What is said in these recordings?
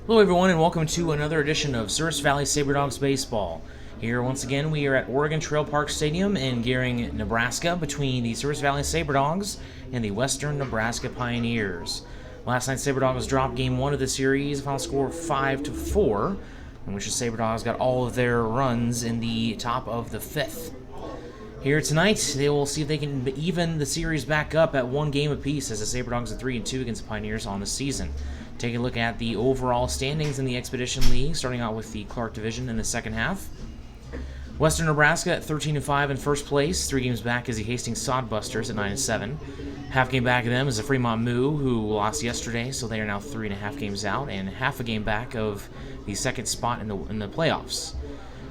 Hello everyone and welcome to another edition of Service Valley Sabre Dogs Baseball. Here once again we are at Oregon Trail Park Stadium in Gering, Nebraska between the Service Valley Sabre Dogs and the Western Nebraska Pioneers. Last night Sabre Dogs dropped game 1 of the series, final score 5-4, in which the Sabre Dogs got all of their runs in the top of the 5th. Here tonight, they will see if they can even the series back up at one game apiece as the Sabre Dogs are 3-2 against the Pioneers on the season. Take a look at the overall standings in the Expedition League, starting out with the Clark Division in the second half. Western Nebraska at 13-5 in first place, 3 games back is the Hastings Sodbusters at 9-7. Half game back of them is the Fremont Moo, who lost yesterday, so they are now 3.5 games out, and half a game back of the second spot in the playoffs.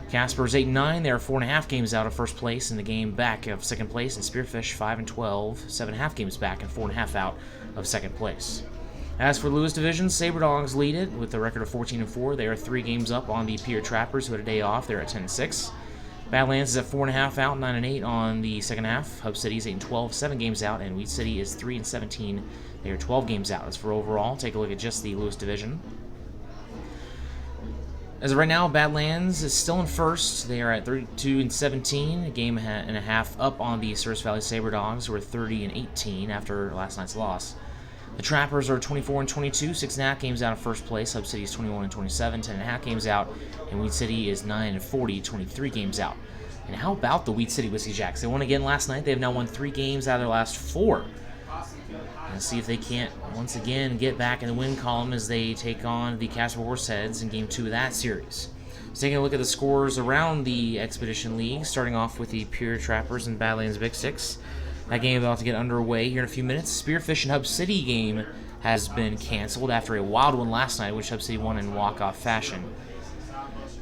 Casper is 8-9, they are 4.5 games out of first place, and the game back of second place, and Spearfish 5-12, 7.5 games back and 4.5 out of second place. As for Lewis Division, Sabre Dogs lead it with a record of 14-4. They are 3 games up on the Pier Trappers, who had a day off. They're at 10-6. Badlands is at 4.5 out, 9-8 on the second half. Hub City is 8-12, 7 games out, and Wheat City is 3-17. They are 12 games out. As for overall, take a look at just the Lewis Division. As of right now, Badlands is still in first. They are at 32-17, a game and a half up on the Service Valley Sabre Dogs, who are 30-18 after last night's loss. The Trappers are 24-22, 6.5 games out of first place. Hub City is 21-27, 10.5 games out. And Weed City is 9-40, 23 games out. And how about the Weed City Whiskey Jacks? They won again last night. They have now won 3 games out of their last 4. And see if they can't once again get back in the win column as they take on the Casper Horseheads in Game 2 of that series. So taking a look at the scores around the Expedition League, starting off with the Pure Trappers and Badlands Big Six. That game about to get underway here in a few minutes. Spearfish and Hub City game has been canceled after a wild one last night, which Hub City won in walk-off fashion.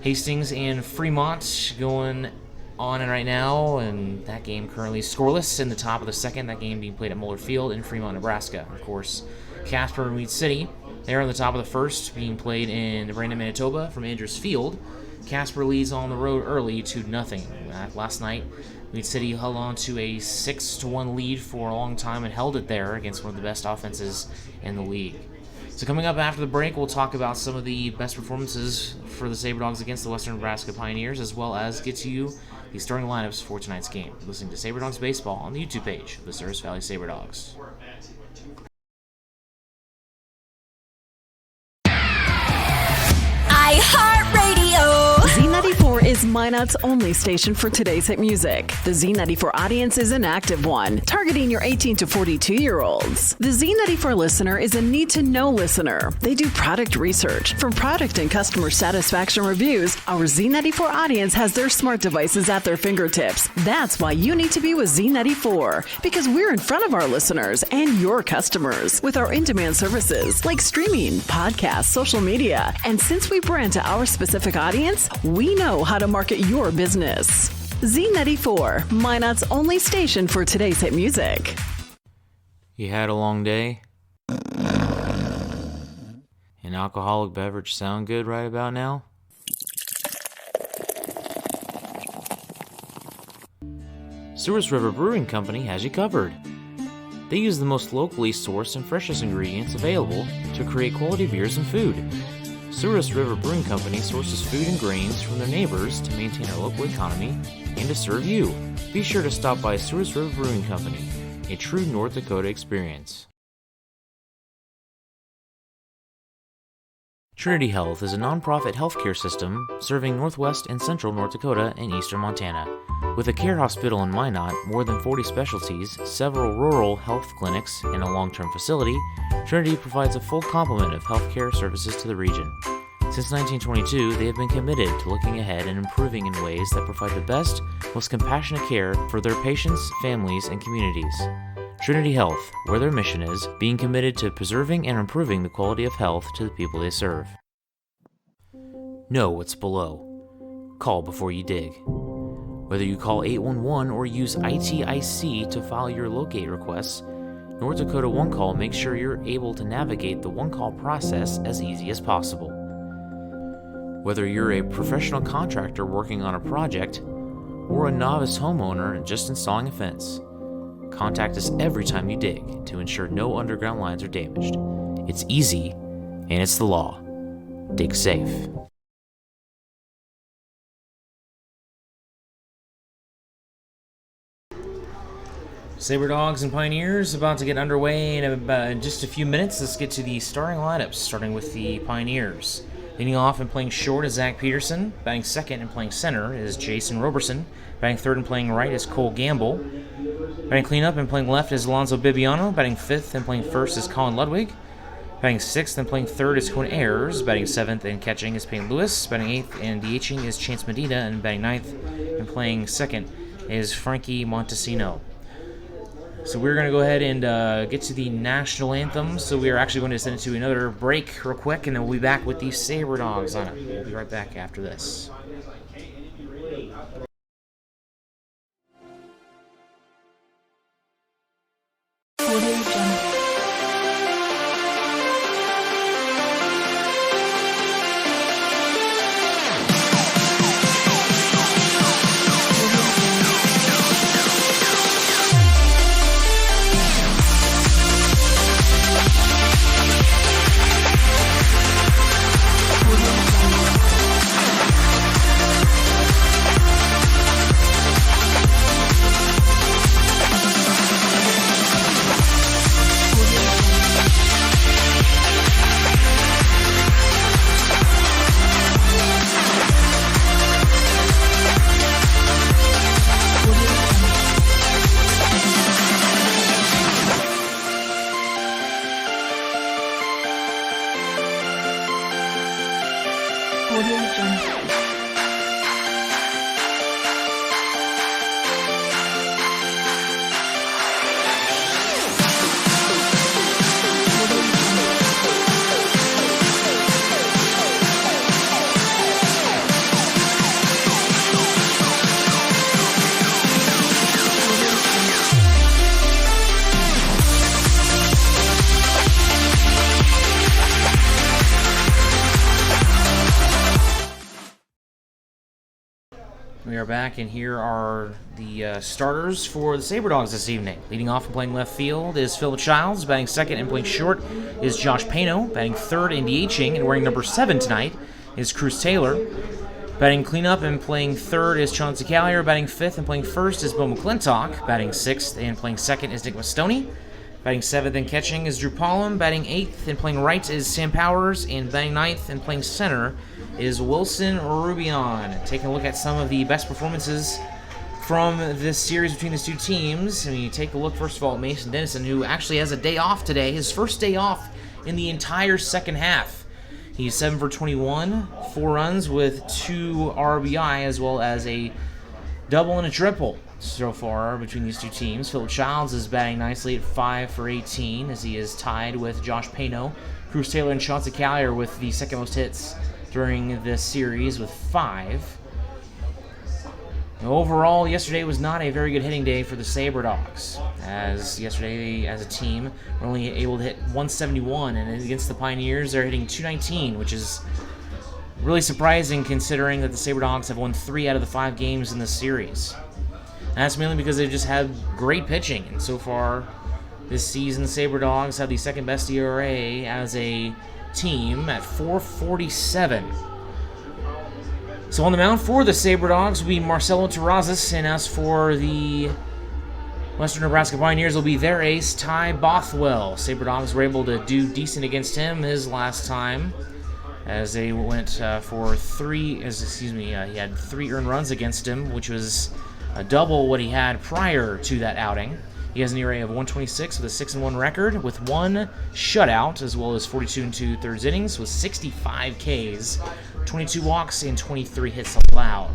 Hastings and Fremont going on right now, and that game currently scoreless in the top of the second. That game being played at Mueller Field in Fremont, Nebraska. Of course, Casper and Weed City, they're on the top of the first, being played in Brandon, Manitoba from Andrews Field. Casper leads on the road early 2-0. Last night, Weed City held on to a 6-1 lead for a long time and held it there against one of the best offenses in the league. So coming up after the break, we'll talk about some of the best performances for the Sabre Dogs against the Western Nebraska Pioneers, as well as get to you the starting lineups for tonight's game. You're listening to Sabre Dogs Baseball on the YouTube page of the Service Valley Sabre Dogs. Z94 is Minot's only station for today's hit music. The Z94 audience is an active one, targeting your 18 to 42-year-olds. The Z94 listener is a need-to-know listener. They do product research. From product and customer satisfaction reviews, our Z94 audience has their smart devices at their fingertips. That's why you need to be with Z94, because we're in front of our listeners and your customers with our in-demand services like streaming, podcasts, social media. And since we brand to our specific audience, we know how to market your business. Z94, Minot's only station for today's hit music. You had a long day? An alcoholic beverage sound good right about now? Souris River Brewing Company has you covered. They use the most locally sourced and freshest ingredients available to create quality beers and food. Souris River Brewing Company sources food and grains from their neighbors to maintain our local economy and to serve you. Be sure to stop by Souris River Brewing Company, a true North Dakota experience. Trinity Health is a nonprofit healthcare system serving northwest and central North Dakota and eastern Montana. With a care hospital in Minot, more than 40 specialties, several rural health clinics, and a long-term facility, Trinity provides a full complement of healthcare services to the region. Since 1922, they have been committed to looking ahead and improving in ways that provide the best, most compassionate care for their patients, families, and communities. Trinity Health, where their mission is, being committed to preserving and improving the quality of health to the people they serve. Know what's below. Call before you dig. Whether you call 811 or use ITIC to file your locate requests, North Dakota One Call makes sure you're able to navigate the One Call process as easy as possible. Whether you're a professional contractor working on a project or a novice homeowner just installing a fence, contact us every time you dig to ensure no underground lines are damaged. It's easy, and it's the law. Dig safe. Sabre Dogs and Pioneers about to get underway in just a few minutes. Let's get to the starting lineups, starting with the Pioneers. Leading off and playing short is Zach Peterson. Batting second and playing center is Jason Roberson. Batting third and playing right is Cole Gamble. Batting cleanup and playing left is Alonzo Bibiano. Batting fifth and playing first is Colin Ludwig. Batting sixth and playing third is Quinn Ayers. Batting seventh and catching is Payne Lewis. Batting eighth and DHing is Chance Medina. And batting ninth and playing second is Frankie Montesino. So we're going to go ahead and get to the national anthem. So we are actually going to send it to another break real quick, and then we'll be back with the Sabre Dogs on it. We'll be right back after this. We are back, and here are the starters for the Sabre Dogs this evening. Leading off and playing left field is Philip Childs. Batting second and playing short is Josh Pano. Batting third and DHing and wearing number 7 tonight is Cruz Taylor. Batting cleanup and playing third is Chauncey Callier. Batting fifth and playing first is Bo McClintock. Batting sixth and playing second is Nick Mastoney. Batting seventh and catching is Drew Pollum. Batting eighth and playing right is Sam Powers. And batting ninth and playing center is Wilson Rubion. Taking a look at some of the best performances from this series between these two teams. And you take a look, first of all, at Mason Dennison, who actually has a day off today, his first day off in the entire second half. He's 7 for 21, 4 runs with 2 RBI, as well as a double and a triple so far between these two teams. Philip Childs is batting nicely at 5 for 18, as he is tied with Josh Pano. Cruz Taylor and Chauncey Callier with the second most hits during this series with 5. Overall, yesterday was not a very good hitting day for the Sabre Dogs, as yesterday, as a team, were only able to hit 171, and against the Pioneers, they're hitting 219, which is really surprising considering that the Sabre Dogs have won 3 out of the 5 games in this series. And that's mainly because they've just had great pitching, and so far this season, the Sabre Dogs have the second best ERA as a team at 4.47. So on the mound for the Sabre Dogs will be Marcelo Terrazas, and as for the Western Nebraska Pioneers will be their ace, Ty Bothwell. Sabre Dogs were able to do decent against him his last time, as they went for 3. He had 3 earned runs against him, which was a double what he had prior to that outing. He has an ERA of 1.26 with a 6-1 record, with 1 shutout, as well as 42 2/3 innings, with 65 Ks, 22 walks, and 23 hits allowed.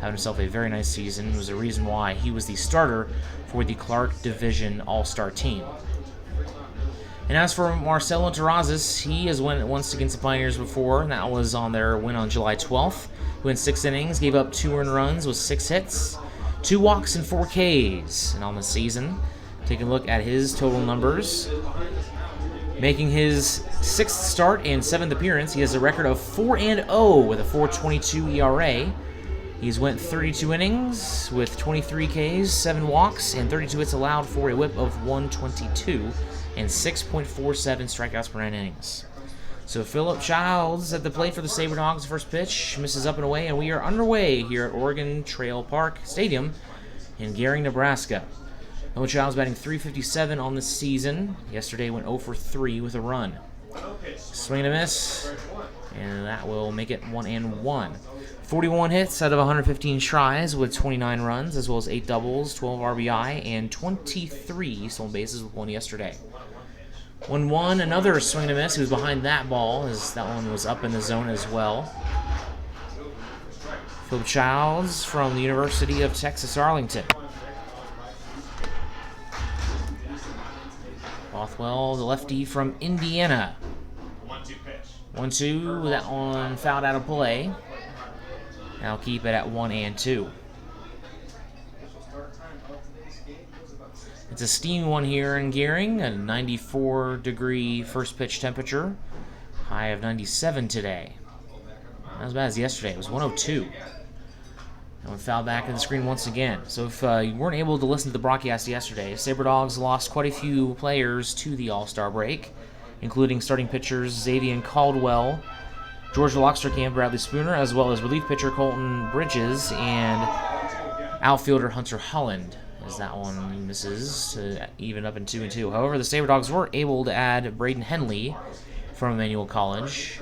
Having himself a very nice season. It was the reason why he was the starter for the Clark Division All-Star team. And as for Marcelo Terrazas, he has won once against the Pioneers before, and that was on their win on July 12th. He went 6 innings, gave up 2 earned runs with 6 hits, 2 walks, and 4 Ks. And on the season, taking a look at his total numbers, making his 6th start and 7th appearance, he has a record of 4-0 with a 4.22 ERA. He's went 32 innings with 23 Ks, 7 walks, and 32 hits allowed for a whip of 122 and 6.47 strikeouts per 9 innings. So Philip Childs at the plate for the Sabre Dogs. First pitch misses up and away, and we are underway here at Oregon Trail Park Stadium in Gering, Nebraska. Philip Childs batting .357 on the season. Yesterday went 0 for 3 with a run. Swing and a miss, and that will make it 1-1. 41 hits out of 115 tries with 29 runs, as well as 8 doubles, 12 RBI, and 23 stolen bases with 1 yesterday. 1-1, another swing and a miss. He was behind that ball, as that one was up in the zone as well. Philip Childs from the University of Texas Arlington. Bothwell, the lefty from Indiana. 1-2, that one fouled out of play. Now keep it at 1-2. It's a steamy one here in Gering, a 94-degree first pitch temperature, high of 97 today. Not as bad as yesterday. It was 102. And foul back to the screen once again. So if you weren't able to listen to the broadcast yesterday, Sabre Dogs lost quite a few players to the All-Star break, including starting pitchers Xavier Caldwell, George Locksterkamp, Bradley Spooner, as well as relief pitcher Colton Bridges and outfielder Hunter Holland, as that one misses to even up in 2-2. However, the Sabre Dogs were able to add Braden Henley from Emmanuel College,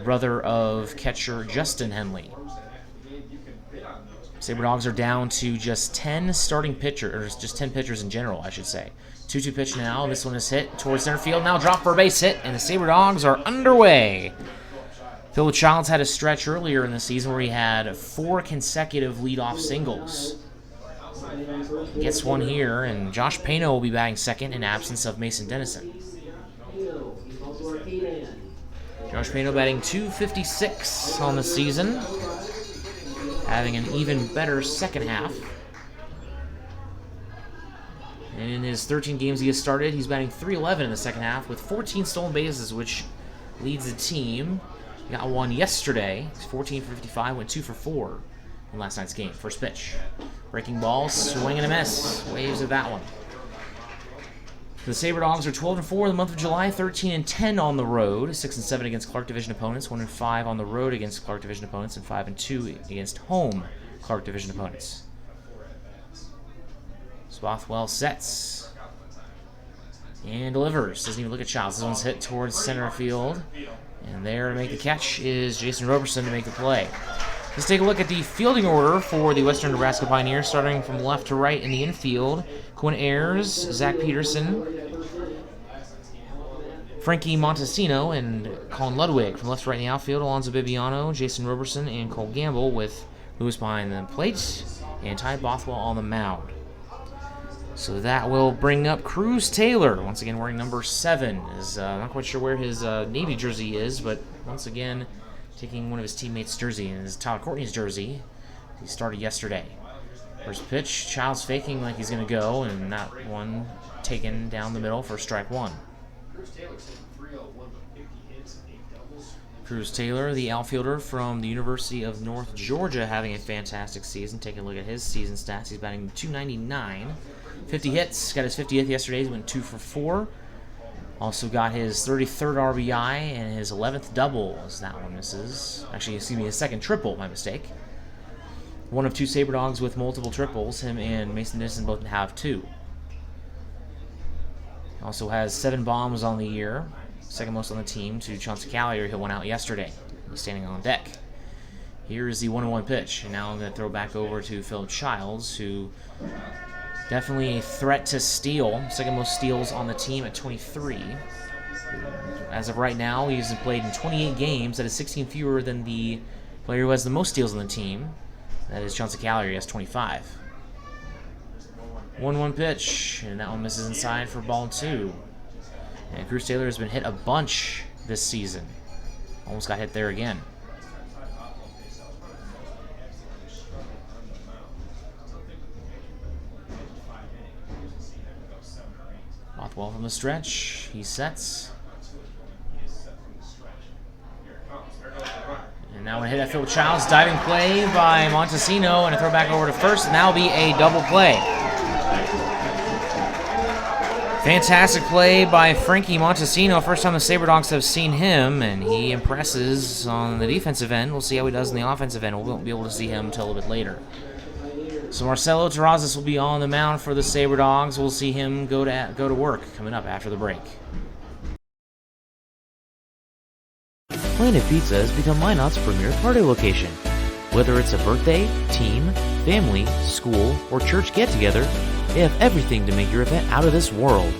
brother of catcher Justin Henley. Sabre Dogs are down to just 10 starting pitchers, or just 10 pitchers in general, I should say. 2-2 pitch now. This one is hit towards center field. Now drop for a base hit, and the Sabre Dogs are underway. Philip Childs had a stretch earlier in the season where he had 4 consecutive leadoff singles. Gets one here, and Josh Pano will be batting second in absence of Mason Dennison. Josh Pano batting .256 on the season, having an even better second half. And in his 13 games he has started, he's batting .311 in the second half with 14 stolen bases, which leads the team. He got one yesterday. He's 14 for 55, went 2 for 4 in last night's game. First pitch. Breaking ball, swing and a miss. Waves at that one. The Sabre Dogs are 12-4 in the month of July, 13-10 on the road, 6-7 against Clark Division opponents, 1-5 on the road against Clark Division opponents, and 5-2 against home Clark Division opponents. Swathwell sets and delivers. Doesn't even look at Childs. This one's hit towards center field, and there to make the catch is Jason Roberson to make the play. Let's take a look at the fielding order for the Western Nebraska Pioneers, starting from left to right in the infield. Quinn Ayers, Zach Peterson, Frankie Montesino, and Colin Ludwig. From left to right in the outfield, Alonzo Bibiano, Jason Roberson, and Cole Gamble, with Lewis behind the plate and Ty Bothwell on the mound. So that will bring up Cruz Taylor, once again wearing number 7. I'm not quite sure where his Navy jersey is, but once again taking one of his teammates' jersey, and his Tyler Courtney's jersey. He started yesterday. First pitch, Childs faking like he's going to go, and that one taken down the middle for strike 1. Cruz Taylor, the outfielder from the University of North Georgia, having a fantastic season. Taking a look at his season stats, he's batting .299, 50 hits, got his 50th yesterday, he went 2 for 4. Also got his 33rd RBI and his 11th double, as that one misses. Actually, excuse me, his second triple, my mistake. One of 2 Sabre Dogs with multiple triples. Him and Mason Dennison both have 2. Also has 7 bombs on the year, second most on the team to Chauncey Callier, who went out yesterday. He's standing on deck. Here is the 1-1 pitch, and now I'm going to throw back over to Philip Childs, who definitely a threat to steal. Second most steals on the team at 23. As of right now, he's played in 28 games. That is 16 fewer than the player who has the most steals on the team. That is Chauncey Callier. He has 25. 1-1 pitch, and that one misses inside for ball 2. And Cruz Taylor has been hit a bunch this season. Almost got hit there again. Bothwell from the stretch. He sets. And now a hit at Phil Childs. Diving play by Montesino, and a throw back over to first, and that'll be a double play. Fantastic play by Frankie Montesino. First time the Sabre Dogs have seen him, and he impresses on the defensive end. We'll see how he does in the offensive end. We won't be able to see him until a little bit later. So Marcelo Terrazas will be on the mound for the Sabre Dogs. We'll see him go to work coming up after the break. Planet Pizza has become Minot's premier party location. Whether it's a birthday, team, family, school, or church get-together, they have everything to make your event out of this world.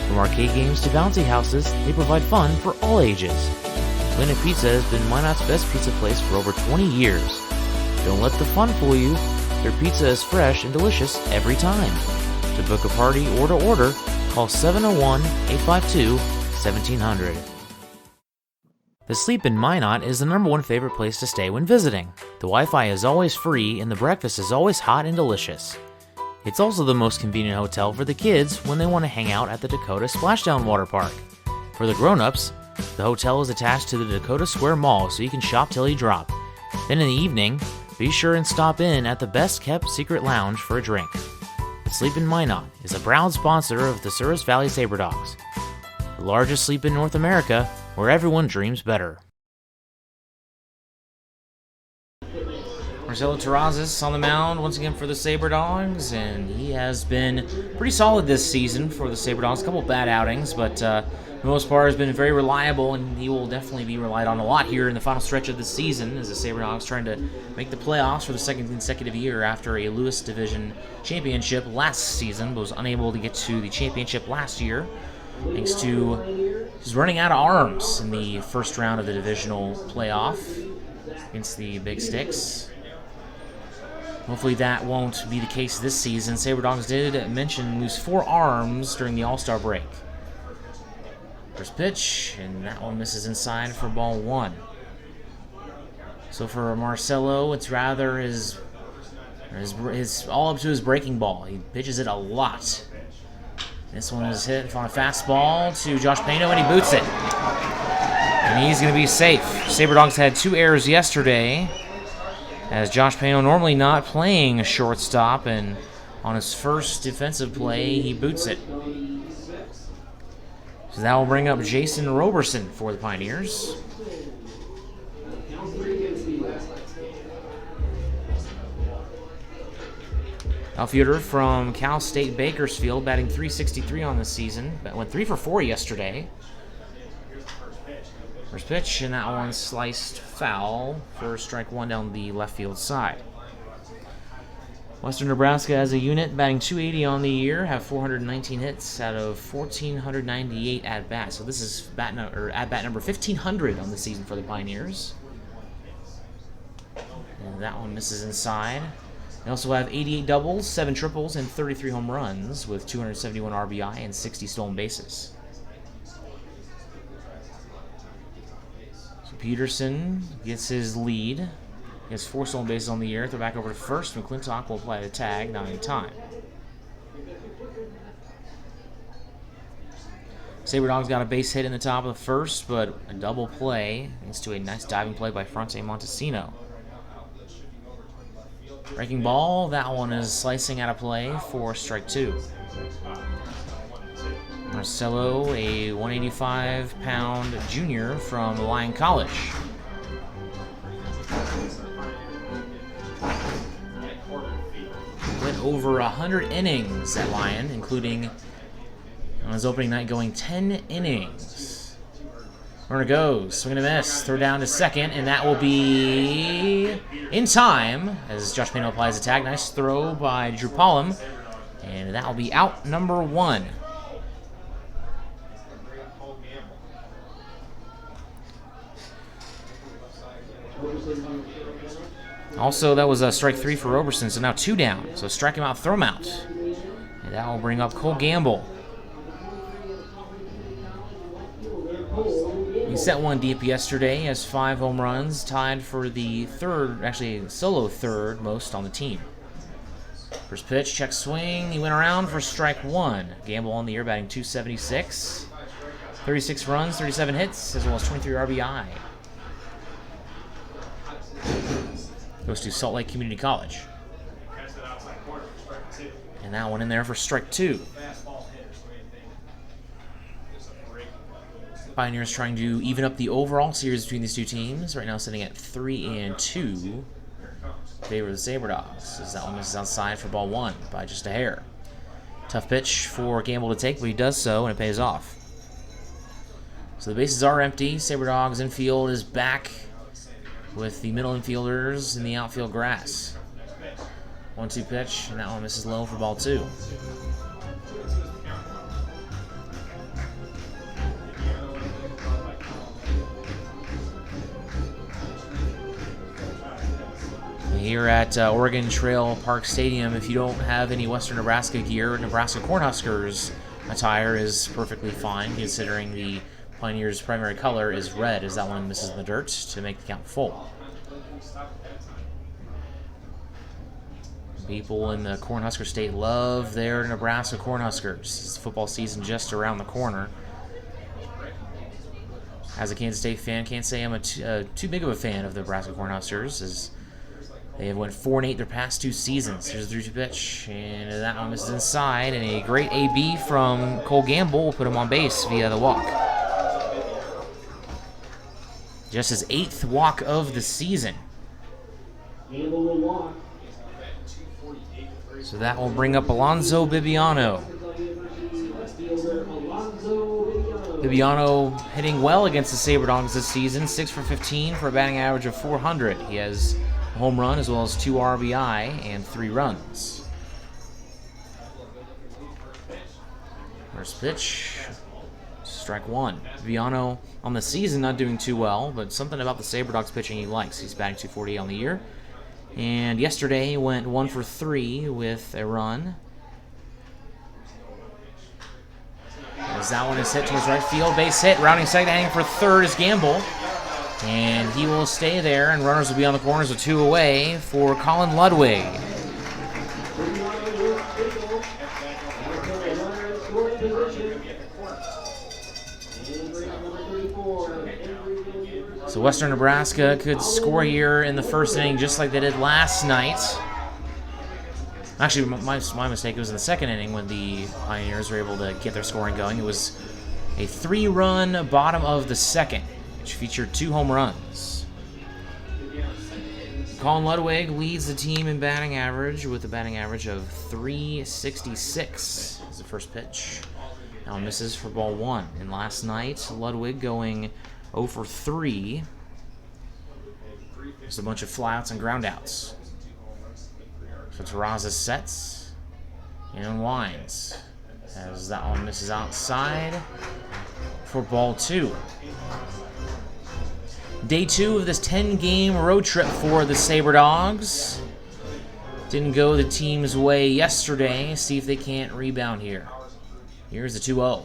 From arcade games to bouncy houses, they provide fun for all ages. Planet Pizza has been Minot's best pizza place for over 20 years. Don't let the fun fool you. Their pizza is fresh and delicious every time. To book a party or to order, call 701-852-1700. The Sleep in Minot is the #1 favorite place to stay when visiting. The Wi-Fi is always free and the breakfast is always hot and delicious. It's also the most convenient hotel for the kids when they want to hang out at the Dakota Splashdown Water Park. For the grown-ups, the hotel is attached to the Dakota Square Mall so you can shop till you drop. Then in the evening, be sure and stop in at the best-kept secret lounge for a drink. The Sleep in Minot is a proud sponsor of the Souris Valley Sabre Dogs, the largest sleep in North America, where everyone dreams better. Marcelo Terrazas on the mound once again for the Sabre Dogs, and he has been pretty solid this season for the Sabre Dogs. A couple bad outings, but for the most part has been very reliable, and he will definitely be relied on a lot here in the final stretch of the season as the Sabre Dogs trying to make the playoffs for the second consecutive year after a Lewis Division championship last season, but was unable to get to the championship last year thanks to just running out of arms in the first round of the divisional playoff against the Big Sticks. Hopefully that won't be the case this season. Sabre Dogs did mention lose 4 arms during the All-Star break. First pitch, and that one misses inside for ball 1. So for Marcelo, it's rather his all up to his breaking ball. He pitches it a lot. This one is hit on a fastball to Josh Pano, and he boots it. And he's going to be safe. Sabre Dogs had 2 errors yesterday. As Josh Pano normally not playing shortstop, and on his first defensive play, he boots it. So that will bring up Jason Roberson for the Pioneers. Outfielder from Cal State Bakersfield, batting .363 on the season. Went 3 for 4 yesterday. First pitch, and that one sliced foul for strike one down the left field side. Western Nebraska as a unit, batting .280 on the year, have 419 hits out of 1,498 at-bats. So this is at-bat number 1,500 on the season for the Pioneers. And that one misses inside. They also have 88 doubles, 7 triples, and 33 home runs with 271 RBI and 60 stolen bases. So Peterson gets his lead. He has 4 stolen bases on the year. Throw back over to first. McClintock will apply the tag, not in time. Sabre Dogs got a base hit in the top of the first, but a double play thanks to a nice diving play by Fronte Montesino. Breaking ball, that one is slicing out of play for strike two. Marcelo, a 185-pound junior from Lyon College. Went over 100 innings at Lyon, including on his opening night going 10 innings. Runner goes, swing and a miss, throw down to second, and that will be in time as Josh Pano applies the tag. Nice throw by Drew Pollum, and that will be out number 1. Also, that was a strike 3 for Roberson, so now 2 down. So strike him out, throw him out. And that will bring up Cole Gamble. He set one deep yesterday, has 5 home runs, tied for the third, actually solo third most on the team. First pitch, check swing, he went around for strike 1. Gamble on the year batting .276. 36 runs, 37 hits, as well as 23 RBI. Goes to Salt Lake Community College. And that one in there for strike 2. Pioneers trying to even up the overall series between these two teams. Right now sitting at 3-2 in favor of the Sabre Dogs. As that one misses outside for ball 1 by just a hair. Tough pitch for Gamble to take, but he does so, and it pays off. So the bases are empty. Sabre Dogs infield is back with the middle infielders in the outfield grass. 1-2 pitch, and that one misses low for ball 2. Here at Oregon Trail Park Stadium, if you don't have any Western Nebraska gear, Nebraska Cornhuskers attire is perfectly fine, considering the Pioneers' primary color is red, as that one misses in the dirt to make the count full. People in the Cornhusker State love their Nebraska Cornhuskers. It's football season just around the corner. As a Kansas State fan, can't say I'm too big of a fan of the Nebraska Cornhuskers, as they have went 4-8 their past 2 seasons. Here's the 3-2 pitch, and that one misses inside, and a great AB from Cole Gamble will put him on base via the walk. Just his 8th walk of the season. So that will bring up Alonzo Bibiano. Bibiano hitting well against the Sabre Dogs this season, 6 for 15 for a batting average of .400. He has a home run as well as 2 RBI and 3 runs. First pitch, strike 1. Bibiano on the season not doing too well, but something about the Sabre Dogs pitching he likes. He's batting .248 on the year. And yesterday he went 1 for 3 with a run. As that one is hit towards right field, base hit, rounding second, heading for third is Gamble. And he will stay there, and runners will be on the corners with 2 away for Colin Ludwig. So Western Nebraska could score here in the first inning just like they did last night. Actually, my mistake. It was in the second inning when the Pioneers were able to get their scoring going. It was a 3-run bottom of the second, which featured 2 home runs. Colin Ludwig leads the team in batting average with a batting average of .366 as the first pitch. Now misses for ball 1. And last night, Ludwig going 0 for 3. Just a bunch of flyouts and groundouts. So Terraza sets and unwinds as that one misses outside for ball 2. Day 2 of this 10-game road trip for the Sabre Dogs. Didn't go the team's way yesterday. See if they can't rebound here. Here's the 2-0.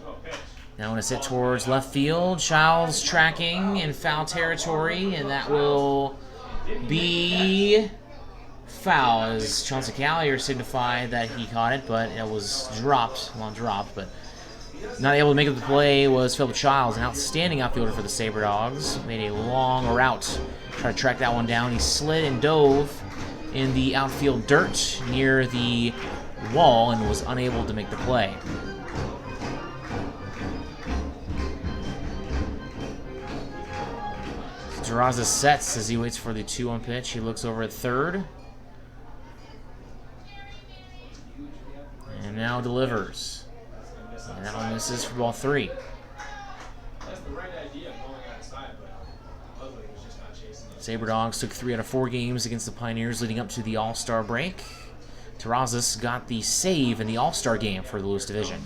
Now going to sit towards left field. Childs tracking in foul territory, and that will be foul as Chauncey Callier signified that he caught it, but it was dropped. Well, not dropped, but not able to make up the play was Philip Childs, an outstanding outfielder for the Sabre Dogs. Made a long route, tried to track that one down. He slid and dove in the outfield dirt near the wall and was unable to make the play. Terraza sets as he waits for the 2-1 pitch. He looks over at third. And now delivers. And that one misses for ball 3. Sabre Dogs took 3 out of 4 games against the Pioneers leading up to the All-Star break. Terrazas got the save in the All-Star game for the Lewis Division.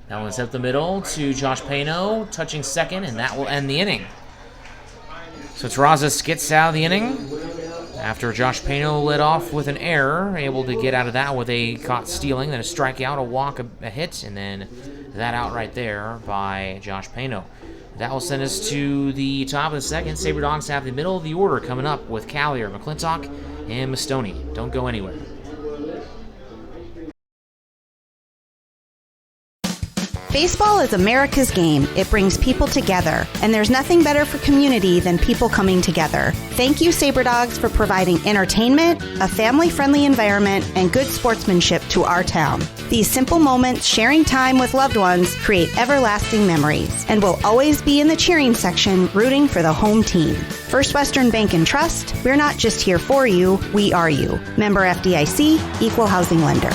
That one's up the middle to Josh Pano, touching second, and that will end the inning. So Terrazas gets out of the inning after Josh Pano led off with an error, able to get out of that with a caught stealing, then a strikeout, a walk, a hit, and then that out right there by Josh Pano. That will send us to the top of the second. Sabre Dogs have the middle of the order coming up with Callier, McClintock, and Mastoni. Don't go anywhere. Baseball is America's game. It brings people together, and there's nothing better for community than people coming together. Thank you, Sabre Dogs, for providing entertainment, a family-friendly environment, and good sportsmanship to our town. These simple moments, sharing time with loved ones, create everlasting memories, and will always be in the cheering section, rooting for the home team. First Western Bank and Trust, we're not just here for you, we are you. Member FDIC, Equal Housing Lender.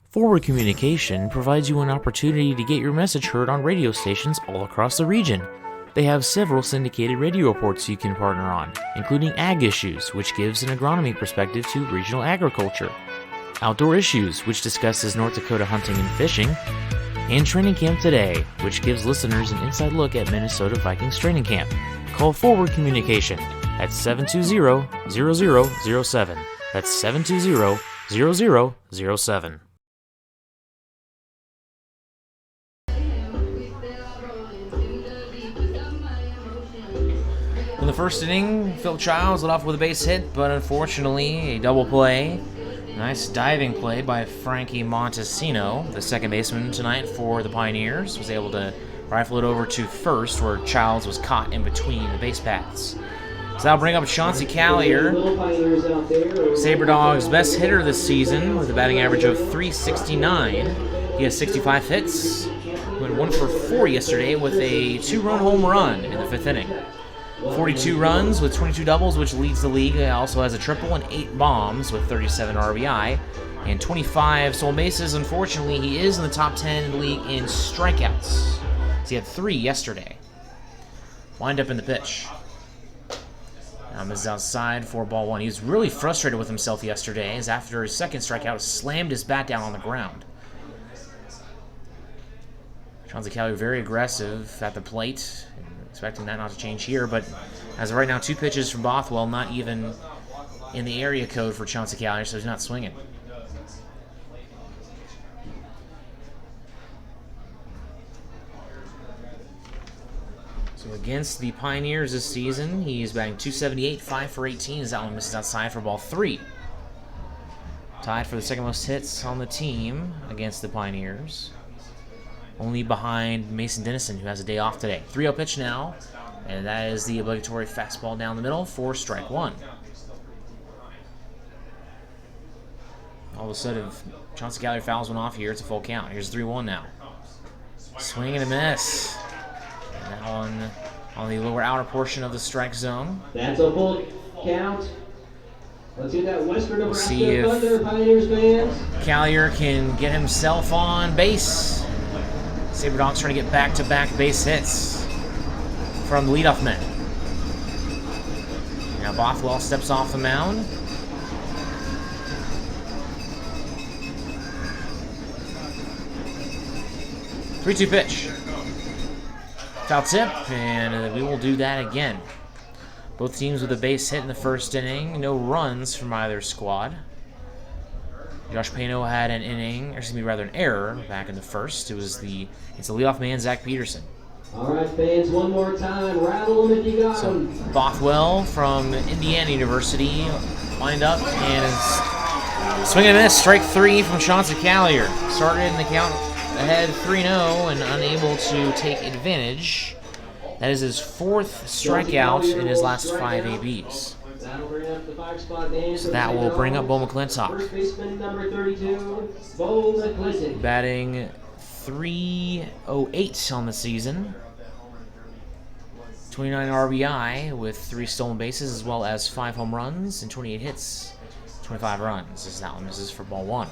Forward Communication provides you an opportunity to get your message heard on radio stations all across the region. They have several syndicated radio reports you can partner on, including Ag Issues, which gives an agronomy perspective to regional agriculture, Outdoor Issues, which discusses North Dakota hunting and fishing, and Training Camp Today, which gives listeners an inside look at Minnesota Vikings training camp. Call Forward Communication at 720-0007. That's 720-0007. In the first inning, Phil Childs led off with a base hit, but unfortunately, a double play. Nice diving play by Frankie Montesino, the second baseman tonight for the Pioneers. Was able to rifle it over to first, where Childs was caught in between the base paths. So that'll bring up Chauncey Callier, Sabre Dogs' best hitter this season, with a batting average of .369. He has 65 hits. Went 1 for 4 yesterday with a 2-run home run in the 5th inning. 42 runs with 22 doubles, which leads the league. He also has a triple and 8 bombs with 37 RBI and 25 stolen bases. Unfortunately, he is in the top 10 in the league in strikeouts. He had 3 yesterday. Wind up in the pitch. Now misses outside for ball 1. He was really frustrated with himself yesterday, as after his second strikeout, slammed his bat down on the ground. Chauncey Callier very aggressive at the plate. Expecting that not to change here, but as of right now, 2 pitches from Bothwell, not even in the area code for Chauncey Callier, so he's not swinging. So against the Pioneers this season, he's batting .278, 5 for 18, as that one misses outside for ball 3. Tied for the second most hits on the team against the Pioneers. only behind Mason Dennison, who has a day off today. 3-0 pitch now, and that is the obligatory fastball down the middle for strike one. All of a sudden, Chauncey Callier fouls one off here. It's a full count. Here's 3-1 now. Swing and a miss. And that one on the lower outer portion of the strike zone. That's a full count. Let's see that Western Nebraska see if Thunder Pioneers fans. Callier can get himself on base. Sabre Dogs trying to get back-to-back base hits from the leadoff man. Now Bothwell steps off the mound. Three-two pitch. Foul tip, and we will do that again. Both teams with a base hit in the first inning. No runs from either squad. Josh Pano had an inning, or excuse me, rather an error back in the first. It's the leadoff man, Zach Peterson. All right, fans, one more time. Rattle them if you got them. Bothwell from Indiana University lined up and is swinging and a miss. Strike three from Chauncey Callier. Started in the count ahead 3-0 and unable to take advantage. That is his fourth strikeout in his last 5 ABs. So that will bring up Bo McClintock. First baseman number 32, Bo McClintock. Batting .308 on the season. 29 RBI with 3 stolen bases as well as 5 home runs and 28 hits, 25 runs as that one misses for ball one.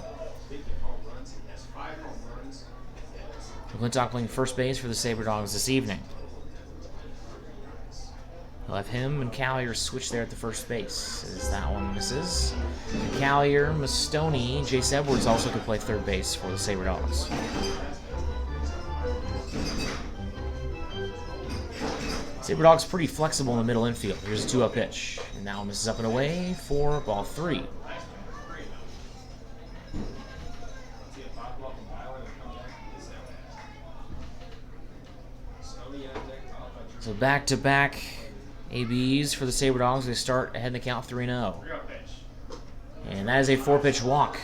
McClintock playing first base for the Sabre Dogs this evening. He'll have him and Callier switch there at the first base as that one misses. Callier, Mastoni, Jace Edwards also could play third base for the Sabre Dogs. Sabre Dogs pretty flexible in the middle infield. Here's a 2-0 pitch. And now misses up and away for ball 3. So back-to-back ABs for the Sabre Dogs. They start ahead in the count 3-0. And that is a 4-pitch walk.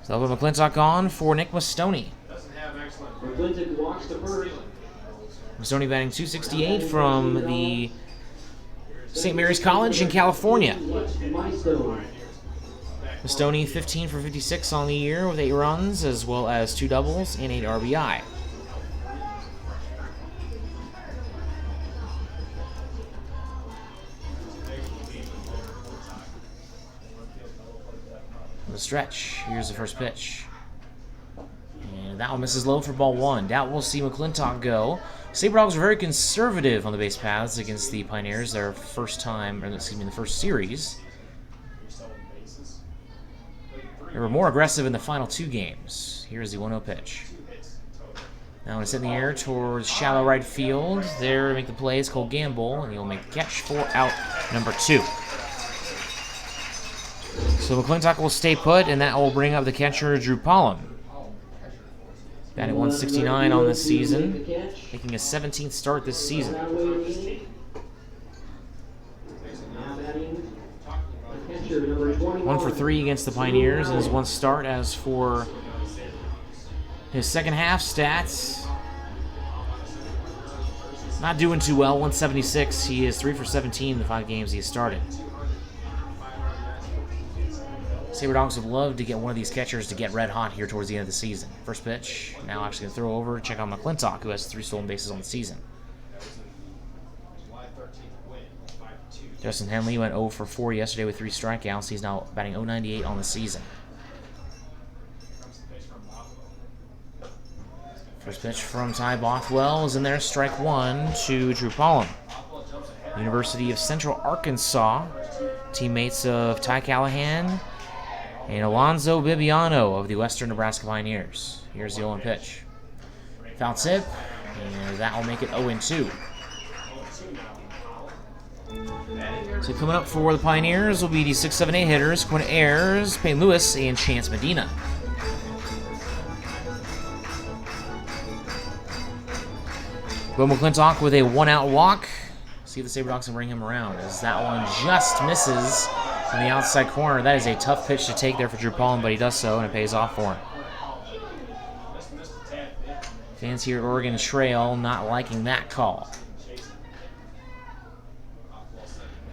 So they'll put McClintock on for Nick Mastoni. McClintock walks to first. Mastoni batting .268 from the St. Mary's College in California. Mastoni 15 for 56 on the year with 8 runs as well as 2 doubles and 8 RBI. The stretch. Here's the first pitch. And that one misses low for ball 1. Doubt we'll see McClintock go. Sabre Dogs are very conservative on the base paths against the Pioneers. Their first time, or excuse me, the first series. They were more aggressive in the final 2 games. Here's the 1-0 pitch. Now it's in the air towards shallow right field. There to make the play is Cole Gamble, and he'll make the catch for out number 2. So McClintock will stay put, and that will bring up the catcher, Drew Pollum. Batting .169 on this season, making his 17th start this season. 1 for 3 against the Pioneers in his 1 start. As for his second half stats, not doing too well. 176. He is 3 for 17 in the 5 games he has started. Sabre Dogs would love to get one of these catchers to get red hot here towards the end of the season. First pitch. Now actually going to throw over. Check out McClintock, who has 3 stolen bases on the season. Justin Henley went 0 for 4 yesterday with 3 strikeouts. He's now batting .098 on the season. First pitch from Ty Bothwell is in there. Strike 1 to Drew Pollum. University of Central Arkansas. Teammates of Ty Callahan and Alonzo Bibiano of the Western Nebraska Pioneers. Here's the 0-1 pitch. Foul tip, and that will make it 0-2. So coming up for the Pioneers will be the 6, 7, 8 hitters, Quinn Ayers, Payne Lewis, and Chance Medina. Bo McClintock with a 1-out walk. See if the Sabre Dogs can bring him around, as that one just misses from the outside corner. That is a tough pitch to take there for Drew Pollum, but he does so, and it pays off for him. Fans here at Oregon Trail not liking that call.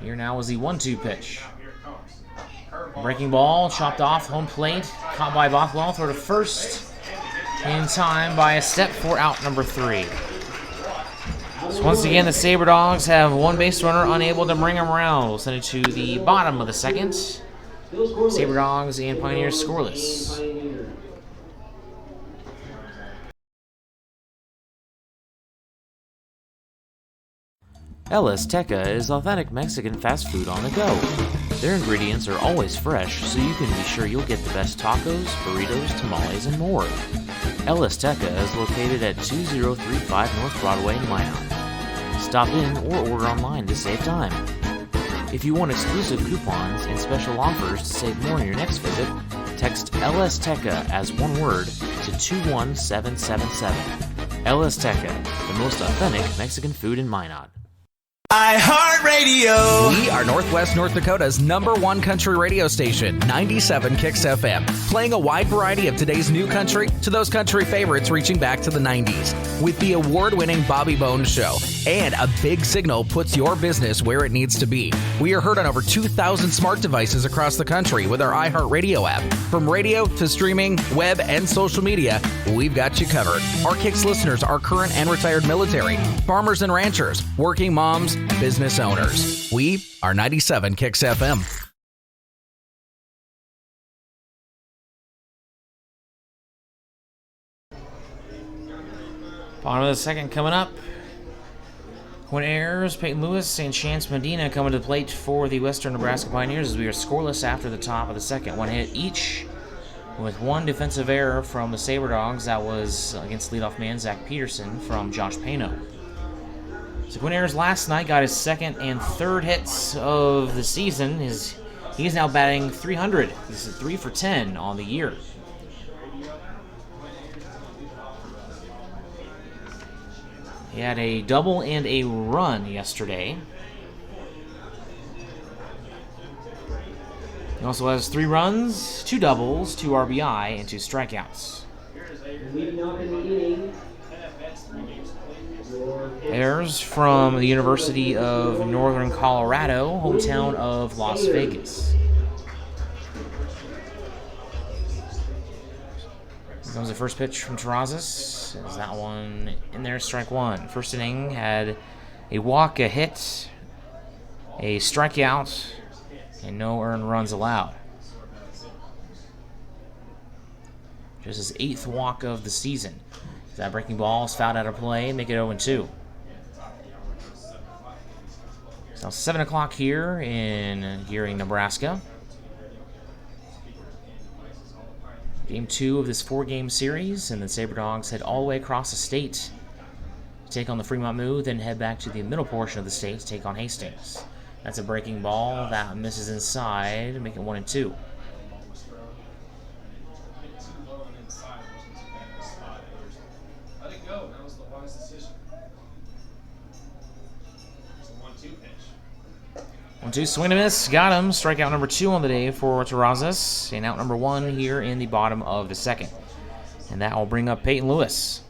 Here now is the 1-2 pitch. Breaking ball, chopped off, home plate, caught by Bothwell, throw to first in time by a step for out number 3. So once again, the Sabre Dogs have one base runner unable to bring him around. We'll send it to the bottom of the second. Sabre Dogs and Pioneers scoreless. El Azteca is authentic Mexican fast food on the go. Their ingredients are always fresh, so you can be sure you'll get the best tacos, burritos, tamales, and more. El Azteca is located at 2035 North Broadway in Minot. Stop in or order online to save time. If you want exclusive coupons and special offers to save more on your next visit, text El Azteca as one word to 21777. El Azteca, the most authentic Mexican food in Minot. iHeartRadio. We are Northwest North Dakota's #1 country radio station, 97 Kicks FM, playing a wide variety of today's new country to those country favorites reaching back to the 90s. With the award-winning Bobby Bones Show and a big signal puts your business where it needs to be. We are heard on over 2,000 smart devices across the country with our iHeartRadio app. From radio to streaming, web, and social media, we've got you covered. Our Kicks listeners are current and retired military, farmers and ranchers, working moms, business owners. We are 97 Kicks FM. Bottom of the second coming up. Quinn Ayers, Peyton Lewis, and Chance Medina coming to the plate for the Western Nebraska Pioneers as we are scoreless after the top of the second. One hit each with one defensive error from the Sabre Dogs. That was against leadoff man Zach Peterson from Josh Pano. So Quinn Ayers last night got his second and third hits of the season. He's now batting .300. This is 3 for 10 on the year. He had a double and a run yesterday. He also has 3 runs, 2 doubles, 2 RBI, and 2 strikeouts. Ayers from the University of Northern Colorado, hometown of Las Vegas. Here comes the first pitch from Terrazas. Is that one in there? Strike one. First inning had a walk, a hit, a strikeout, and no earned runs allowed. Just his 8th walk of the season. That breaking ball is fouled out of play, make it 0-2. It's now 7 o'clock here in Gearing, Nebraska. Game 2 of this 4-game series, and the Sabre Dogs head all the way across the state to take on the Fremont Moo, then head back to the middle portion of the state to take on Hastings. That's a breaking ball that misses inside, making 1-2. Let it go. That was the wise decision. It's a 1-2 pitch. 1-2, swing and a miss. Got him. Strikeout number 2 on the day for Terrazas. And out number 1 here in the bottom of the second. And that will bring up Peyton Lewis.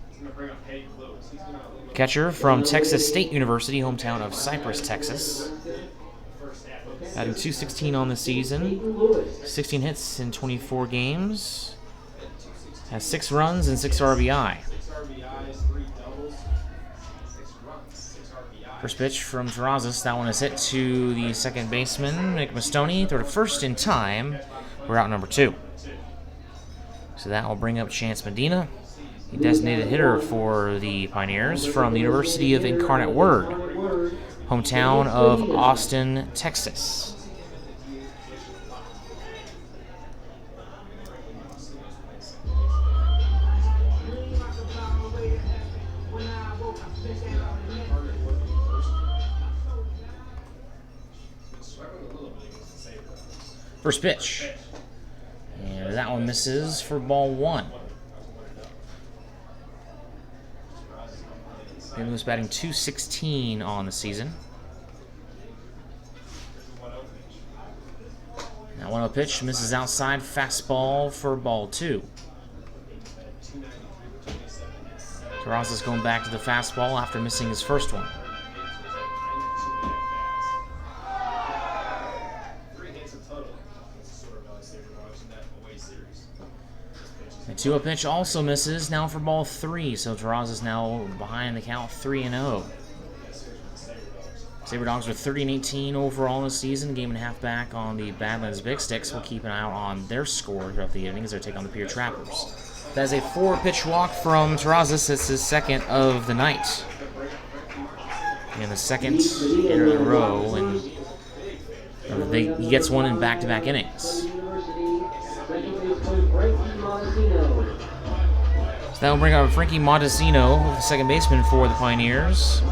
Catcher from Texas State University, hometown of Cypress, Texas. Batting .216 on the season. 16 hits in 24 games. Has 6 runs and 6 RBI. First pitch from Terrazas. That one is hit to the second baseman, Nick Mastoni. Throw to first in time. We're out number 2. So that will bring up Chance Medina, the designated hitter for the Pioneers from the University of Incarnate Word, hometown of Austin, Texas. First pitch. And that one misses for ball 1. He was batting .216 on the season. That 1-0 pitch misses outside, fastball for ball 2. Terrazas going back to the fastball after missing his first one. The 2-0 pitch also misses, now for ball 3, so Terrazas now behind the count 3-0. Sabre Dogs are 30-18 overall this season, game and a half back on the Badlands Big Sticks. We'll keep an eye out on their score throughout the evening as they take on the Pier Trappers. That is a 4-pitch walk from Terrazas. It's his second of the night. And the second in a row, and he gets one in back-to-back innings. So that will bring up Frankie Montesino, the second baseman for the Pioneers.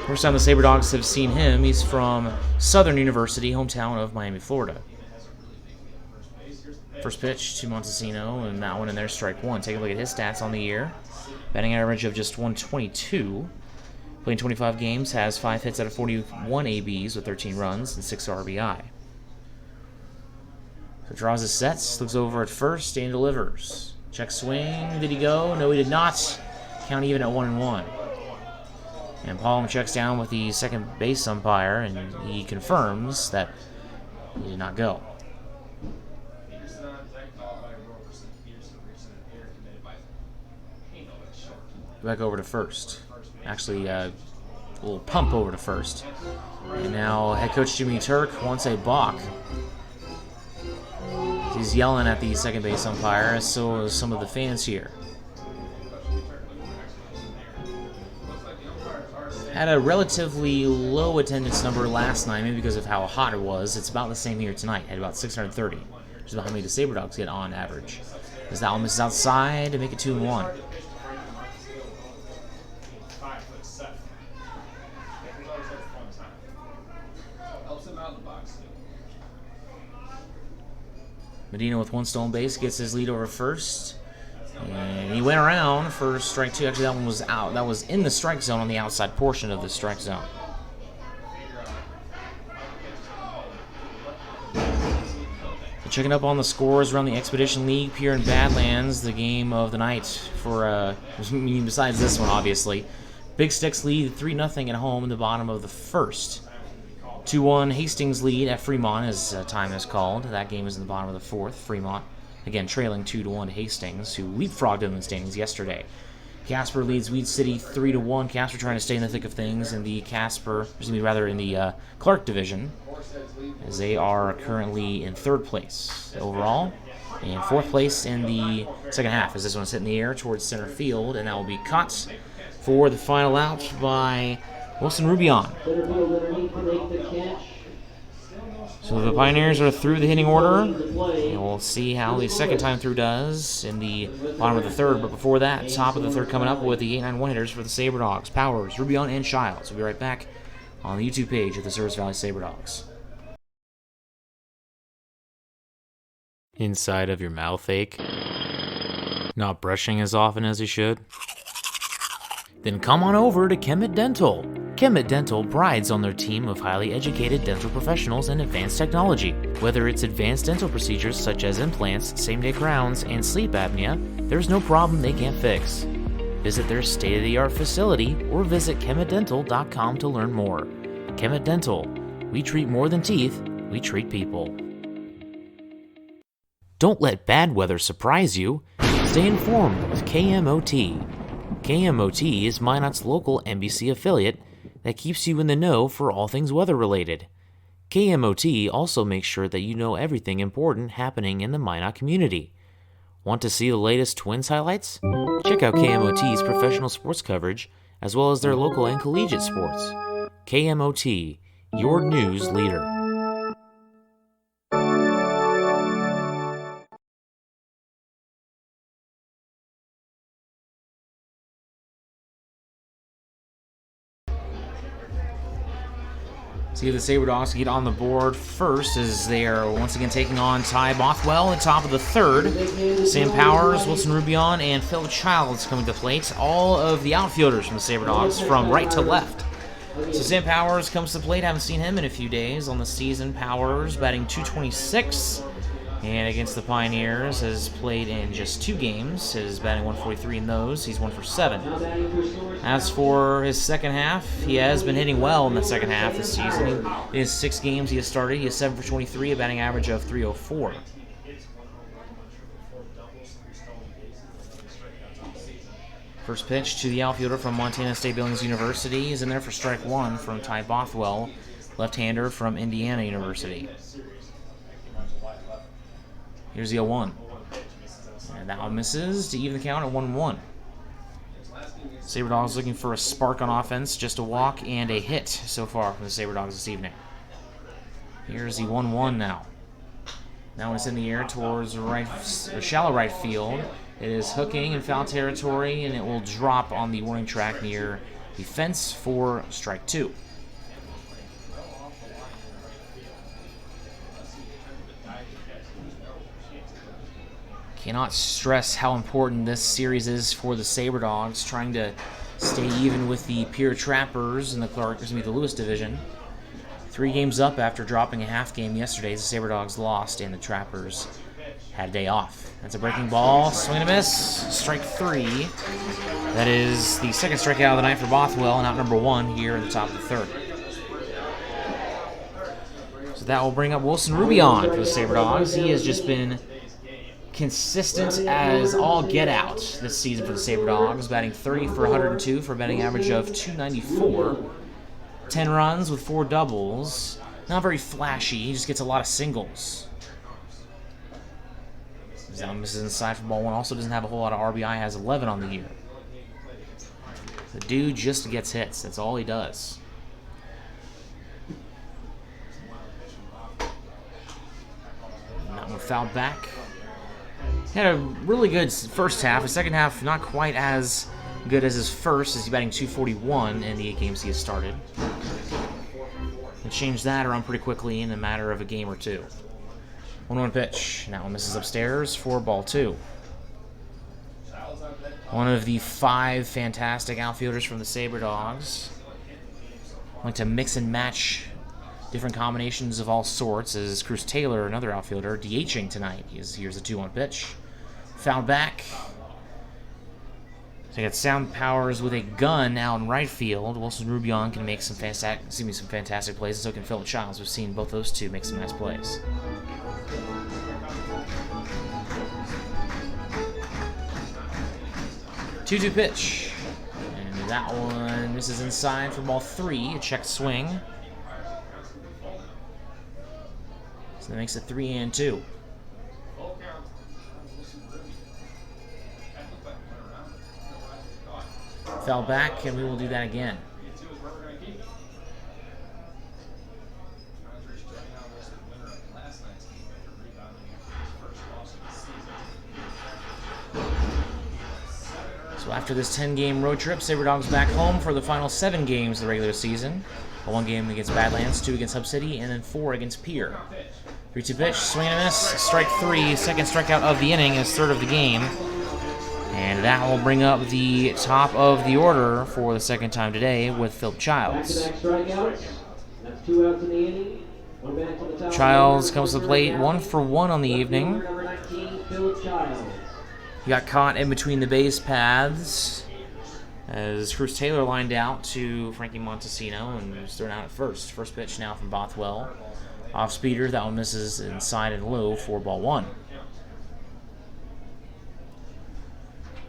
First time the Sabre Dogs have seen him, he's from Southern University, hometown of Miami, Florida. First pitch to Montesino, and that one in there, strike one. Take a look at his stats on the year. Batting average of just 122. Playing 25 games, has 5 hits out of 41 ABs with 13 runs and 6 RBI. So draws his sets, looks over at first, and delivers. Check swing, did he go? No, he did not. Count even at 1-1. And Palm checks down with the second base umpire, and he confirms that he did not go. Back over to first. Actually, a little pump over to first. And now head coach Jimmy Turk wants a balk. He's yelling at the second base umpire, as so is some of the fans here. Had a relatively low attendance number last night, maybe because of how hot it was. It's about the same here tonight, at about 630, which is about how many the Sabre Dogs get on average. As that one misses outside to make it 2-1. Medina with one stolen base gets his lead over first. And he went around for strike two. Actually, that one was out. That was in the strike zone on the outside portion of the strike zone. Checking up on the scores around the Expedition League, Pier and Badlands, the game of the night for, besides this one, obviously. Big Sticks lead 3-0 at home in the bottom of the first. 2-1 Hastings lead at Fremont, as time is called. That game is in the bottom of the fourth. Fremont, again, trailing 2-1 to Hastings, who leapfrogged them in the standings yesterday. Casper leads Weed City 3-1. Casper trying to stay in the thick of things in the in the Clark division, as they are currently in third place overall, and fourth place in the second half, as this one's hit in the air towards center field, and that will be caught for the final out by Wilson Rubion. So the Pioneers are through the hitting order, and we'll see how the second time through does in the bottom of the third. But before that, top of the third coming up with the 8-9-1 hitters for the Sabre Dogs, Powers, Rubion, and Childs. We'll be right back on the YouTube page of the Service Valley Sabre Dogs. Inside of your mouth ache? Not brushing as often as you should? Then come on over to Kemet Dental. Kemet Dental prides on their team of highly educated dental professionals and advanced technology. Whether it's advanced dental procedures such as implants, same-day crowns, and sleep apnea, there's no problem they can't fix. Visit their state-of-the-art facility or visit kemetdental.com to learn more. Kemet Dental. We treat more than teeth, we treat people. Don't let bad weather surprise you. Stay informed with KMOT. KMOT is Minot's local NBC affiliate that keeps you in the know for all things weather-related. KMOT also makes sure that you know everything important happening in the Minot community. Want to see the latest Twins highlights? Check out KMOT's professional sports coverage, as well as their local and collegiate sports. KMOT, your news leader. See if the Sabre Dogs get on the board first, as they are once again taking on Ty Bothwell at top of the third. Sam Powers, Wilson Rubion, and Phil Childs coming to plate. All of the outfielders from the Sabre Dogs from right to left. So Sam Powers comes to plate. Haven't seen him in a few days on the season. Powers batting .226. And against the Pioneers, has played in just 2 games. His batting 143 in those. He's 1 for 7. As for his second half, he has been hitting well in the second half this season. In his 6 games he has started, he is 7 for 23, a batting average of 304. First pitch to the outfielder from Montana State Billings University is in there for strike 1 from Ty Bothwell, left-hander from Indiana University. Here's the 0-1. And that one misses to even the count at 1-1. Sabre Dogs looking for a spark on offense, just a walk and a hit so far from the Sabre Dogs this evening. Here's the 1-1 now. Now it's in the air towards shallow right field. It is hooking in foul territory, and it will drop on the warning track near the fence for strike 2. Cannot stress how important this series is for the Sabre Dogs, trying to stay even with the Pierre Trappers in the Lewis division. 3 games up after dropping a half game yesterday. The Sabre Dogs lost, and the Trappers had a day off. That's a breaking ball, swing and a miss, strike 3. That is the second strikeout of the night for Bothwell, and out number 1 here in the top of the 3rd. So that will bring up Wilson Rubion for the Sabre Dogs. He has just been consistent as all get out this season for the Sabre Dogs, batting 30 for 102 for a batting average of 294. 10 runs with 4 doubles. Not very flashy, he just gets a lot of singles. Now misses inside for ball 1. Also doesn't have a whole lot of RBI, has 11 on the year. The dude just gets hits, that's all he does. And that one fouled back. Had a really good first half. His second half, not quite as good as his first, as he's batting 241 in the 8 games he has started. And changed that around pretty quickly in a matter of a game or 2. 1-1 pitch. Now misses upstairs for ball 2. One of the 5 fantastic outfielders from the Sabre Dogs. Like to mix and match different combinations of all sorts, as Cruz Taylor, another outfielder, DHing tonight. Here's a 2-1 pitch. Fouled back. So you got Sound Powers with a gun out in right field. Wilson Rubion can make some fantastic plays, and so can Philip Childs. We've seen both those two make some nice plays. Two-two pitch. And that one misses inside for ball 3, a check swing. So that makes it 3-2. Fell back, and we will do that again. So after this 10-game road trip, Sabre Dogs back home for the final 7 games of the regular season. A 1 game against Badlands, 2 against Hub City, and then 4 against Pierre. 3-2 pitch, swing and a miss, strike 3, second strikeout of the inning, is 3rd of the game. And that will bring up the top of the order for the second time today with Philip Childs. Childs comes to the plate 1 for 1 on the evening. He got caught in between the base paths as Cruz Taylor lined out to Frankie Montesino and was thrown out at first. First pitch now from Bothwell. Off speeder, that one misses inside and low for ball 1.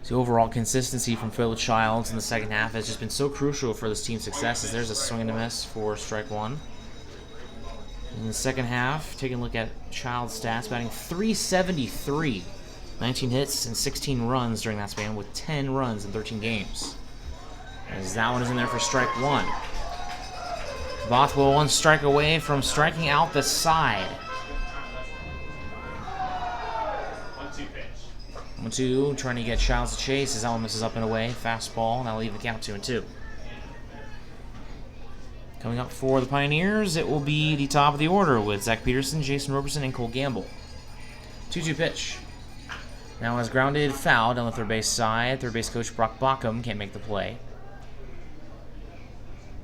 The overall consistency from Philip Childs in the second half has just been so crucial for this team's success, as there's a swing and a miss for strike 1. In the second half, taking a look at Childs' stats, batting .373. 19 hits and 16 runs during that span, with 10 runs in 13 games. As that one is in there for strike 1. Bothwell 1 strike away from striking out the side. 1-2, trying to get Childs to chase as that one misses up and away. Fastball, and that'll leave the count 2-2. Coming up for the Pioneers, it will be the top of the order with Zach Peterson, Jason Roberson, and Cole Gamble. 2-2 pitch. Now has grounded foul down the third base side. Third base coach Brock Bockham can't make the play.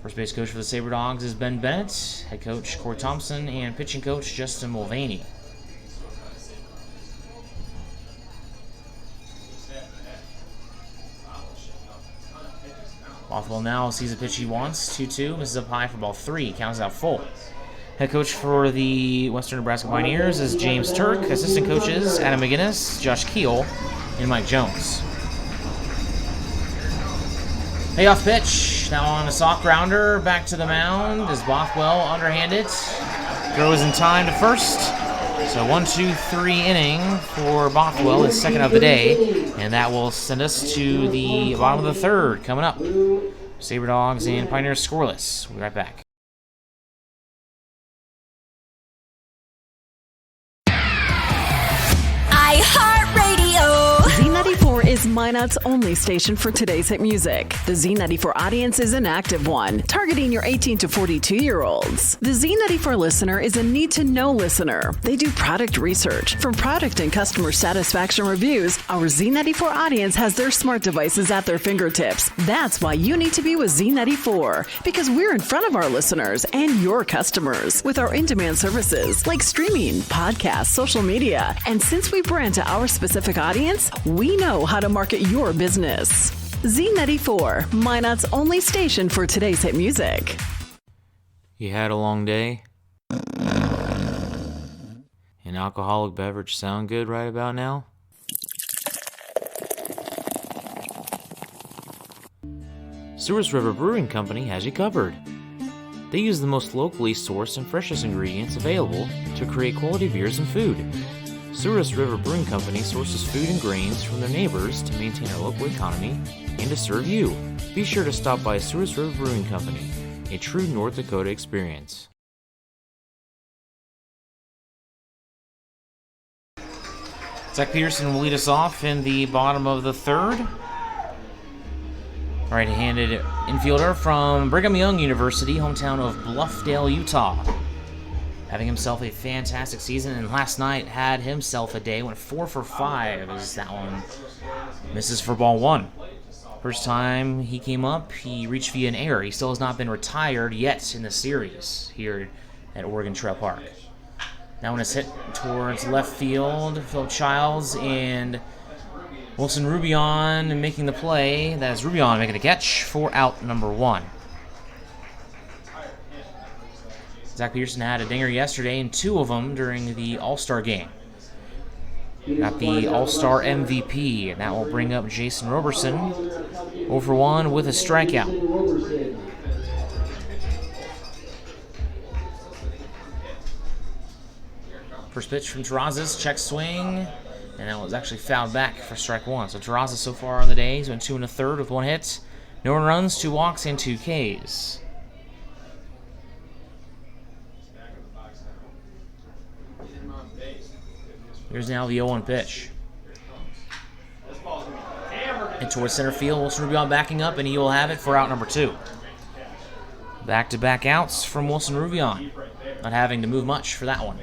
First base coach for the Sabre Dogs is Ben Bennett, head coach Corey Thompson, and pitching coach Justin Mulvaney. Bothwell now sees a pitch he wants. 2-2, misses up high for ball 3, counts out full. Head coach for the Western Nebraska Pioneers is James Turk. Assistant coaches Adam McGinnis, Josh Keel, and Mike Jones. Payoff pitch. Now on a soft grounder. Back to the mound as Bothwell underhanded. Throws in time to first. So 1-2-3 inning for Bothwell, his second of the day. And that will send us to the bottom of the third coming up. Sabre Dogs and Pioneers scoreless. We'll be right back. iHeartRadio. Z94 is Minot's only station for today's hit music. The Z94 audience is an active one, targeting your 18 to 42-year-olds. The Z94 listener is a need-to-know listener. They do product research. From product and customer satisfaction reviews, our Z94 audience has their smart devices at their fingertips. That's why you need to be with Z94, because we're in front of our listeners and your customers with our in-demand services like streaming, podcasts, social media. And since we brand to our specific audience, we know how to market your business. Z94, Minot's only station for today's hit music. You had a long day? An alcoholic beverage sound good right about now? Souris River Brewing Company has you covered. They use the most locally sourced and freshest ingredients available to create quality beers and food. Souris River Brewing Company sources food and grains from their neighbors to maintain our local economy and to serve you. Be sure to stop by Souris River Brewing Company, a true North Dakota experience. Zach Peterson will lead us off in the bottom of the third. Right-handed infielder from Brigham Young University, hometown of Bluffdale, Utah. Having himself a fantastic season, and last night had himself a day, went 4 for 5 as that one misses for ball 1. First time he came up, he reached via an error. He still has not been retired yet in the series here at Oregon Trail Park. That one is hit towards left field. Philip Childs and Wilson Rubion making the play. That is Rubion making a catch for out number 1. Zach Peterson had a dinger yesterday and 2 of them during the All-Star game. Got the All-Star MVP, and that will bring up Jason Roberson 0 for 1 with a strikeout. First pitch from Terrazas, check swing, and that was actually fouled back for strike 1. So Terrazas so far on the day, he's went 2 1/3 with 1 hit. No runs, 2 walks, and 2 Ks. Here's now the 0-1 pitch. And towards center field, Wilson Rubion backing up, and he will have it for out number 2. Back-to-back outs from Wilson Rubion. Not having to move much for that one.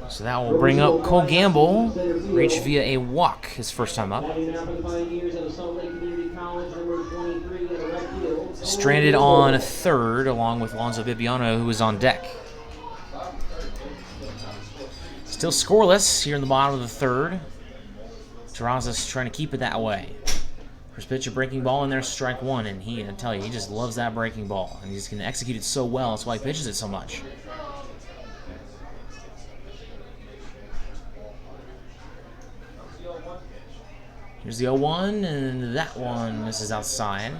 So that will bring up Cole Gamble, reached via a walk his first time up. Stranded on third, along with Alonzo Bibiano, who is on deck. Still scoreless here in the bottom of the third. Terrazas trying to keep it that way. First pitch, a breaking ball in there, strike 1, and I tell you, he just loves that breaking ball, and he's going to execute it so well. That's why he pitches it so much. Here's the 0-1, and that one misses outside.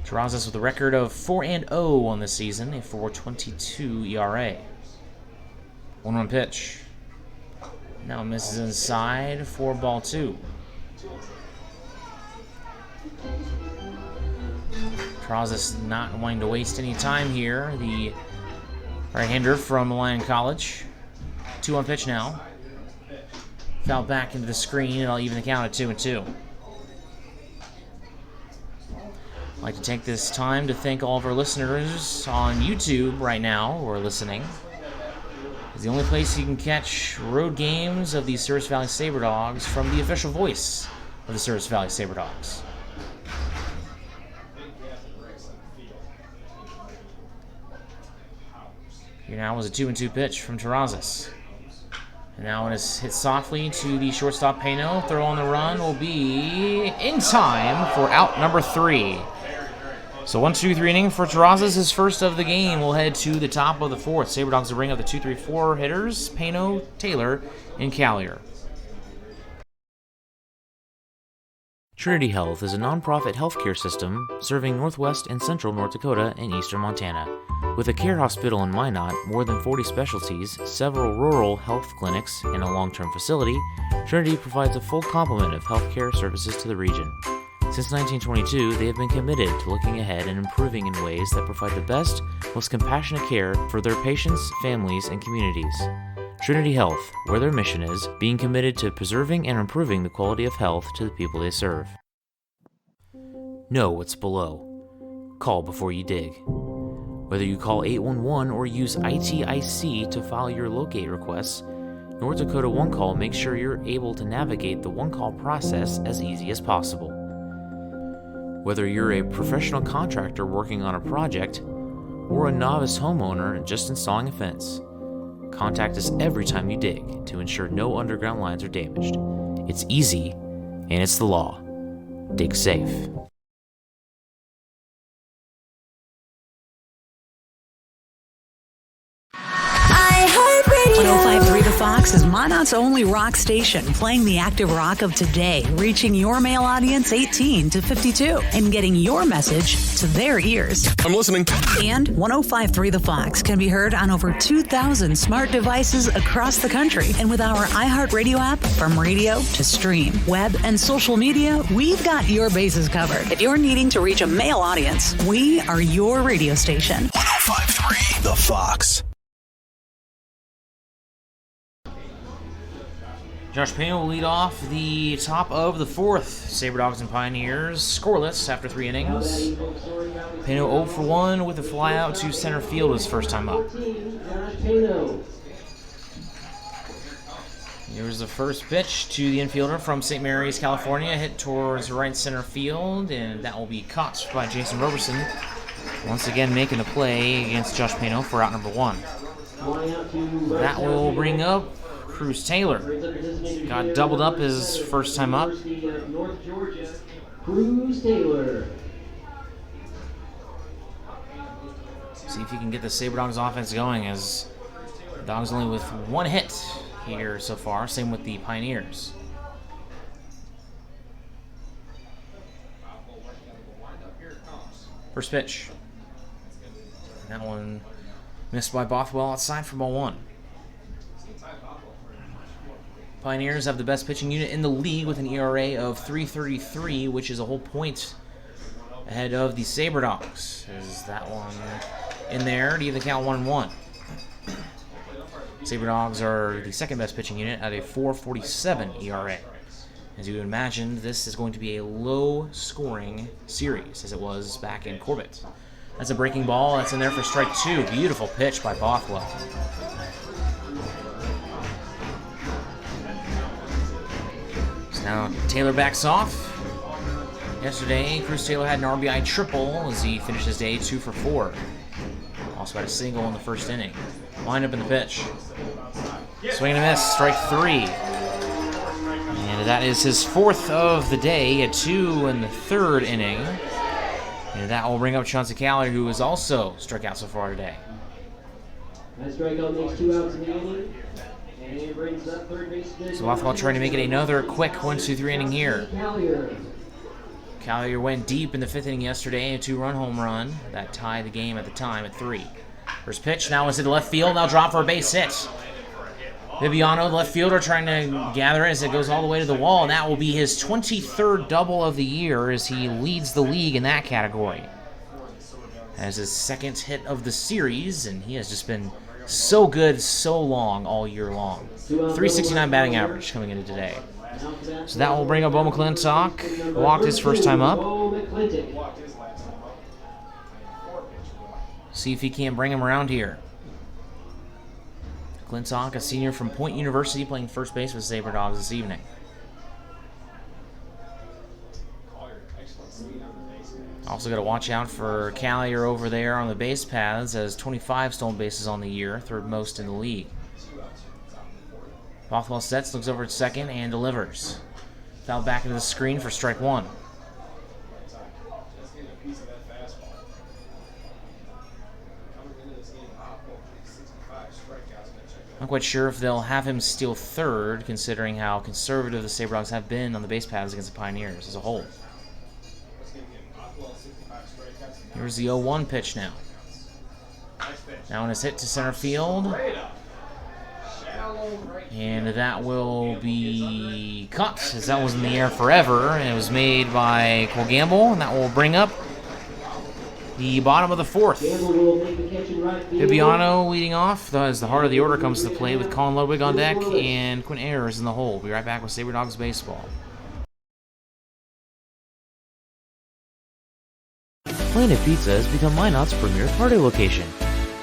Terrazas with a record of 4-0 on the season, a 4.22 ERA. 1-1 pitch. Now misses inside for ball 2. Terrazas not wanting to waste any time here. The right-hander from Lyon College. 2-1 pitch now. Foul back into the screen, and I'll even the count at 2-2. I'd like to take this time to thank all of our listeners on YouTube right now who are listening. It's the only place you can catch road games of the Souris Valley Sabre Dogs from the official voice of the Souris Valley Sabre Dogs. Here now was a 2-2 pitch from Terrazas. And now it is hit softly to the shortstop Pano. Throw on the run will be in time for out number 3. So 1-2-3 inning for Terrazas, his first of the game. We'll head to the top of the 4th. Sabre Dogs will bring up the 2-3-4 hitters, Pano, Taylor, and Callier. Trinity Health is a nonprofit healthcare system serving northwest and central North Dakota and eastern Montana. With a care hospital in Minot, more than 40 specialties, several rural health clinics, and a long-term facility, Trinity provides a full complement of healthcare services to the region. Since 1922, they have been committed to looking ahead and improving in ways that provide the best, most compassionate care for their patients, families, and communities. Trinity Health, where their mission is, being committed to preserving and improving the quality of health to the people they serve. Know what's below. Call before you dig. Whether you call 811 or use ITIC to file your locate requests, North Dakota One Call makes sure you're able to navigate the one call process as easy as possible. Whether you're a professional contractor working on a project or a novice homeowner just installing a fence, contact us every time you dig to ensure no underground lines are damaged. It's easy, and it's the law. Dig safe. 105.3 The Fox is Minot's only rock station, playing the active rock of today, reaching your male audience 18 to 52, and getting your message to their ears. I'm listening. And 105.3 The Fox can be heard on over 2,000 smart devices across the country. And with our iHeartRadio app, from radio to stream, web, and social media, we've got your bases covered. If you're needing to reach a male audience, we are your radio station. 105.3 The Fox. Josh Pano will lead off the top of the 4th. Sabre Dogs and Pioneers scoreless after 3 innings. Pano 0 for 1 with a flyout to center field his first time up. Here's the first pitch to the infielder from St. Mary's, California. Hit towards right center field, and that will be caught by Jason Roberson. Once again making the play against Josh Pano for out number 1. That will bring up Cruz Taylor. Got doubled up his first time up. Cruz Taylor. See if he can get the Sabre Dogs offense going, as the Dogs only with 1 hit here so far. Same with the Pioneers. First pitch. That one missed by Bothwell outside for ball 1. Pioneers have the best pitching unit in the league with an ERA of 3.33, which is a whole point ahead of the Sabre Dogs. Is that one in there to give the count 1-1. Sabre Dogs are the second best pitching unit at a 4.47 ERA. As you would imagine, this is going to be a low-scoring series, as it was back in Corbett. That's a breaking ball. That's in there for strike 2. Beautiful pitch by Bothwell. Now Taylor backs off. Yesterday, Cruz Taylor had an RBI triple as he finished his day 2 for 4. Also had a single in the first inning. Line up in the pitch. Swing and a miss, strike 3. And that is his 4th of the day, a 2 in the 3rd inning. And that will bring up Chauncey Callier, who has also struck out so far today. That strikeout makes 2 outs in the inning. So Bothwell trying to make it another quick 1-2-3 inning here. Callier went deep in the 5th inning yesterday, a 2-run home run that tied the game at the time at 3. First pitch now is to the left field, now drop for a base hit. Viviano, the left fielder, trying to gather it as it goes all the way to the wall, and that will be his 23rd double of the year as he leads the league in that category. As his 2nd hit of the series, and he has just been so good, so long, all year long. 369 batting average coming into today. So that will bring up Bo McClintock. Walked his first time up. See if he can't bring him around here. McClintock, a senior from Point University, playing first base with Sabre Dogs this evening. Also got to watch out for Callier over there on the base paths, as 25 stolen bases on the year, 3rd most in the league. Bothwell sets, looks over at second, and delivers. Foul back into the screen for strike one. Not quite sure if they'll have him steal third, considering how conservative the Sabre Dogs have been on the base paths against the Pioneers as a whole. Here's the 0-1 pitch now. Now on his hit to center field. And that will be caught, as that was in the air forever. And it was made by Cole Gamble, and that will bring up the bottom of the fourth. Bibiano leading off as the heart of the order comes to play with Colin Ludwig on deck and Quinn Ayers in the hole. We'll be right back with Sabre Dogs baseball. Planet Pizza has become Minot's premier party location.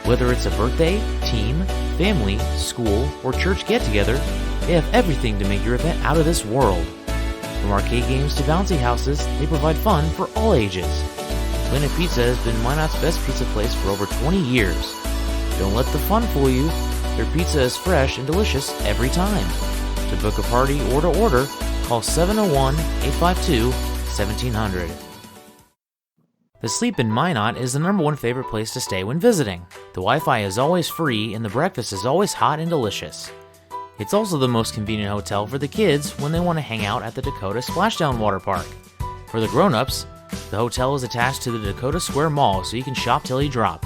Whether it's a birthday, team, family, school, or church get-together, they have everything to make your event out of this world. From arcade games to bouncy houses, they provide fun for all ages. Planet Pizza has been Minot's best pizza place for over 20 years. Don't let the fun fool you. Their pizza is fresh and delicious every time. To book a party or to order, call 701-852-1700. The Sleep in Minot is the #1 favorite place to stay when visiting. The Wi-Fi is always free and the breakfast is always hot and delicious. It's also the most convenient hotel for the kids when they want to hang out at the Dakota Splashdown Water Park. For the grown-ups, the hotel is attached to the Dakota Square Mall so you can shop till you drop.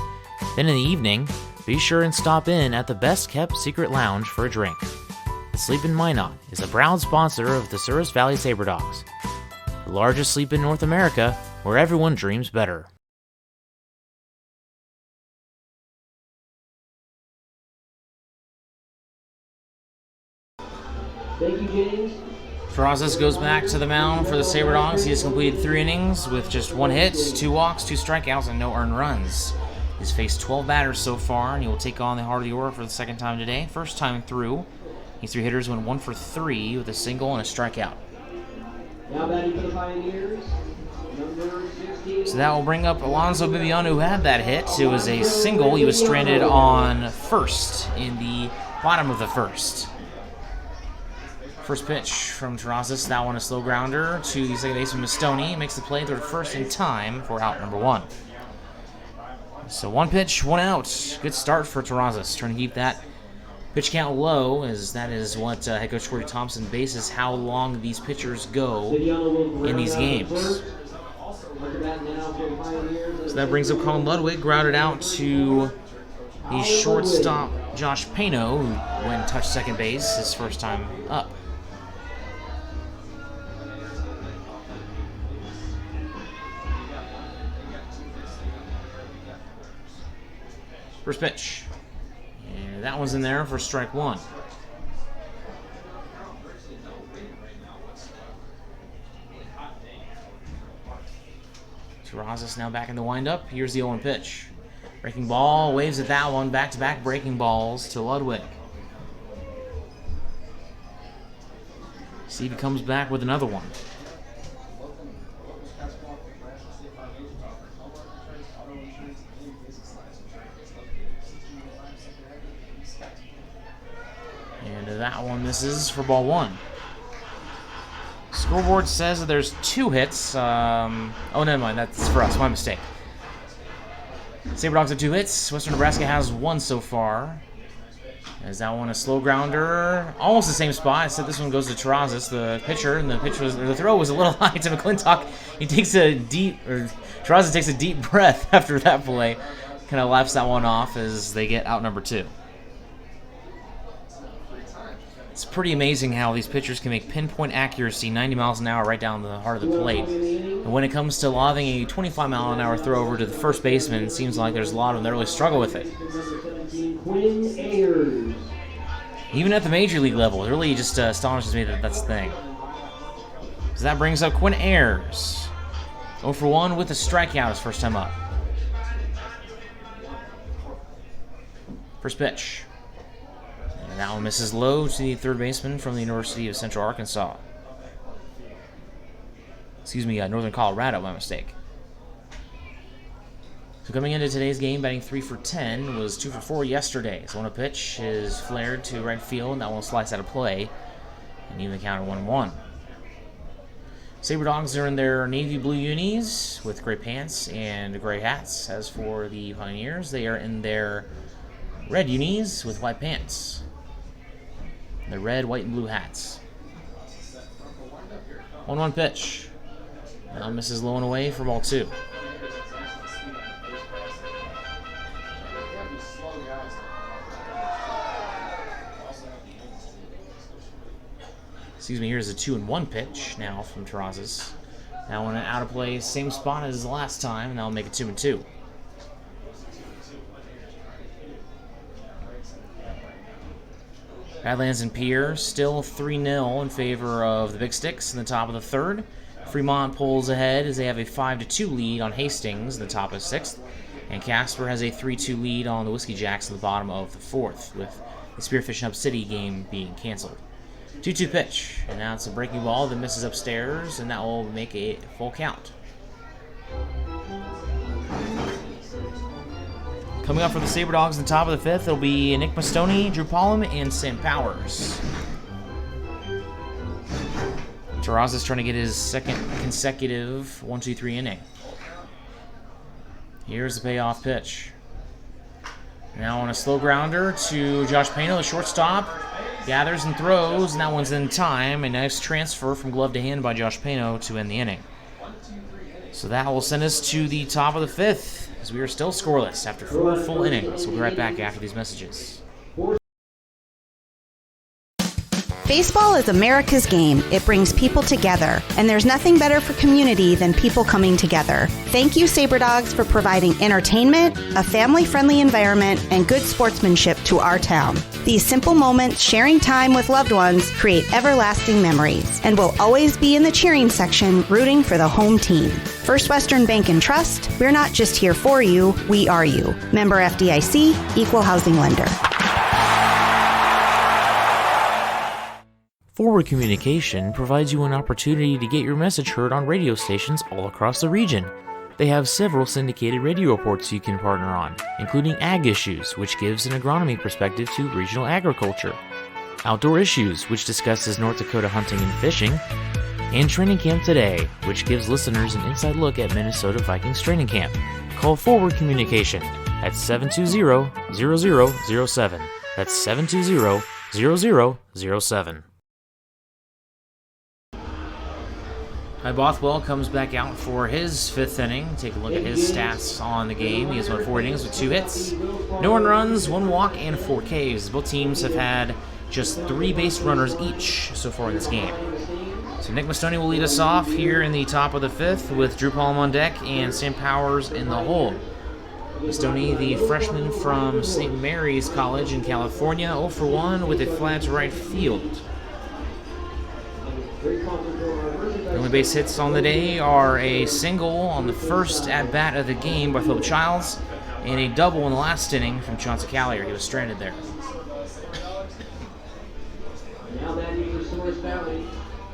Then in the evening, be sure and stop in at the best-kept secret lounge for a drink. The Sleep in Minot is a proud sponsor of the Souris Valley Sabre Dogs, the largest sleep in North America, where everyone dreams better. Thank you, James. Terrazas goes back to the mound for the Sabre Dogs. He has completed 3 innings with just 1 hit, 2 walks, 2 strikeouts, and no earned runs. He's faced 12 batters so far, and he will take on the heart of the order for the second time today. First time through, these 3 hitters went 1 for 3 with a single and a strikeout. Now batting for the Pioneers, number 16. So that will bring up Alonzo Bibiano, who had that hit. It was a single. He was stranded on first in the bottom of the first. First pitch from Terrazas, that one a slow grounder to the second baseman Mastoni. Makes the play, throw to first in time for out number 1. So 1 pitch, 1 out. Good start for Terrazas. Trying to keep that pitch count low, as that is what head coach Corey Thompson bases how long these pitchers go in these games. So that brings up Colin Ludwig, grounded out to the shortstop Josh Pano, who went and touched second base his first time up. First pitch. And that one's in there for strike 1. Terrazas now back in the windup. Here's the 0-1 pitch. Breaking ball, waves at that one. Back-to-back breaking balls to Ludwig. See if he comes back with another one. And that one misses for ball 1. Scoreboard says that there's 2 hits. Oh, never mind. That's for us. My mistake. Sabre Dogs have 2 hits. Western Nebraska has 1 so far. As that one a slow grounder, almost the same spot. I said this one goes to Terrazas, the pitcher, and the throw was a little high to McClintock. Terrazas takes a deep breath after that play. Kind of laughs that one off as they get out number 2. It's pretty amazing how these pitchers can make pinpoint accuracy 90 miles an hour right down the heart of the plate. And when it comes to lobbing a 25-mile-an-hour throw over to the first baseman, it seems like there's a lot of them that really struggle with it. Even at the major league level, it really just astonishes me that that's the thing. So that brings up Quinn Ayers. 0 for 1 with a strikeout his first time up. First pitch. And that one misses low to the third baseman from the University of Central Arkansas. Northern Colorado, my mistake. So coming into today's game, batting 3 for 10, was 2 for 4 yesterday. So 1-0 pitch is flared to right field, and that will slice out of play, and even counter 1-1. Sabre Dogs are in their navy blue unis with gray pants and gray hats. As for the Pioneers, they are in their red unis with white pants. The red, white, and blue hats. 1-1 pitch. Now misses low and away for ball 2. Excuse me, here's a 2-1 pitch now from Terrazas. Now one out of play, same spot as the last time, and that'll make it 2-2. Badlands and Pierre still 3-0 in favor of the Big Sticks in the top of the third. Fremont pulls ahead as they have a 5-2 lead on Hastings in the top of the sixth. And Casper has a 3-2 lead on the Whiskey Jacks in the bottom of the fourth, with the Spearfish Hub City game being canceled. 2-2 pitch, and now it's a breaking ball that misses upstairs, and that will make a full count. Coming up for the Sabre Dogs in the top of the fifth, it'll be Nick Mastoni, Drew Pollum, and Sam Powers. Terrazas trying to get his second consecutive 1-2-3 inning. Here's the payoff pitch. Now on a slow grounder to Josh Pano, the shortstop. Gathers and throws, and that one's in time. A nice transfer from glove to hand by Josh Pano to end the inning. So that will send us to the top of the fifth, as we are still scoreless after 4 full innings. We'll be right back after these messages. Baseball is America's game. It brings people together, and there's nothing better for community than people coming together. Thank you, Sabre Dogs, for providing entertainment, a family-friendly environment, and good sportsmanship to our town. These simple moments, sharing time with loved ones, create everlasting memories, and will always be in the cheering section, rooting for the home team. First Western Bank and Trust, we're not just here for you, we are you. Member FDIC, Equal Housing Lender. Forward Communication provides you an opportunity to get your message heard on radio stations all across the region. They have several syndicated radio reports you can partner on, including Ag Issues, which gives an agronomy perspective to regional agriculture, Outdoor Issues, which discusses North Dakota hunting and fishing, and Training Camp Today, which gives listeners an inside look at Minnesota Vikings training camp. Call Forward Communication at 720-0007. That's 720-0007. Ty Bothwell comes back out for his fifth inning. Take a look at his stats on the game. He has won 4 innings with 2 hits, no earned runs, 1 walk, and 4 Ks. Both teams have had just 3 base runners each so far in this game. So Nick Mastoni will lead us off here in the top of the fifth with Drew Pollum on deck and Sam Powers in the hole. Mastoni, the freshman from St. Mary's College in California, 0 for 1 with a fly to right field. The only base hits on the day are a single on the first at-bat of the game by Philip Childs and a double in the last inning from Chauncey Callier. He was stranded there. Now batting for Source Valley,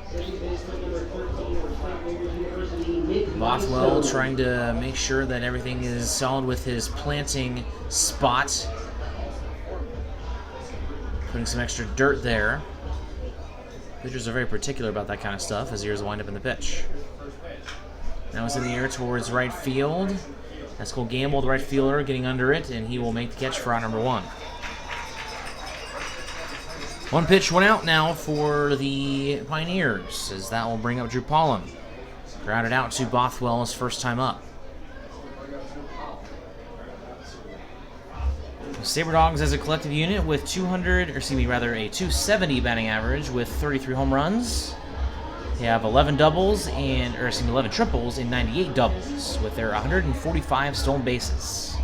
second baseman number 13 for St. Mary's University, Nick Bothwell trying to make sure that everything is solid with his planting spot. Putting some extra dirt there. Pitchers are very particular about that kind of stuff as ears wind up in the pitch. Now it's in the air towards right field. That's Cole Gamble, the right fielder, getting under it, and he will make the catch for out number 1. 1 pitch, 1 out now for the Pioneers, as that will bring up Drew Pollum. Grounded out to Bothwell his first time up. Sabre Dogs as a collective unit with a 270 batting average with 33 home runs. They have 11 triples and 98 doubles with their 145 stolen bases.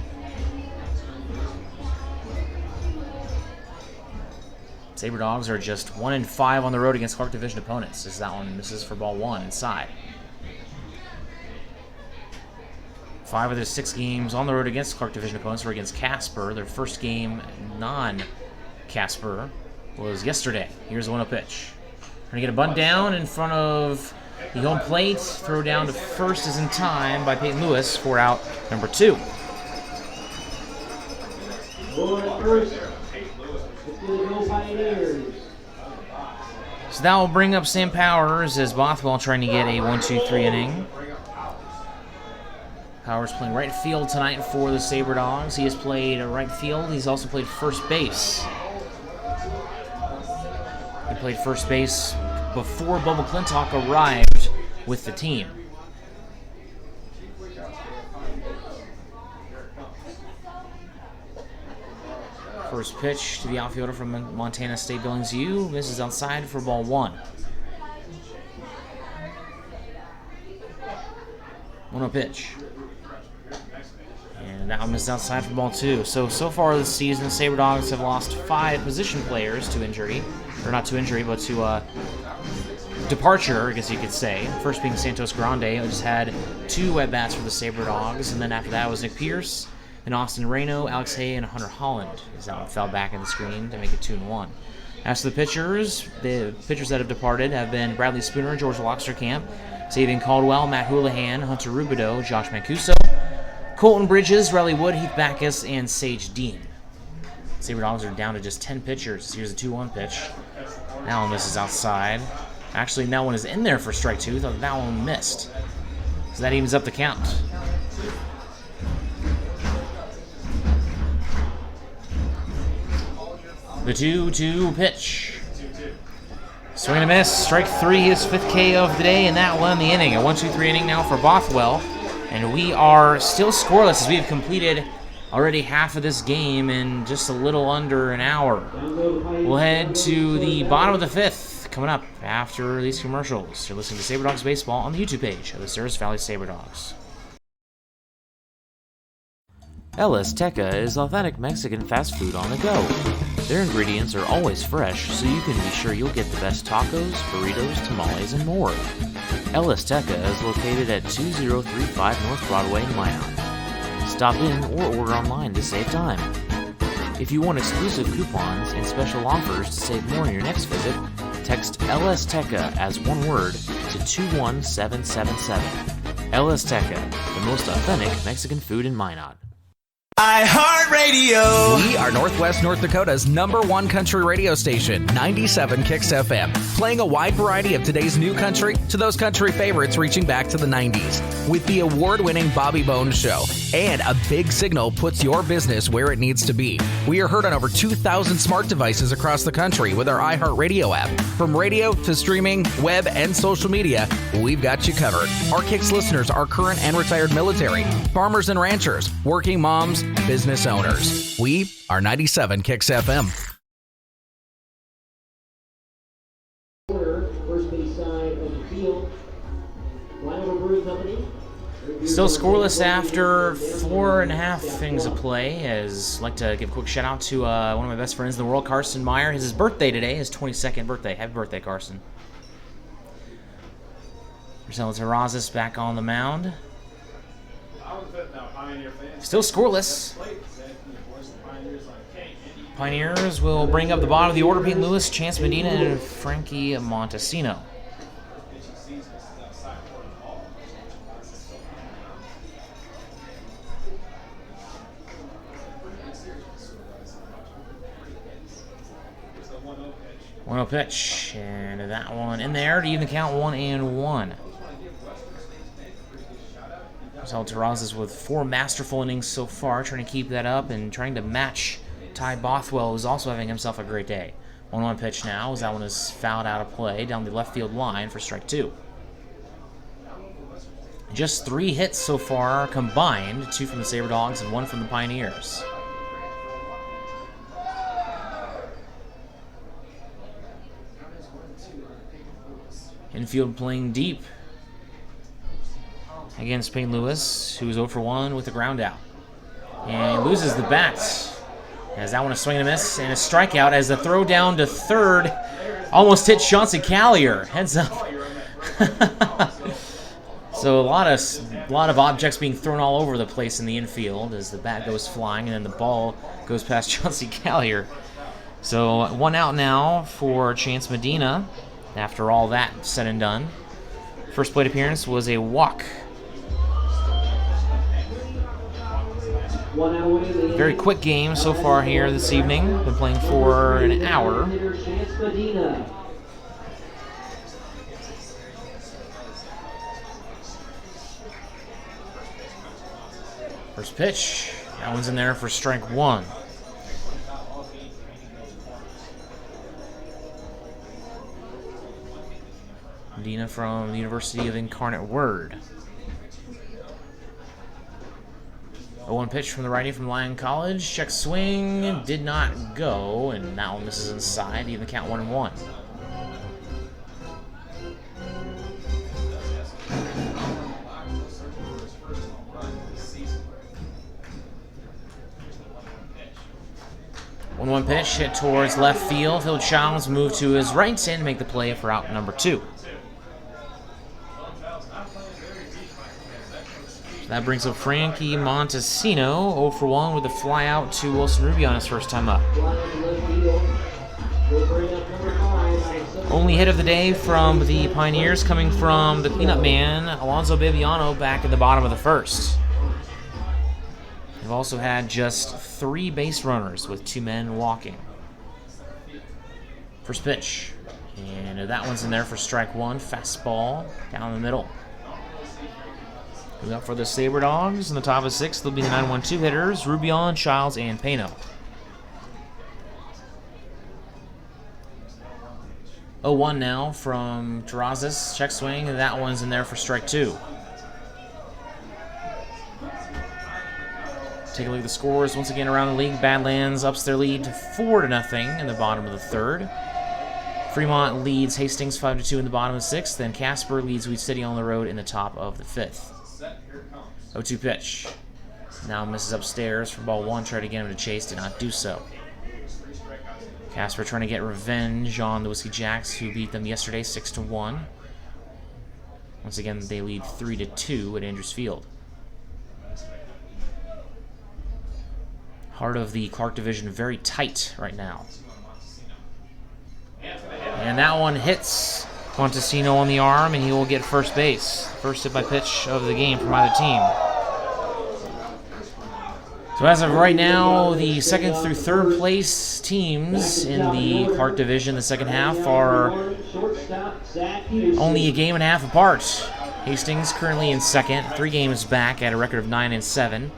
Sabre Dogs are just 1-5 on the road against Clark Division opponents, as that one misses for ball 1 inside. 5 of their 6 games on the road against Clark Division opponents were against Casper. Their first game non-Casper was yesterday. Here's the 1-0 pitch. Trying to get a bunt down in front of the home plate. Throw down to first is in time by Peyton Lewis for out number 2. Going at first. It's going to go Pioneers. So that will bring up Sam Powers as Bothwell trying to get a 1-2-3 inning. Powers playing right field tonight for the Sabre Dogs. He has played right field. He's also played first base. He played first base before Bubba Clintock arrived with the team. First pitch to the outfielder from Montana State Billings U. Misses outside for ball 1. 1-0 pitch. And that one missed outside for ball 2. So far this season, the Sabre Dogs have lost 5 position players to injury. Or not to injury, but to departure, I guess you could say. First being Santos Grande, who just had 2 at-bats for the Sabre Dogs. And then after that was Nick Pierce, and Austin Reno, Alex Hay, and Hunter Holland. As that one fell back in the screen to make it 2-1. As to the pitchers that have departed have been Bradley Spooner, George Loxtercamp, Xavier Caldwell, Matt Houlihan, Hunter Rubidoux, Josh Mancuso, Colton Bridges, Riley Wood, Heath Backus, and Sage Dean. Sabre Dogs are down to just 10 pitchers. Here's a 2-1 pitch. That one misses outside. Actually, that one is in there for strike 2. Thought that one missed. So that evens up the count. The 2-2 pitch. Swing and a miss. Strike 3, his 5th K of the day, and that won the inning. A 1-2-3 inning now for Bothwell. And we are still scoreless as we have completed already half of this game in just a little under an hour. We'll head to the bottom of the 5th coming up after these commercials. You're listening to Sabre Dogs Baseball on the YouTube page of the Service Valley Sabre Dogs. El Azteca is authentic Mexican fast food on the go. Their ingredients are always fresh, so you can be sure you'll get the best tacos, burritos, tamales, and more. El Azteca is located at 2035 North Broadway in Minot. Stop in or order online to save time. If you want exclusive coupons and special offers to save more on your next visit, text El Azteca as one word to 21777. El Azteca, the most authentic Mexican food in Minot. iHeartRadio. We are Northwest North Dakota's #1 country radio station, 97 Kicks FM, playing a wide variety of today's new country to those country favorites reaching back to the 90s. With the award-winning Bobby Bones Show and a big signal puts your business where it needs to be. We are heard on over 2,000 smart devices across the country with our iHeartRadio app. From radio to streaming, web, and social media, we've got you covered. Our Kicks listeners are current and retired military, farmers and ranchers, working moms, business owners. We are 97 Kicks FM. First base side of the field. Lionel Brewing Company. Still scoreless after 4.5 innings of play. As I'd like to give a quick shout out to one of my best friends in the world, Carson Meyer. It's his birthday today, his 22nd birthday. Happy birthday, Carson. Marcelo Terrazas back on the mound. Still scoreless. Pioneers will bring up the bottom of the order: Peyton Lewis, Chance Medina, and Frankie Montesino. One pitch, and that one in there to even the count 1-1. Marcelo Terrazas with 4 masterful innings so far, trying to keep that up and trying to match Ty Bothwell, who's also having himself a great day. 1-1 pitch now, as that one is fouled out of play down the left field line for strike 2. Just 3 hits so far combined, 2 from the Sabre Dogs and 1 from the Pioneers. Infield playing deep against Payne Lewis, who is 0 for 1 with a ground out. And he loses the bat. As that one is swing and a miss, and a strikeout as the throw down to third almost hit Chauncey Callier. Heads up. So a lot of objects being thrown all over the place in the infield as the bat goes flying and then the ball goes past Chauncey Callier. So 1 out now for Chance Medina after all that said and done. First plate appearance was a walk. 1 out away, the Very quick game so far here this evening. Been playing for an hour. hitter Chance Medina. First pitch. That one's in there for strike one. Medina from the University of Incarnate Word. 0-1 pitch from the righty from Lyon College. Check swing. Did not go, and that one misses inside. Even the count 1-1. One pitch hit towards left field. Phil Childs moved to his right and make the play for out number 2. That brings up Frankie Montesino, 0 for 1 with a fly out to Wilson Ruby on his first time up. Only hit of the day from the Pioneers coming from the cleanup man, Alonzo Bibiano, back in the bottom of the first. They've also had just 3 base runners with 2 men walking. First pitch. And that one's in there for strike one. Fastball down the middle. Up for the Sabre Dogs in the top of 6, they'll be the 9-1-2 hitters, Rubion, Childs, and Pano. 0-1 now from Terrazas, check swing, and that one's in there for strike 2. Take a look at the scores once again around the league. Badlands ups their lead to 4-0 in the bottom of the 3rd. Fremont leads Hastings 5-2 in the bottom of the 6th, then Casper leads Weed City on the road in the top of the 5th. 0-2 pitch. Now misses upstairs for ball 1. Tried to get him to chase, did not do so. Casper trying to get revenge on the Whiskey Jacks, who beat them yesterday 6-1. Once again, they lead 3-2 at Andrews Field. Heart of the Clark division very tight right now. And that one hits Montesino on the arm, and he will get first base. First hit by pitch of the game from either team. So as of right now, the 2nd through 3rd place teams in the Clark division, the second half, are only a game and a half apart. Hastings currently in 2nd, 3 games back at a record of 9-7.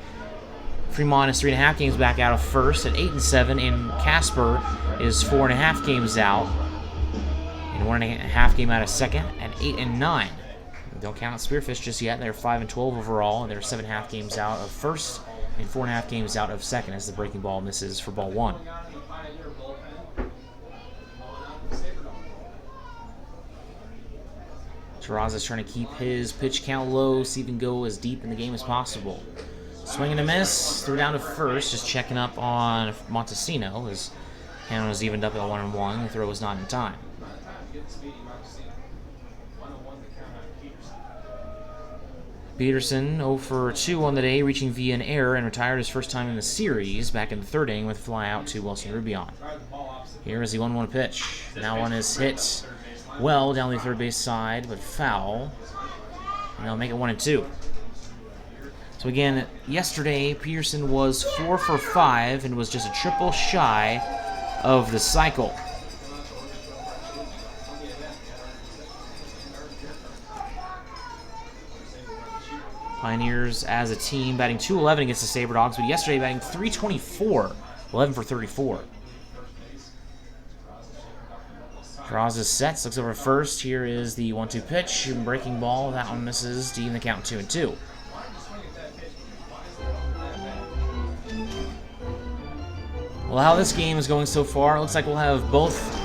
Fremont is 3.5 games back out of 1st at 8-7, and Casper is 4.5 games out. And 1.5 game out of 2nd at 8-9. Don't count Spearfish just yet. They're 5-12 overall, and they're 7.5 games out of 1st and 4.5 games out of 2nd as the breaking ball misses for ball 1. Terrazas trying to keep his pitch count low, see if he can go as deep in the game as possible. Swing and a miss, threw down to 1st, just checking up on Montesino. His count was evened up at 1-1. The throw was not in time. Peterson 0 for 2 on the day, reaching via an error and retired his first time in the series back in the 3rd inning with a fly out to Wilson Rubion. Here is the 1-1 pitch. Now one is hit well down the 3rd base side, but foul. And they'll make it 1-2. So again, yesterday Peterson was 4 for 5 and was just a triple shy of the cycle. Pioneers as a team batting .211 against the Sabre Dogs, but yesterday batting .324, 11 for 34. Terrazas sets, looks over first. Here is the 1-2 pitch, breaking ball. That one misses, to even the count 2-2. Well, how this game is going so far, it looks like we'll have both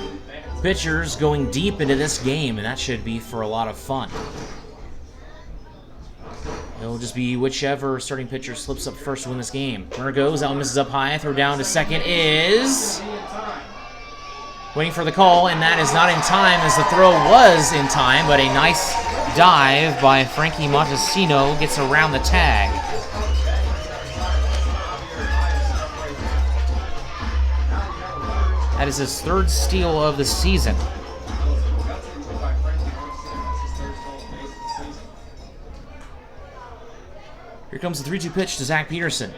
pitchers going deep into this game, and that should be for a lot of fun. It'll just be whichever starting pitcher slips up first to win this game. Runner goes, that one misses up high, throw down to 2nd is... waiting for the call, and that is not in time as the throw was in time, but a nice dive by Frankie Montesino gets around the tag. That is his 3rd steal of the season. Here comes the 3-2 pitch to Zach Peterson.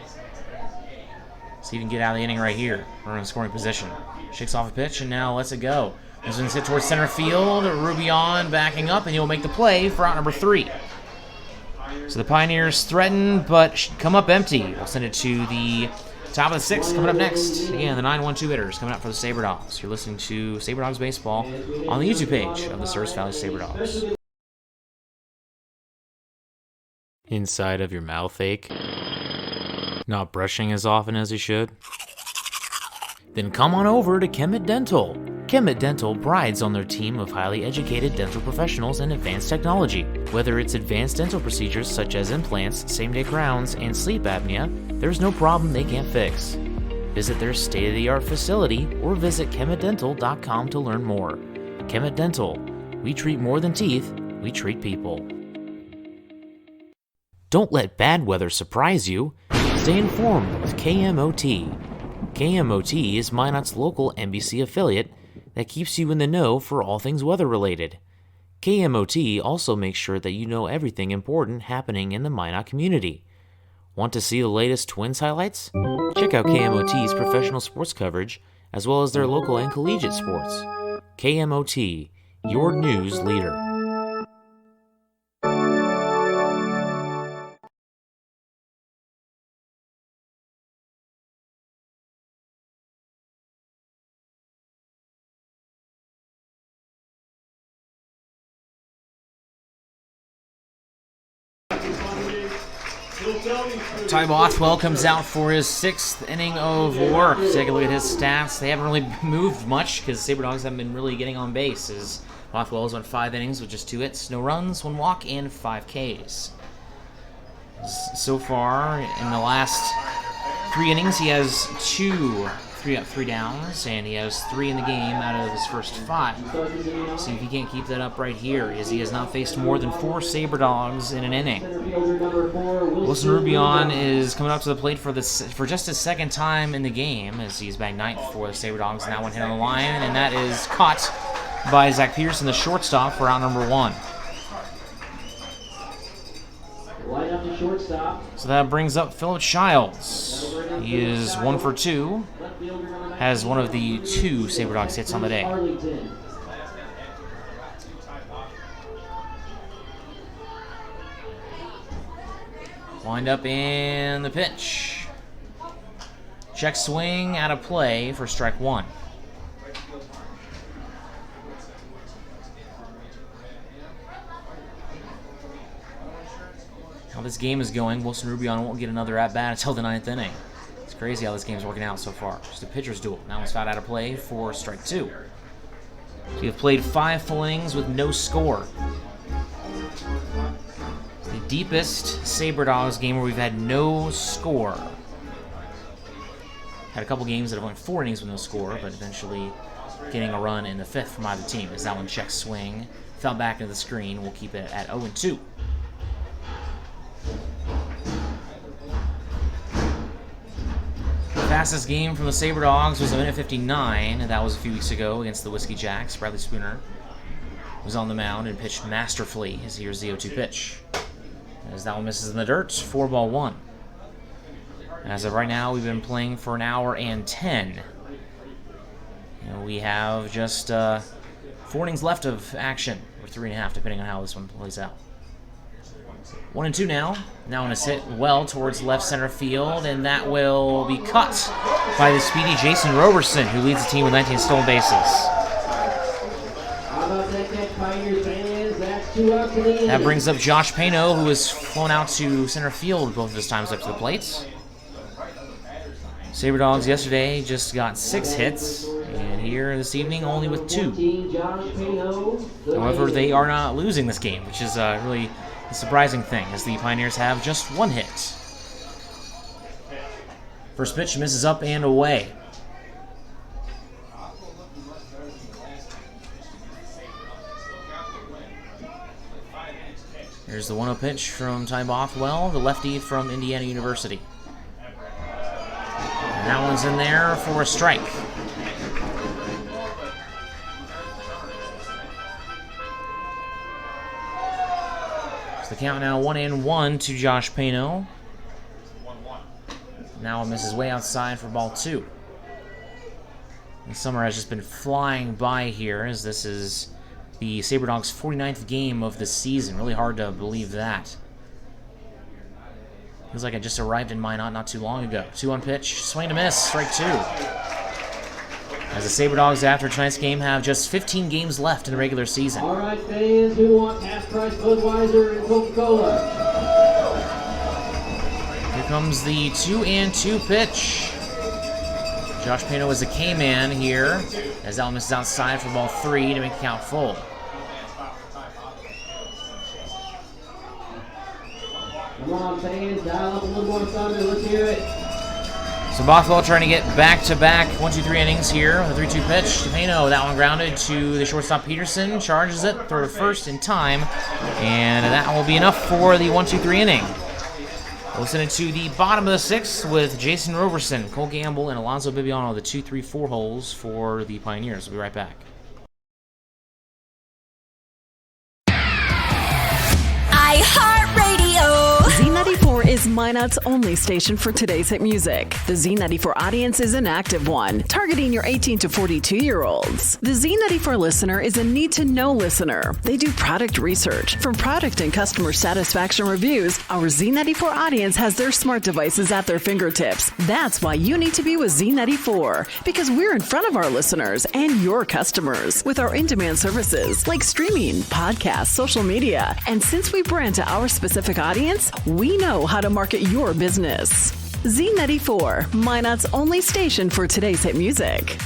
See if he can get out of the inning right here. We're in scoring position. Shakes off a pitch and now lets it go. He's going to hit towards center field. Rubion backing up, and he'll make the play for out number 3. So the Pioneers threaten, but come up empty. We'll send it to the top of the 6th. Coming up next, again, the 9-1-2 hitters coming up for the Sabre Dogs. You're listening to Sabre Dogs Baseball on the YouTube page of the Service Valley Sabre Dogs. Inside of your mouth ache? Not brushing as often as you should? Then come on over to Kemet Dental. Kemet Dental prides on their team of highly educated dental professionals and advanced technology. Whether it's advanced dental procedures such as implants, same-day crowns, and sleep apnea, there's no problem they can't fix. Visit their state-of-the-art facility or visit kemetdental.com to learn more. Kemet Dental. We treat more than teeth, we treat people. Don't let bad weather surprise you. Stay informed with KMOT. KMOT is Minot's local NBC affiliate that keeps you in the know for all things weather-related. KMOT also makes sure that you know everything important happening in the Minot community. Want to see the latest Twins highlights? Check out KMOT's professional sports coverage, as well as their local and collegiate sports. KMOT, your news leader. Ty Bothwell comes out for his 6th inning of work. Take a look at his stats. They haven't really moved much because Sabre Dogs haven't been really getting on base. As Bothwell is on 5 innings with just 2 hits, no runs, 1 walk, and 5 Ks. So far, in the last 3 innings, he has 3 up, 3 downs, and he has 3 in the game out of his first 5. See if he can't keep that up right here, as he has not faced more than 4 Sabre Dogs in an inning. Wilson Rubion is coming up to the plate for just his 2nd time in the game, as he's bagged 9th for the Sabre Dogs, and that one hit on the line, and that is caught by Zach Peterson, the shortstop, for out number 1. So that brings up Philip Childs. He is 1 for 2. Has one of the 2 Sabre Dogs hits on the day. Wind up in the pitch. Check swing out of play for strike 1. How this game is going, Wilson Rubion won't get another at-bat until the 9th inning. It's crazy how this game's working out so far. Just a pitcher's duel. Now it's fouled out of play for strike 2. So you've played 5 full innings with no score. It's the deepest Sabre Dogs game where we've had no score. Had a couple games that have went 4 innings with no score, but eventually getting a run in the 5th from either team. As that one check swing, fell back into the screen. We'll keep it at 0-2. Fastest game from the Sabre Dogs was a minute 59, and that was a few weeks ago against the Whiskey Jacks. Bradley Spooner was on the mound and pitched masterfully. As here's the 0-2 pitch. As that one misses in the dirt, 4-1. As of right now, we've been playing for an hour and 10. And we have just 4 innings left of action, or 3.5, depending on how this one plays out. 1-2 now. Now on a hit well towards left center field, and that will be cut by the speedy Jason Roberson, who leads the team with 19 stolen bases. That brings up Josh Pano, who has flown out to center field both of his times up to the plate. Sabre Dogs yesterday just got 6 hits, and here this evening only with 2. However, they are not losing this game, which is really a surprising thing, as the Pioneers have just 1 hit. First pitch misses up and away. Here's the 1-0 pitch from Ty Bothwell, the lefty from Indiana University. And that one's in there for a strike. The count now 1-1 to Josh Pano. Now misses way outside for ball 2. And summer has just been flying by here, as this is the Sabre Dogs' 49th game of the season. Really hard to believe that. Feels like I just arrived in Minot not too long ago. 2-1 pitch, swing to miss, strike 2. As the Sabre Dogs, after tonight's game, have just 15 games left in the regular season. All right, fans who want cash price Budweiser and Coca-Cola. Here comes the 2-2 pitch. Josh Pano is a K-man here, as Al misses outside for ball 3 to make the count full. Come on, fans, dial up a little more thunder. Let's hear it. So Bothwell trying to get back-to-back 1-2-3 innings here with a 3-2 pitch to Pano. That one grounded to the shortstop Peterson. Charges it, throw to first in time, and that will be enough for the 1-2-3 inning. We'll send it to the bottom of the 6th with Jason Roberson, Cole Gamble, and Alonzo Bibiano, the 2, 3, 4 holes for the Pioneers. We'll be right back. Z94 is Minot's only station for today's hit music. The Z94 audience is an active one, targeting your 18 to 42-year-olds. The Z94 listener is a need-to-know listener. They do product research. From product and customer satisfaction reviews, our Z94 audience has their smart devices at their fingertips. That's why you need to be with Z94, because we're in front of our listeners and your customers with our in-demand services like streaming, podcasts, social media. And since we brand to our specific audience, we know how to market your business. Z94, Minot's only station for today's hit music.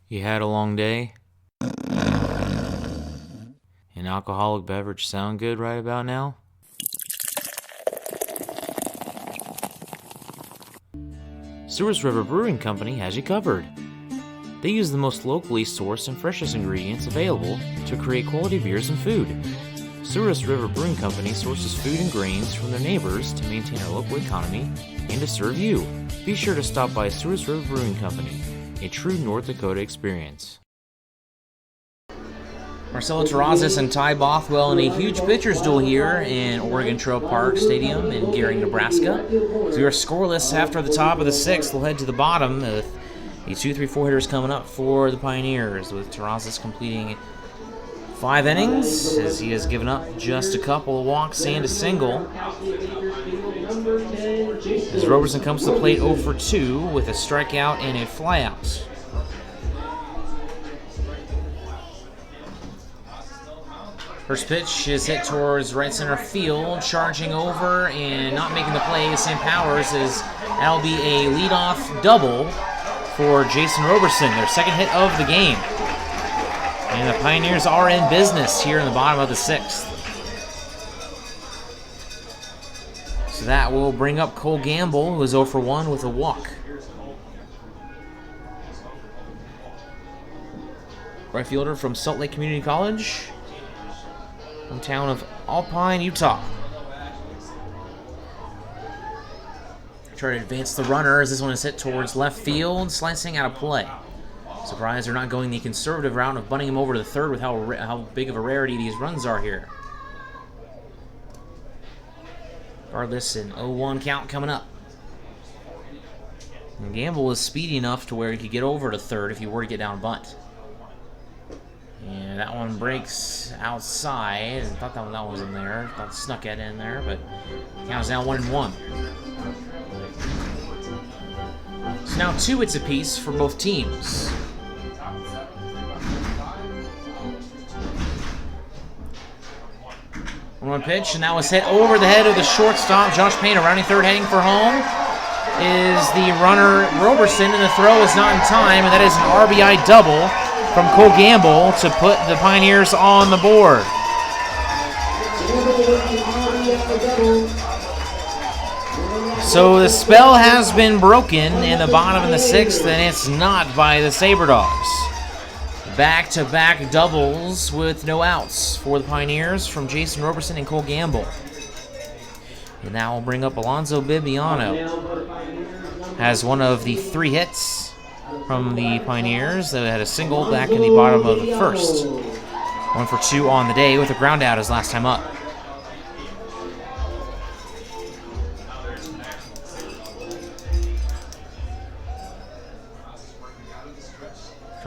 You had a long day? An alcoholic beverage sound good right about now? Sewers River Brewing Company has you covered. They use the most locally sourced and freshest ingredients available to create quality beers and food. Sewers River Brewing Company sources food and grains from their neighbors to maintain our local economy and to serve you. Be sure to stop by Sewers River Brewing Company, a true North Dakota experience. Marcelo Terrazas and Ty Bothwell in a huge pitcher's duel here in Oregon Trail Park Stadium in Gehring, Nebraska. So we are scoreless after the top of the 6th. We'll head to the bottom with the 2, 3, 4 hitters coming up for the Pioneers, with Terrazas completing 5 innings, as he has given up just a couple of walks and a single. As Roberson comes to the plate 0 for 2 with a strikeout and a flyout. First pitch is hit towards right center field, charging over and not making the play. Sam Powers, as that'll be a leadoff double for Jason Roberson, their second hit of the game. And the Pioneers are in business here in the bottom of the 6th. So that will bring up Cole Gamble, who is 0 for 1 with a walk. Right fielder from Salt Lake Community College, hometown of Alpine, Utah. Try to advance the runner as this one is hit towards left field, slicing out of play. Surprised they're not going the conservative route of bunting him over to the third with how big of a rarity these runs are here. Regardless, an 0-1 count coming up. And Gamble was speedy enough to where he could get over to third if he were to get down a bunt. And that one breaks outside. I thought that one was in there. Thought snuck it in there, but counts now 1-1. So now 2 hits apiece for both teams. One pitch, and that was hit over the head of the shortstop, Josh Payne, rounding third, heading for home is the runner Roberson, and the throw is not in time, and that is an RBI double from Cole Gamble to put the Pioneers on the board. So the spell has been broken in the bottom of the 6th, and it's not by the Sabre Dogs. Back-to-back doubles with no outs for the Pioneers from Jason Roberson and Cole Gamble. And now we'll bring up Alonzo Bibiano. Has one of the 3 hits from the Pioneers that had a single back in the bottom of the 1st. 1 for 2 on the day with a ground out his last time up.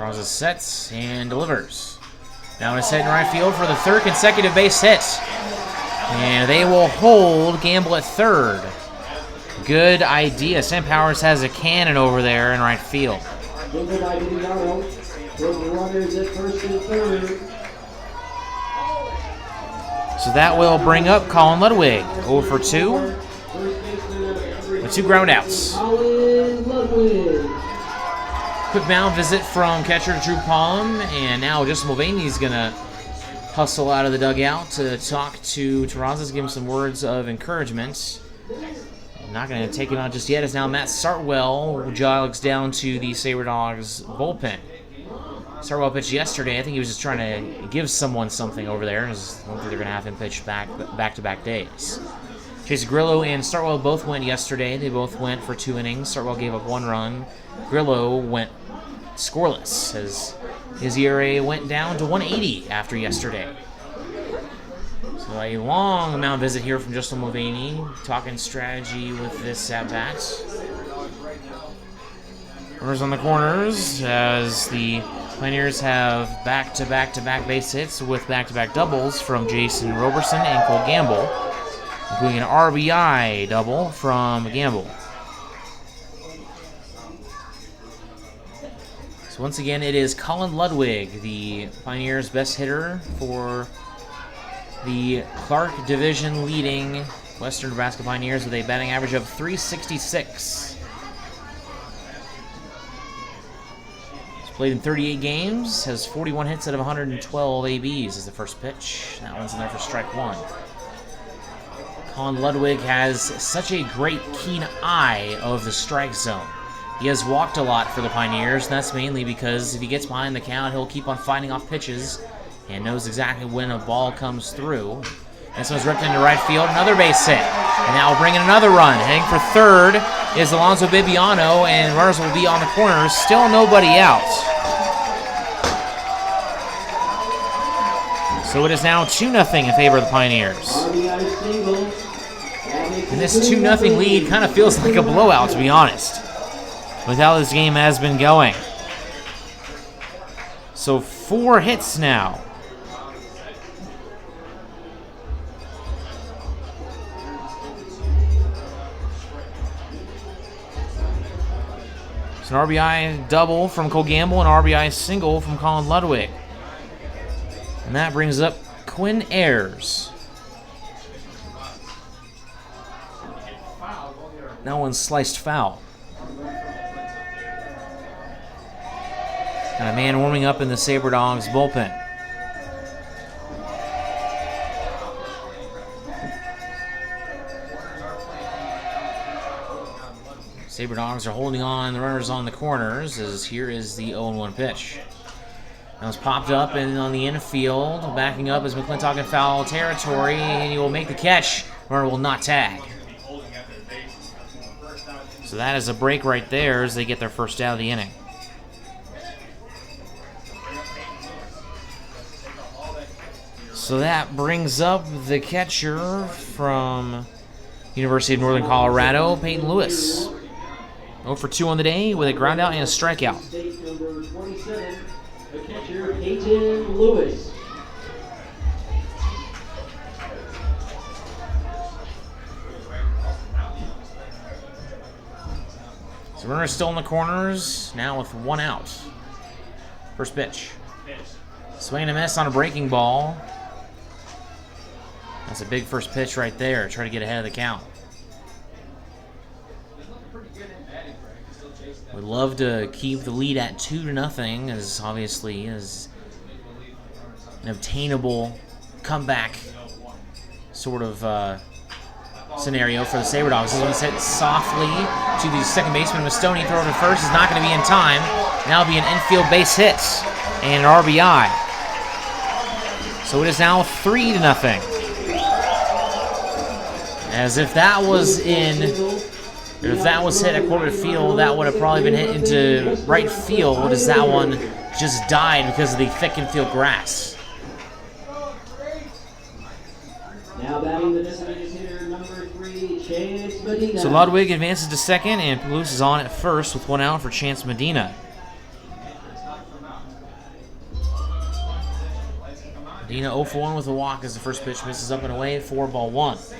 Terrazas sets and delivers. Now it's hit in right field for the third consecutive base hit. And they will hold Gamble at third. Good idea. Sam Powers has a cannon over there in right field. So that will bring up Colin Ludwig. 0 for 2 with 2 ground outs. Quick mound visit from catcher Drew Palm, and now Justin Mulvaney's going to hustle out of the dugout to talk to Terrazas, give him some words of encouragement. Not going to take it on just yet, as now Matt Sartwell jogs down to the Sabre Dogs bullpen. Sartwell pitched yesterday. I think he was just trying to give someone something over there. I don't think they're going to have him pitch back-to-back days. Chase Grillo and Sartwell both went yesterday. They both went for 2 innings. Sartwell gave up 1 run. Grillo went scoreless as his ERA went down to 180 after yesterday. So a long mound visit here from Justin Mulvaney, talking strategy with this at-bat. Runners on the corners as the Pioneers have back-to-back-to-back base hits with back-to-back doubles from Jason Roberson and Cole Gamble, including an RBI double from Gamble. So once again, it is Colin Ludwig, the Pioneers' best hitter for the Clark Division leading Western Nebraska Pioneers with a batting average of .366. He's played in 38 games, has 41 hits out of 112 ABs as the first pitch. That one's in there for strike 1. Colin Ludwig has such a great keen eye of the strike zone. He has walked a lot for the Pioneers, and that's mainly because if he gets behind the count, he'll keep on fighting off pitches and knows exactly when a ball comes through. This one's ripped into right field, another base hit. And that will bring in another run. Heading for third is Alonzo Bibiano, and runners will be on the corners. Still nobody out. So it is now 2-0 in favor of the Pioneers. And this 2-0 lead kind of feels like a blowout, to be honest, with how this game has been going. So 4 hits now. It's an RBI double from Cole Gamble and an RBI single from Colin Ludwig. And that brings up Quinn Ayers. That one's sliced foul. And a man warming up in the Sabre Dogs bullpen. Sabre Dogs are holding on the runners on the corners, as here is the 0-1 pitch. Now it's popped up and on the infield, backing up as McClintock in foul territory, and he will make the catch. Runner will not tag. So that is a break right there as they get their first out of the inning. So that brings up the catcher from University of Northern Colorado, Peyton Lewis. 0 for 2 on the day with a ground out and a strikeout. Number 27, the catcher, Peyton Lewis. So runners still in the corners, now with 1 out. First pitch. Swing and a miss on a breaking ball. That's a big first pitch right there. Try to get ahead of the count. Would love to keep the lead at 2-0, as obviously is an obtainable comeback sort of scenario for the Sabre Dogs. This one's hit softly to the second baseman, Mastoni. Throw to first is not going to be in time. Now it'll be an infield base hit and an RBI. So it is now 3-0. As if that was if that was hit at quarter field, that would have probably been hit into right field, as that one just died because of the thick infield grass. Now batting the designated hitter, number 3, Chance Medina. So Ludwig advances to second, and Palouse is on at first with 1 out for Chance Medina. Dina 0 for 1 with a walk as the first pitch misses up and away, 4-1.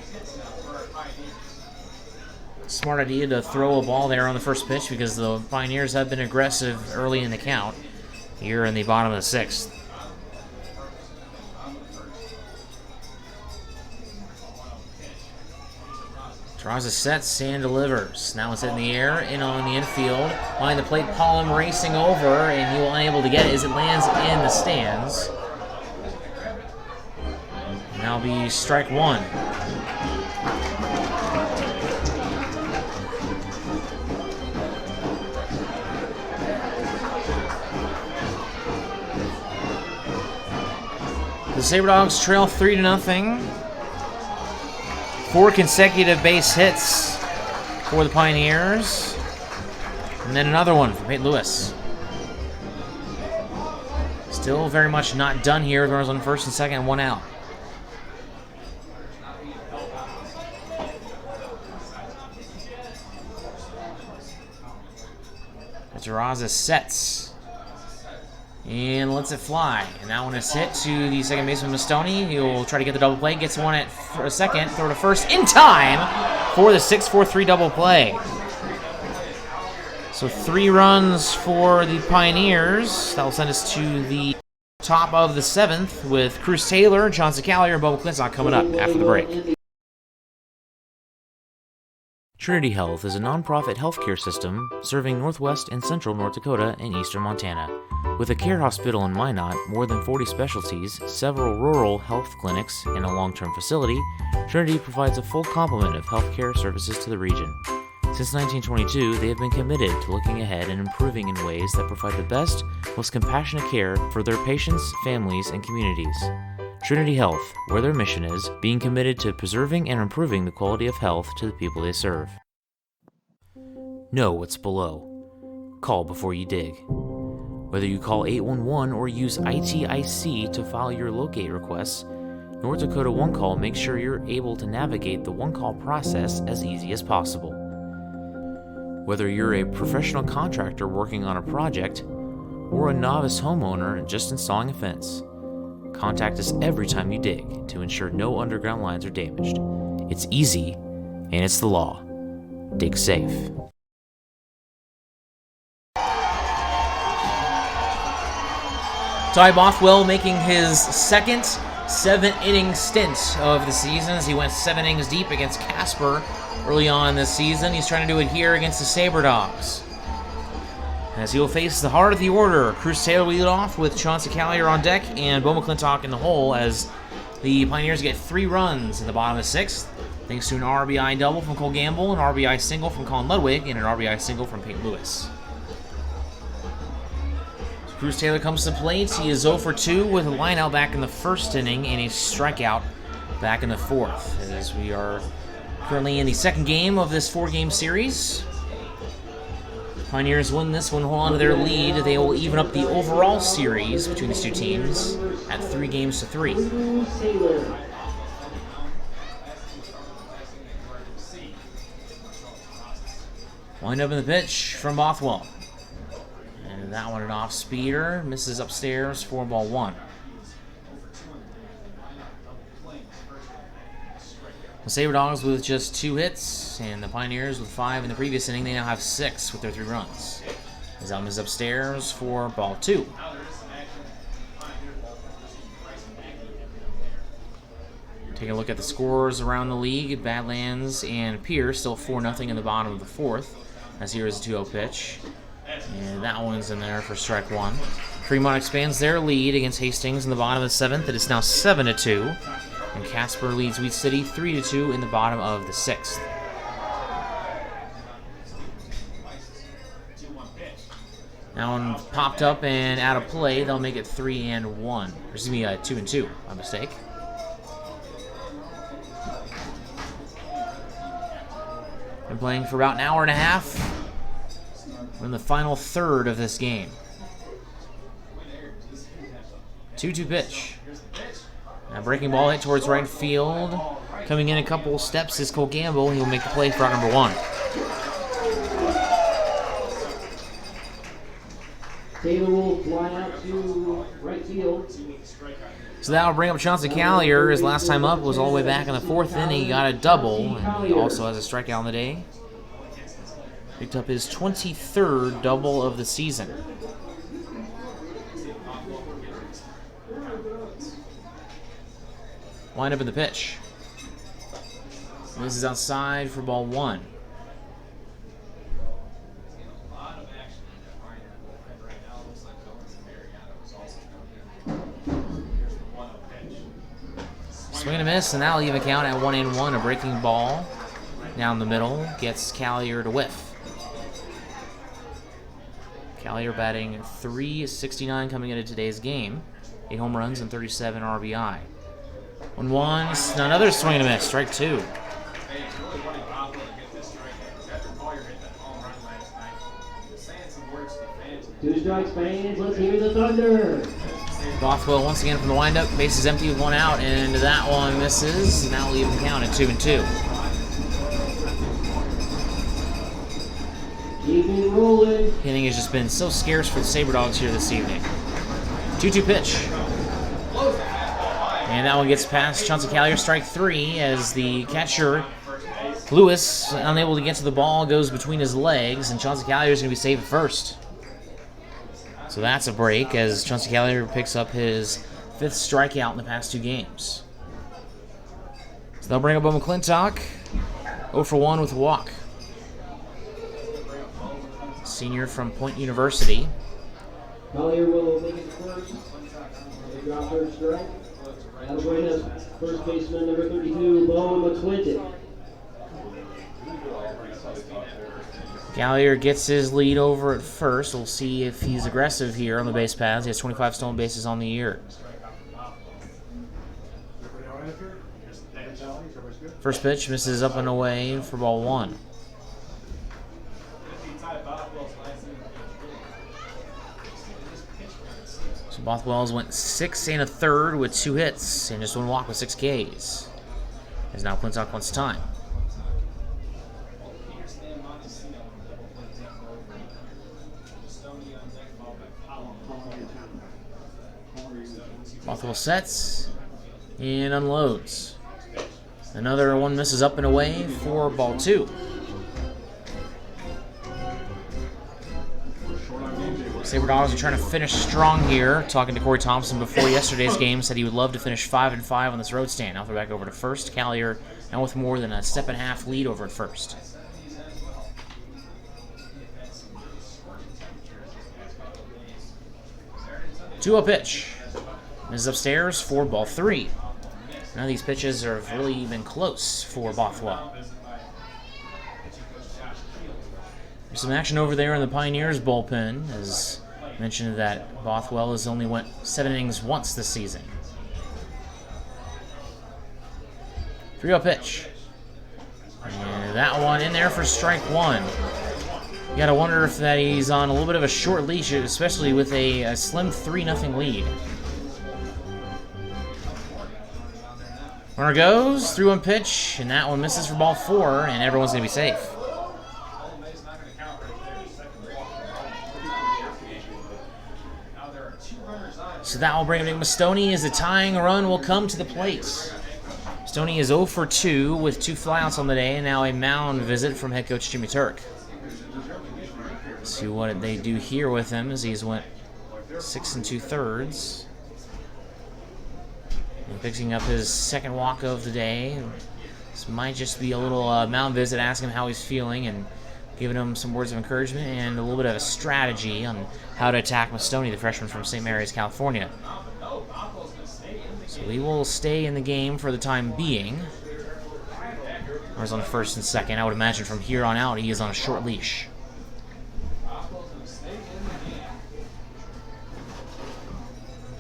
Smart idea to throw a ball there on the first pitch because the Pioneers have been aggressive early in the count here in the bottom of the 6th. Terraza sets and delivers. Now it's in the air, in on the infield. Behind the plate, Pollum racing over, and he will unable to get it as it lands in the stands. Now be strike 1. The Sabre Dogs trail 3-0. 4 consecutive base hits for the Pioneers. And then another one from Peyton Lewis. Still very much not done here. Runners on first and second, 1 out. Terraza sets and lets it fly. And that one is hit to the second baseman, Mastoni. He'll try to get the double play. Gets one at second. Throw to first in time for the 6-4-3 double play. So 3 runs for the Pioneers. That will send us to the top of the 7th with Cruz Taylor, John Cicalier, and Bubba Clintock coming up after the break. Trinity Health is a nonprofit healthcare system serving northwest and central North Dakota and eastern Montana. With a care hospital in Minot, more than 40 specialties, several rural health clinics, and a long-term facility, Trinity provides a full complement of healthcare services to the region. Since 1922, they have been committed to looking ahead and improving in ways that provide the best, most compassionate care for their patients, families, and communities. Trinity Health, where their mission is, being committed to preserving and improving the quality of health to the people they serve. Know what's below. Call before you dig. Whether you call 811 or use ITIC to file your locate requests, North Dakota One Call makes sure you're able to navigate the One Call process as easy as possible. Whether you're a professional contractor working on a project or a novice homeowner just installing a fence, contact us every time you dig to ensure no underground lines are damaged. It's easy, and it's the law. Dig safe. Ty Bothwell making his second 7-inning stint of the season as he went 7 innings deep against Casper early on this season. He's trying to do it here against the Sabre Dogs, as he will face the heart of the order. Cruz Taylor will lead off with Chauncey Calier on deck and Bo McClintock in the hole as the Pioneers get 3 runs in the bottom of the 6th, thanks to an RBI double from Cole Gamble, an RBI single from Colin Ludwig, and an RBI single from Peyton Lewis. Cruz Taylor comes to the plate. He is 0 for 2 with a line out back in the first inning and a strikeout back in the 4th, as we are currently in the second game of this 4-game series. Pioneers win this one, hold on to their lead. They will even up the overall series between these two teams at 3-3. Wind up in the pitch from Bothwell. And that one an off-speeder. Misses upstairs, 4-1. The Sabre Dogs with just 2 hits, and the Pioneers with 5 in the previous inning. They now have 6 with their 3 runs. Zelm is upstairs for ball 2. Taking a look at the scores around the league. Badlands and Pierce still 4-0 in the bottom of the 4th. As here is a 2-0 pitch. And that one's in there for strike 1. Fremont expands their lead against Hastings in the bottom of the 7th. It is now 7-2. And Casper leads Wheat City 3-2 in the bottom of the 6th. That one popped up and out of play. They'll make it 3-1. Or excuse me, 2-2. My mistake. Been playing for about an hour and a half. We're in the final third of this game. 2-2 pitch. Now breaking ball hit towards right field. Coming in a couple steps is Cole Gamble. He'll make the play for out number 1. Taylor will fly out to right field. So that'll bring up Chauncey Callier. His last time up was all the way back in the 4th inning. He got a double, and he also has a strikeout on the day. Picked up his 23rd double of the season. Wind up in the pitch. This is outside for ball 1. Swing and a miss, and that'll even count at 1-1. A breaking ball down the middle gets Callier to whiff. Callier batting .369 coming into today's game. 8 home runs and 37 RBI. 1-1, another swing and a miss, strike 2. Two strikes, fans. Let's hear the thunder. Bothwell once again from the windup. Base is empty with 1 out, and that one misses. And that will even count at 2-2. Keeping rolling. Hitting has just been so scarce for the Sabre Dogs here this evening. 2-2 pitch. And that one gets past Chauncey Callier, strike 3, as the catcher, Lewis, unable to get to the ball, goes between his legs, and Chauncey Callier is going to be safe at first. So that's a break as Chauncey Callier picks up his 5th strikeout in the past 2 games. So they'll bring up Bo McClintock, 0 for 1 with a walk. Senior from Point University. Collier will make it first. They drop third strike. That'll bring us first baseman number 32, Bo McClintock. Callier gets his lead over at first. We'll see if he's aggressive here on the base paths. He has 25 stolen bases on the year. First pitch misses up and away for ball 1. So Bothwell's went 6 1/3 with 2 hits and just 1 walk with 6 Ks. As now McClintock wants time. Bothwell sets and unloads. Another one misses up and away for ball 2. Sabre Dogs are trying to finish strong here. Talking to Corey Thompson before yesterday's game, said he would love to finish 5-5 on this road stand. Now they're back over to first. Callier now with more than a 1.5 lead over at first. 2-0 pitch. Is upstairs for ball 3. None of these pitches have really been close for Bothwell. There's some action over there in the Pioneers bullpen, as mentioned that Bothwell has only went 7 innings once this season. 3-0 pitch. And that one in there for strike 1. You gotta wonder if that he's on a little bit of a short leash, especially with a slim 3-0 lead. Runner goes, 3-1 pitch, and that one misses for ball 4, and everyone's going to be safe. So that will bring up Nick Mastoni as the tying run will come to the plate. Stoney is 0 for 2 with 2 flyouts on the day, and now a mound visit from head coach Jimmy Turk. See what they do here with him as he's went 6 2/3. And picking up his 2nd walk of the day. This might just be a little mound visit, asking him how he's feeling and giving him some words of encouragement and a little bit of a strategy on how to attack Mastoni, the freshman from St. Mary's, California. So he will stay in the game for the time being. Whereas on the 1st and 2nd, I would imagine from here on out he is on a short leash.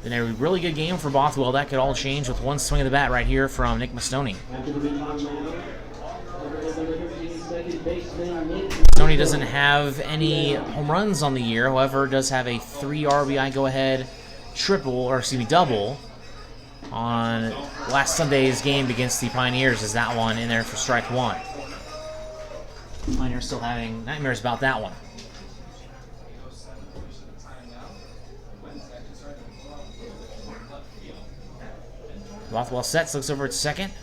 Been a really good game for Bothwell. That could all change with one swing of the bat right here from Nick Mastoni. Mastoni doesn't have any home runs on the year, however, does have a 3 RBI go-ahead double on last Sunday's game against the Pioneers. Is that one in there for strike 1. Pioneers still having nightmares about that one. Rothwell sets, looks over at second,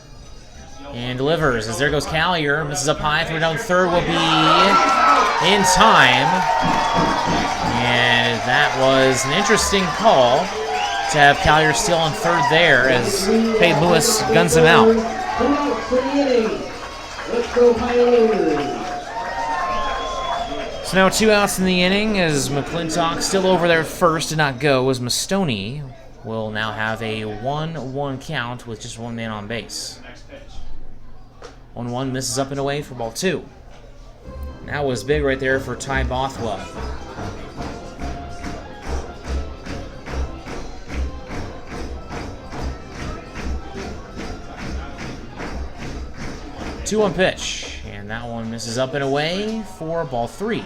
and delivers. As there goes Collier, misses up high, throw down third will be in time. And that was an interesting call to have Collier still on third there as Peyton Lewis guns him out. So now 2 outs in the inning as McClintock still over there first, did not go, as Mastoni will now have a 1-1 count with just one man on base. 1-1 misses up and away for ball 2. That was big right there for Ty Bothwell. Two-one pitch, and that one misses up and away for ball 3.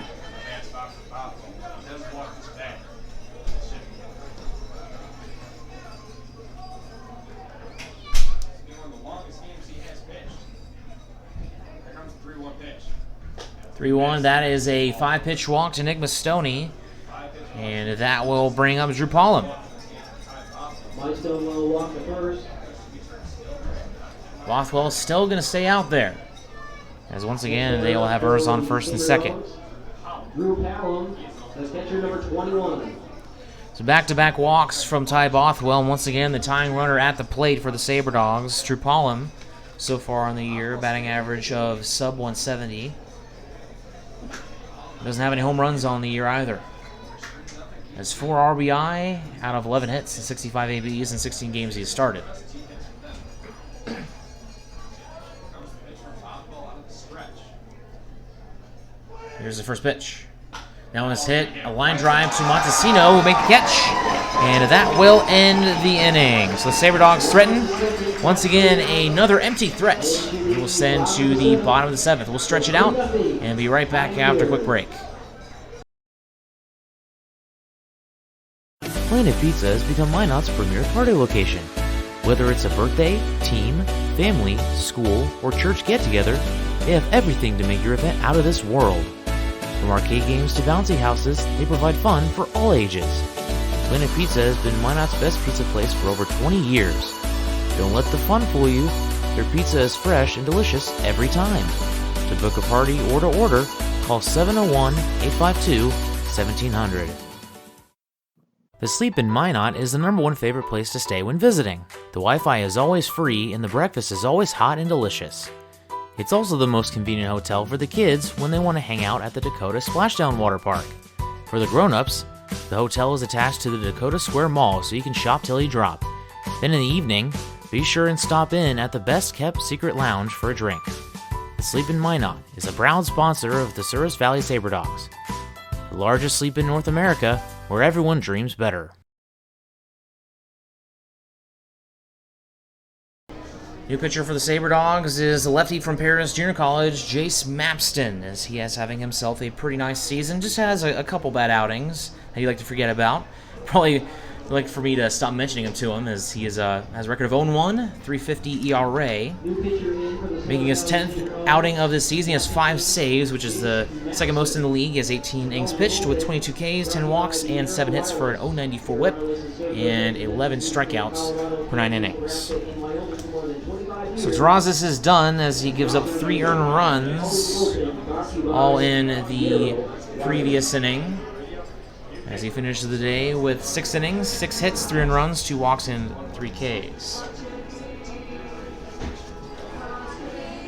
That is a 5-pitch walk to Nick Mastoni, and that will bring up Drew Pollum. Bothwell is still going to stay out there, as once again they will have Urs on first and second. Drew Pollum, catcher number 21. So back-to-back walks from Ty Bothwell, and once again the tying runner at the plate for the Sabre Dogs. Drew Pollum, so far on the year, batting average of sub 170. Doesn't have any home runs on the year either. Has 4 RBI out of 11 hits and 65 ABs in 16 games he has started. Here's the first pitch. Now on this hit, a line drive to Montesino, who will make the catch, and that will end the inning. So the Sabre Dogs threaten. Once again, another empty threat. He will send to the bottom of the 7th. We'll stretch it out and be right back after a quick break. Planet Pizza has become Minot's premier party location. Whether it's a birthday, team, family, school, or church get-together, they have everything to make your event out of this world. From arcade games to bouncy houses, they provide fun for all ages. Planet Pizza has been Minot's best pizza place for over 20 years. Don't let the fun fool you. Their pizza is fresh and delicious every time. To book a party or to order, call 701-852-1700. The Sleep in Minot is the #1 favorite place to stay when visiting. The Wi-Fi is always free and the breakfast is always hot and delicious. It's also the most convenient hotel for the kids when they want to hang out at the Dakota Splashdown Water Park. For the grown-ups, the hotel is attached to the Dakota Square Mall so you can shop till you drop. Then in the evening, be sure and stop in at the best-kept secret lounge for a drink. The Sleep in Minot is a proud sponsor of the Souris Valley Sabre Dogs, the largest sleep in North America, where everyone dreams better. New pitcher for the Sabre Dogs is the lefty from Paris Junior College, Jace Mapston, as he is having himself a pretty nice season. Just has a couple bad outings that you like to forget about. Probably like for me to stop mentioning him to him, as he is has a record of 0-1, 3.50 ERA. Making his 10th outing of this season, he has 5 saves, which is the second most in the league. He has 18 innings pitched with 22 Ks, 10 walks, and 7 hits for an 0.94 whip, and 11 strikeouts per 9 innings. So Terrazas is done as he gives up 3 earned runs, all in the previous inning, as he finishes the day with 6 innings, 6 hits, 3 earned runs, 2 walks, and 3 Ks.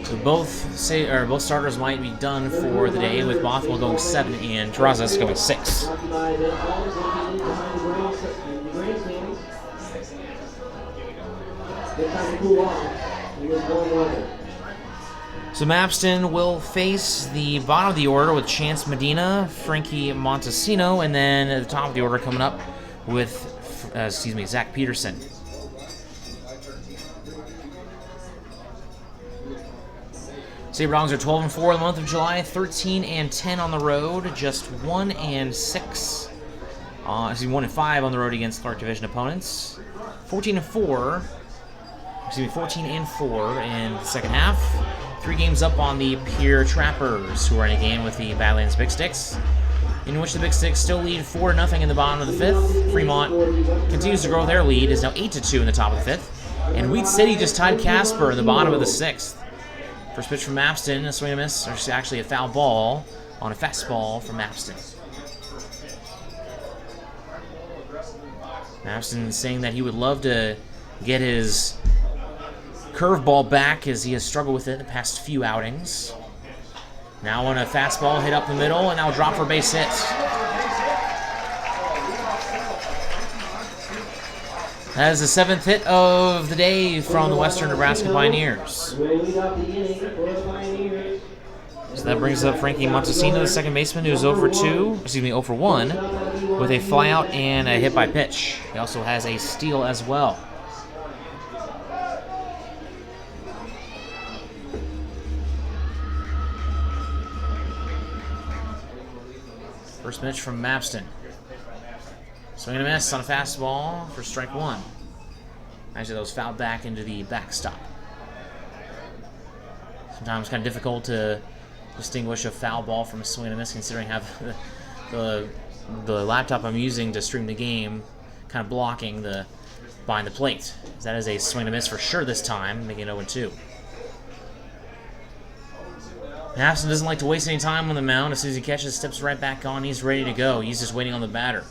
So both starters might be done for the day, with Bothwell going 7 and Terrazas going 6. So Mapston will face the bottom of the order with Chance Medina, Frankie Montesino, and then at the top of the order coming up with, Zach Peterson. Sabre Dogs are 12-4 in the month of July, 13-10 on the road, just 1-6. 1-5 on the road against Clark Division opponents. 14-4 in the second half. 3 games up on the Pier Trappers, who are in a game with the Badlands Big Sticks, in which the Big Sticks still lead 4-0 in the bottom of the 5th. Fremont continues to grow their lead, is now 8-2 in the top of the 5th. And Wheat City just tied Casper in the bottom of the 6th. First pitch from Mapston, a swing and a miss, or actually a foul ball on a fastball from Mapston. Mapston saying that he would love to get his curveball back as he has struggled with it in the past few outings. Now on a fastball hit up the middle, and now drop for base hit. That is the 7th hit of the day from the Western Nebraska Pioneers. So that brings up Frankie Montesino, the second baseman, who's 0 for 1, with a flyout and a hit by pitch. He also has a steal as well. First pitch from Mapston. Swing and a miss on a fastball for strike 1. Actually, that was fouled back into the backstop. Sometimes kind of difficult to distinguish a foul ball from a swing and a miss, considering I have the laptop I'm using to stream the game kind of blocking the behind the plate. That is a swing and a miss for sure this time, making it 0-2. Mapston doesn't like to waste any time on the mound. As soon as he catches, steps right back on. He's ready to go. He's just waiting on the batter.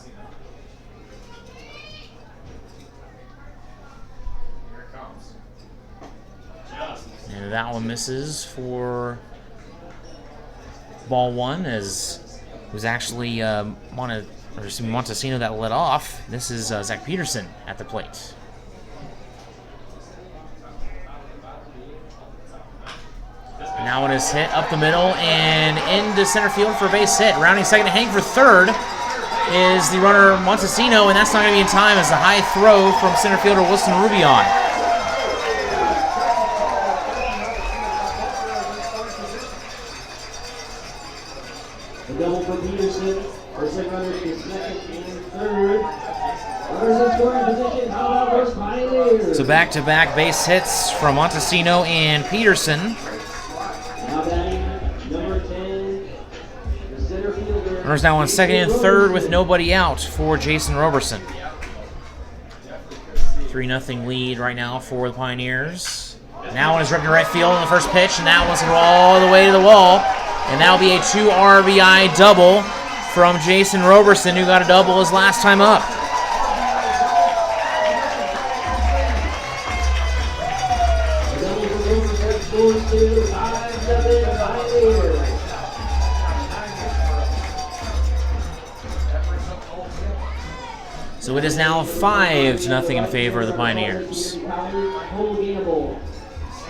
And that one misses for ball 1, as it was actually Montesino that led off. This is Zach Peterson at the plate. And now one is hit up the middle and into center field for a base hit. Rounding second to hang for third is the runner Montesino, and that's not going to be in time as a high throw from center fielder Wilson Rubion. The double for Peterson. First runner is second and third. Runners in scoring position. How about those Pioneers? So back-to-back base hits from Montesino and Peterson. Now batting number 10, the center fielder. Runners now on second and third with nobody out for Jason Roberson. 3-0 lead right now for the Pioneers. Now one is ripped to right field in the first pitch, and that one's going to roll all the way to the wall. And that'll be a 2 RBI double from Jason Roberson, who got a double his last time up. So it is now 5-0 in favor of the Pioneers.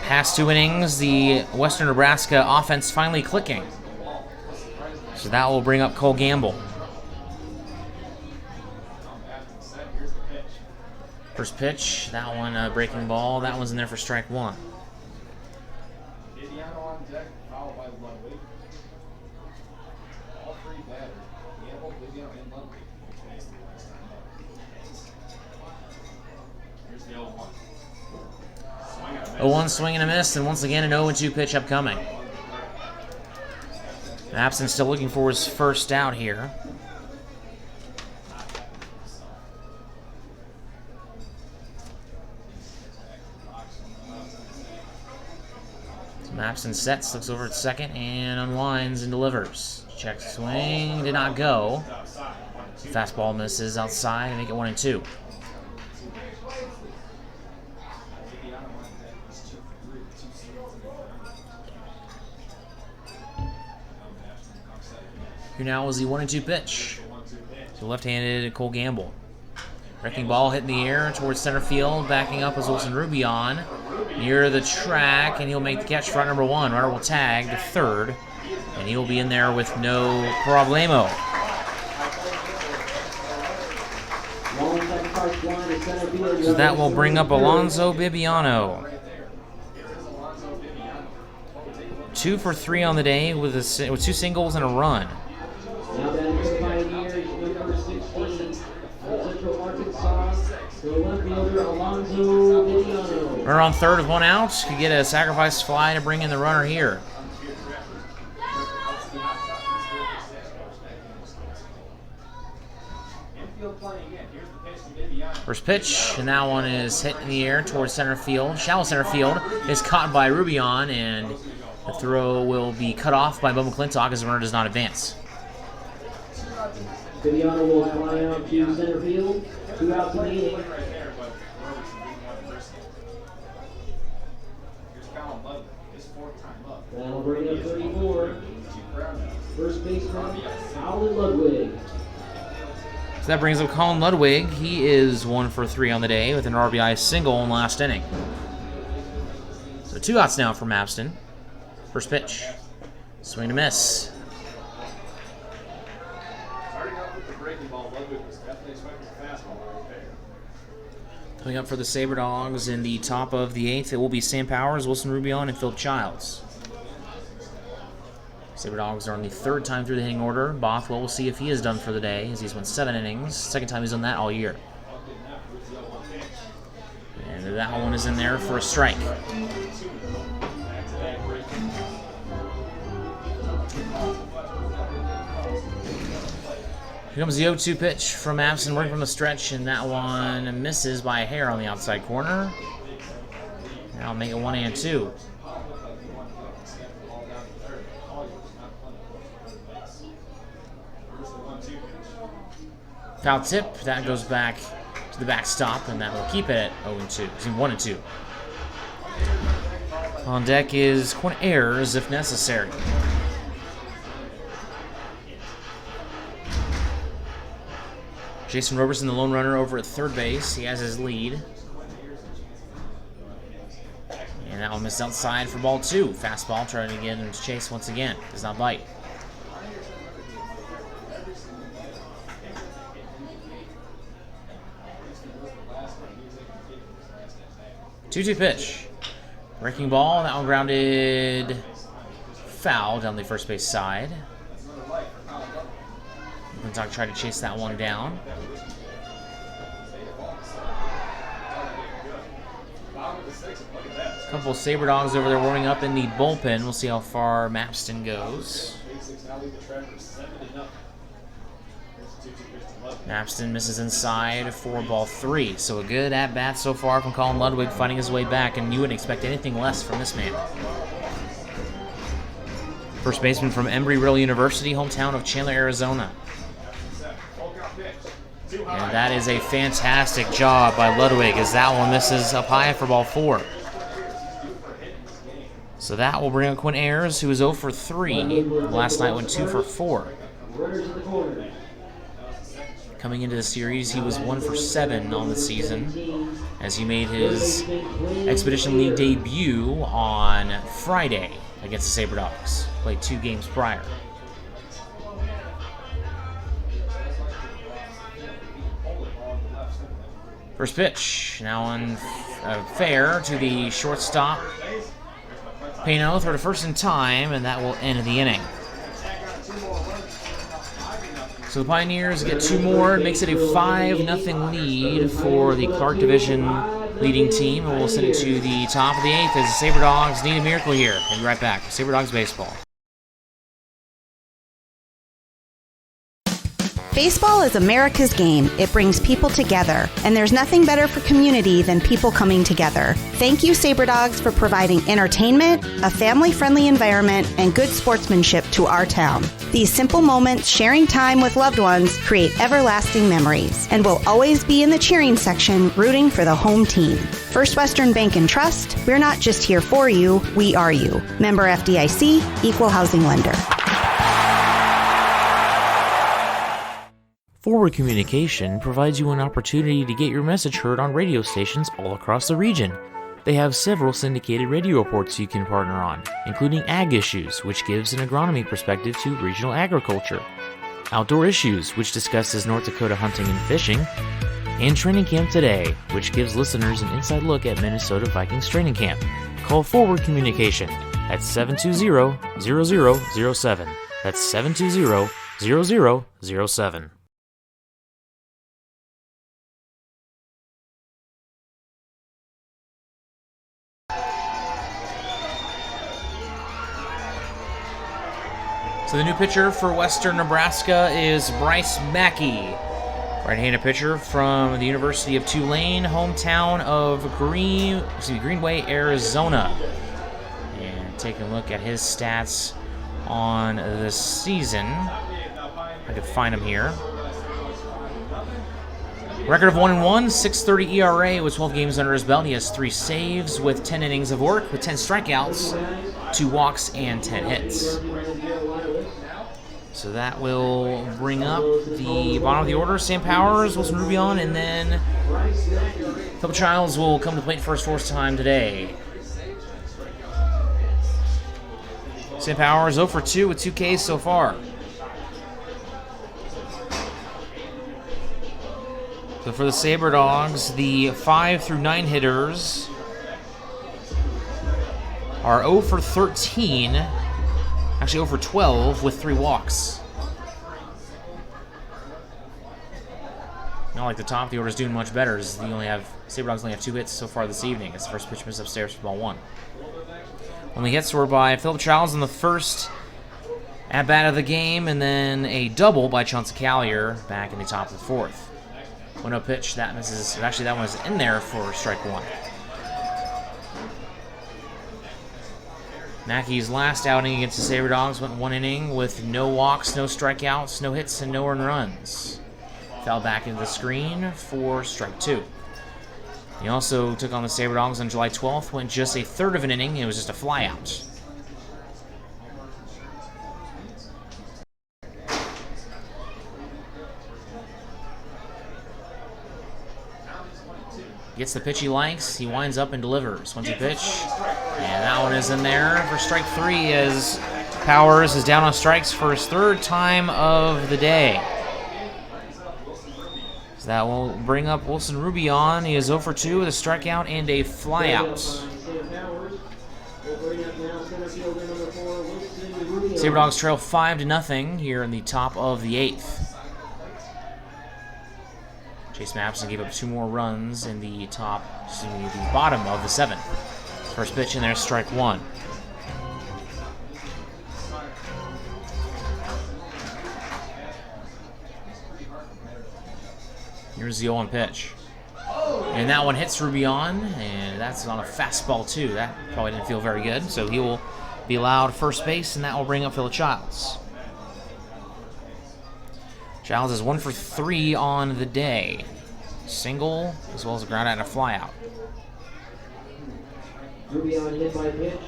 Past 2 innings, the Western Nebraska offense finally clicking. So that will bring up Cole Gamble. First pitch, that one a breaking ball. That one's in there for strike 1. A 1 swing and a miss, and once again an 0-2 pitch upcoming. Mapston still looking for his first out here. So Mapston sets, looks over at second, and unwinds and delivers. Check swing, did not go. So fastball misses outside and make it 1-2. Here now is the 1-2 pitch. So left-handed Cole Gamble. Wrecking ball hitting the air towards center field. Backing up is Wilson Rubion. Near the track, and he'll make the catch for out number 1. Runner will tag to third, and he'll be in there with no problemo. So that will bring up Alonzo Bibiano. 2 for 3 on the day with 2 singles and a run. Now batting for the Pioneers, number 16, Central Arkansas, the left fielder Alonzo Bibiano. Runner on third with 1 out. Could get a sacrifice fly to bring in the runner here. First pitch, and that one is hit in the air towards center field. Shallow center field is caught by Rubion, and the throw will be cut off by Bo McClintock as the runner does not advance. Viviano will fly out to center field. 2 outs in the inning. That'll bring up 34. First baseman, Colin Ludwig. So that brings up Colin Ludwig. He is 1 for 3 on the day with an RBI single in last inning. So 2 outs now for Mapston. First pitch. Swing to miss. Coming up for the Sabre Dogs in the top of the 8th, it will be Sam Powers, Wilson Rubion, and Philip Childs. Sabre Dogs are on the 3rd time through the hitting order. Bothwell, we'll see if he is done for the day, as he's won 7 innings. 2nd time he's done that all year. And that one is in there for a strike. Here comes the 0-2 pitch from Mapston, working from the stretch, and that one misses by a hair on the outside corner. Now I'll make it 1-2. Foul tip, that goes back to the backstop, and that will keep it at 0-2. 1-2. On deck is Quinn Ayers if necessary. Jason Roberson, the lone runner, over at third base. He has his lead. And that one missed outside for ball 2. Fastball trying to get him to chase once again. Does not bite. Two-two pitch. Breaking ball. That one grounded foul down the first base side. McClintock tried to chase that one down. A couple of Sabre Dogs over there warming up in the bullpen. We'll see how far Mapston goes. Mapston misses inside for ball 3. So a good at-bat so far from Colin Ludwig, fighting his way back, and you wouldn't expect anything less from this man. First baseman from Embry-Riddle University, hometown of Chandler, Arizona. And that is a fantastic job by Ludwig, as that one misses up high for ball 4. So that will bring up Quinn Ayers, who is 0 for 3. Last night went 2 for 4. Coming into the series, he was 1 for 7 on the season, as he made his Expedition League debut on Friday against the Sabre Dogs. Played 2 games prior. First pitch, now on fair to the shortstop. Pano throw to first in time, and that will end the inning. So the Pioneers get 2 more. It makes it a 5-0 lead for the Clark Division leading team, and we'll send it to the top of the 8th as the Sabre Dogs need a miracle here. And be right back. Sabre Dogs baseball. Baseball is America's game. It brings people together, and there's nothing better for community than people coming together. Thank you, Sabre Dogs, for providing entertainment, a family-friendly environment, and good sportsmanship to our town. These simple moments, sharing time with loved ones, create everlasting memories, and will always be in the cheering section, rooting for the home team. First Western Bank and Trust, we're not just here for you, we are you. Member FDIC, Equal Housing Lender. Forward Communication provides you an opportunity to get your message heard on radio stations all across the region. They have several syndicated radio reports you can partner on, including Ag Issues, which gives an agronomy perspective to regional agriculture, Outdoor Issues, which discusses North Dakota hunting and fishing, and Training Camp Today, which gives listeners an inside look at Minnesota Vikings training camp. Call Forward Communication at 720-0007. That's 720-0007. So the new pitcher for Western Nebraska is Bryce Mackey. Right-handed pitcher from the University of Tulane, hometown of Greenway, Arizona. And taking a look at his stats on the season. I could find him here. Record of 1-1, 6.30 ERA with 12 games under his belt. He has 3 saves with 10 innings of work, with 10 strikeouts, 2 walks, and 10 hits. So that will bring up the bottom of the order. Sam Powers, Wilson Rubio, and then Philip Childs will come to plate for his fourth time today. Sam Powers 0 for 2 with 2 Ks so far. So for the Sabre Dogs, the 5 through 9 hitters are 0 for 13. Actually 0 for 12 with 3 walks. Not like the top of the order is doing much better. Sabre Dogs only have 2 hits so far this evening. It's the first pitch miss upstairs for ball 1. Only hits were by Philip Childs in the first at-bat of the game, and then a double by Chauncey Collier back in the top of the 4th. 1-0 pitch, that misses. Actually, that one is in there for strike 1. Mackey's last outing against the Sabre Dogs went 1 inning with no walks, no strikeouts, no hits, and no earned runs. Fell back into the screen for strike 2. He also took on the Sabre Dogs on July 12th, went just a third of an inning. It was just a flyout. Gets the pitch he likes, he winds up and delivers. 1-2 pitch, and that one is in there for strike 3 as Powers is down on strikes for his 3rd time of the day. So that will bring up Wilson Rubio. He is 0 for 2 with a strikeout and a flyout. Sabre Dogs trail 5-0 here in the top of the 8th. Chase Mapson gave up 2 more runs in the bottom of the 7th. First pitch in there, strike 1. Here's the 0-1 pitch. And that one hits Rubion, and that's on a fastball too. That probably didn't feel very good, so he will be allowed first base, and that will bring up Philip Childs. Childs is 1 for 3 on the day. Single, as well as a ground out and a flyout. Rubion hit by pitch.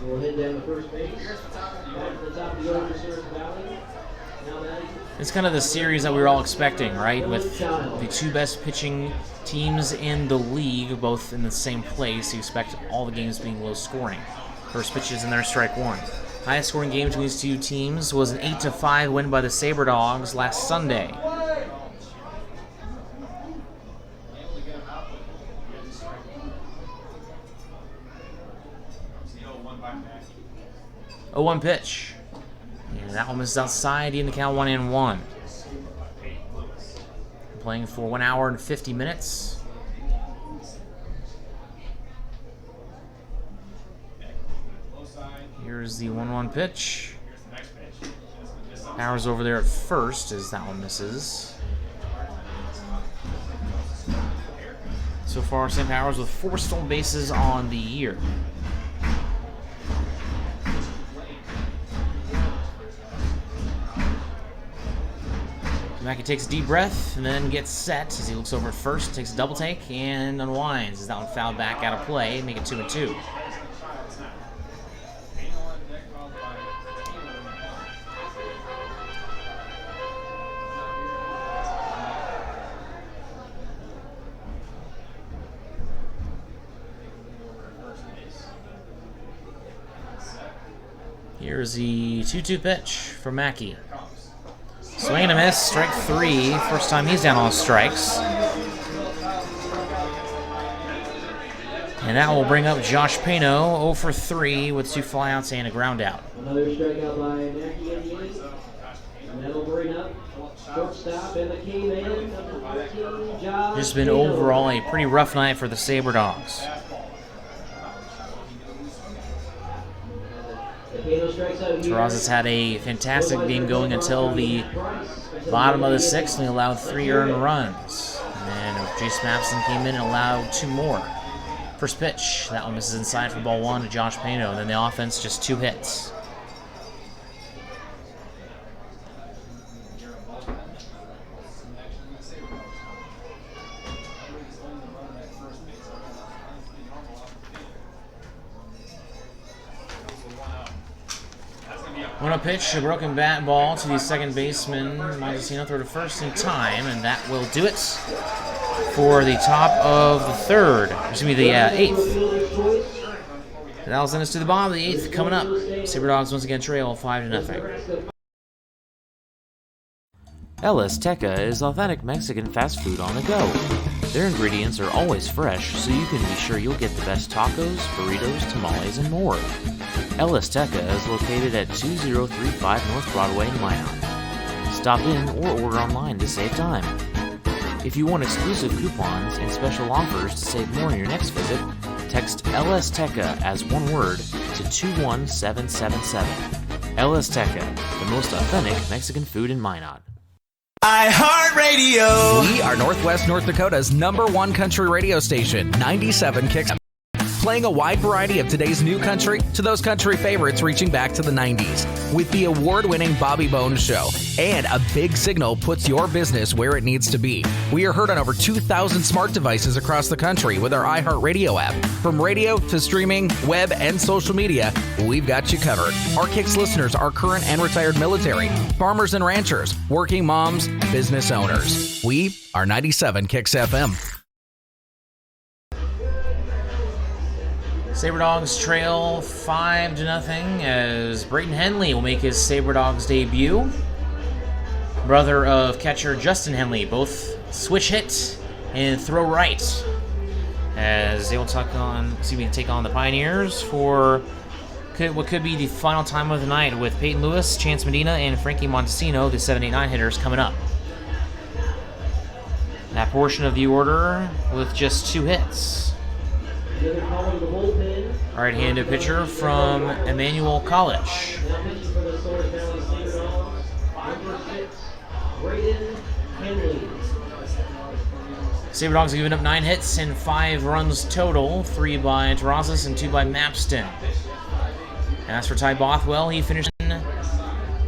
Will hit down the first base. Back to the top of the order for Service Valley. It's kind of the series that we were all expecting, right? With the 2 best pitching teams in the league, both in the same place. You expect all the games being low scoring. First pitch is in there, strike 1. Highest scoring game between these 2 teams was an 8-5 win by the Sabre Dogs last Sunday. Oh, 1 pitch. And that one misses outside, in the count 1-1. Playing for 1 hour and 50 minutes. Here's the 1-1 pitch. Powers over there at first as that one misses. So far, St. Powers with 4 stolen bases on the year. Mackey takes a deep breath and then gets set as he looks over at first, takes a double take, and unwinds as that one fouled back out of play, make it 2-2. Here's the 2-2 pitch for Mackey. Swing and a miss, strike 3. First time he's down on strikes. And that will bring up Josh Pano, 0 for 3 with 2 flyouts and a ground out. Another strikeout by Mackey at the end. And that'll bring up shortstop and the K-man, number 13, Josh It's been Pano. overall a pretty rough night for the Sabre Dogs. Pano strikes out here. Terrazas had a fantastic game going until the Bottom of the 6th, we allowed 3 earned runs. And Jace Mapson came in and allowed 2 more. First pitch, that one misses inside for ball 1 to Josh Pano. And then the offense, just 2 hits. On a pitch, a broken bat ball to the second baseman, Montesino throw to first in time, and that will do it for the top of the 3rd. Excuse me, the 8th. That'll send us to the bottom of the 8th coming up. Sabre Dogs once again trail 5-0. El Azteca is authentic Mexican fast food on the go. Their ingredients are always fresh, so you can be sure you'll get the best tacos, burritos, tamales, and more. El Azteca is located at 2035 North Broadway in Minot. Stop in or order online to save time. If you want exclusive coupons and special offers to save more on your next visit, text El Azteca as one word to 21777. El Azteca, the most authentic Mexican food in Minot. iHeartRadio. We are Northwest North Dakota's #1 country radio station, 97 Kicks. Playing a wide variety of today's new country to those country favorites reaching back to the 90s. With the award-winning Bobby Bones Show. And a big signal puts your business where it needs to be. We are heard on over 2,000 smart devices across the country with our iHeartRadio app. From radio to streaming, web, and social media, we've got you covered. Our Kicks listeners are current and retired military, farmers and ranchers, working moms, business owners. We are 97 Kicks FM. Sabre Dogs trail 5-0 as Brayton Henley will make his Sabre Dogs debut. Brother of catcher Justin Henley, both switch hit and throw right, as they will take on the Pioneers for what could be the final time of the night, with Peyton Lewis, Chance Medina, and Frankie Montesino, the 7-8-9 hitters, coming up. That portion of the order with just 2 hits. Right-handed pitcher from Emmanuel College. Sabre Dogs have given up 9 hits and 5 runs total, 3 by Terrazas and 2 by Mapston. As for Ty Bothwell, he finished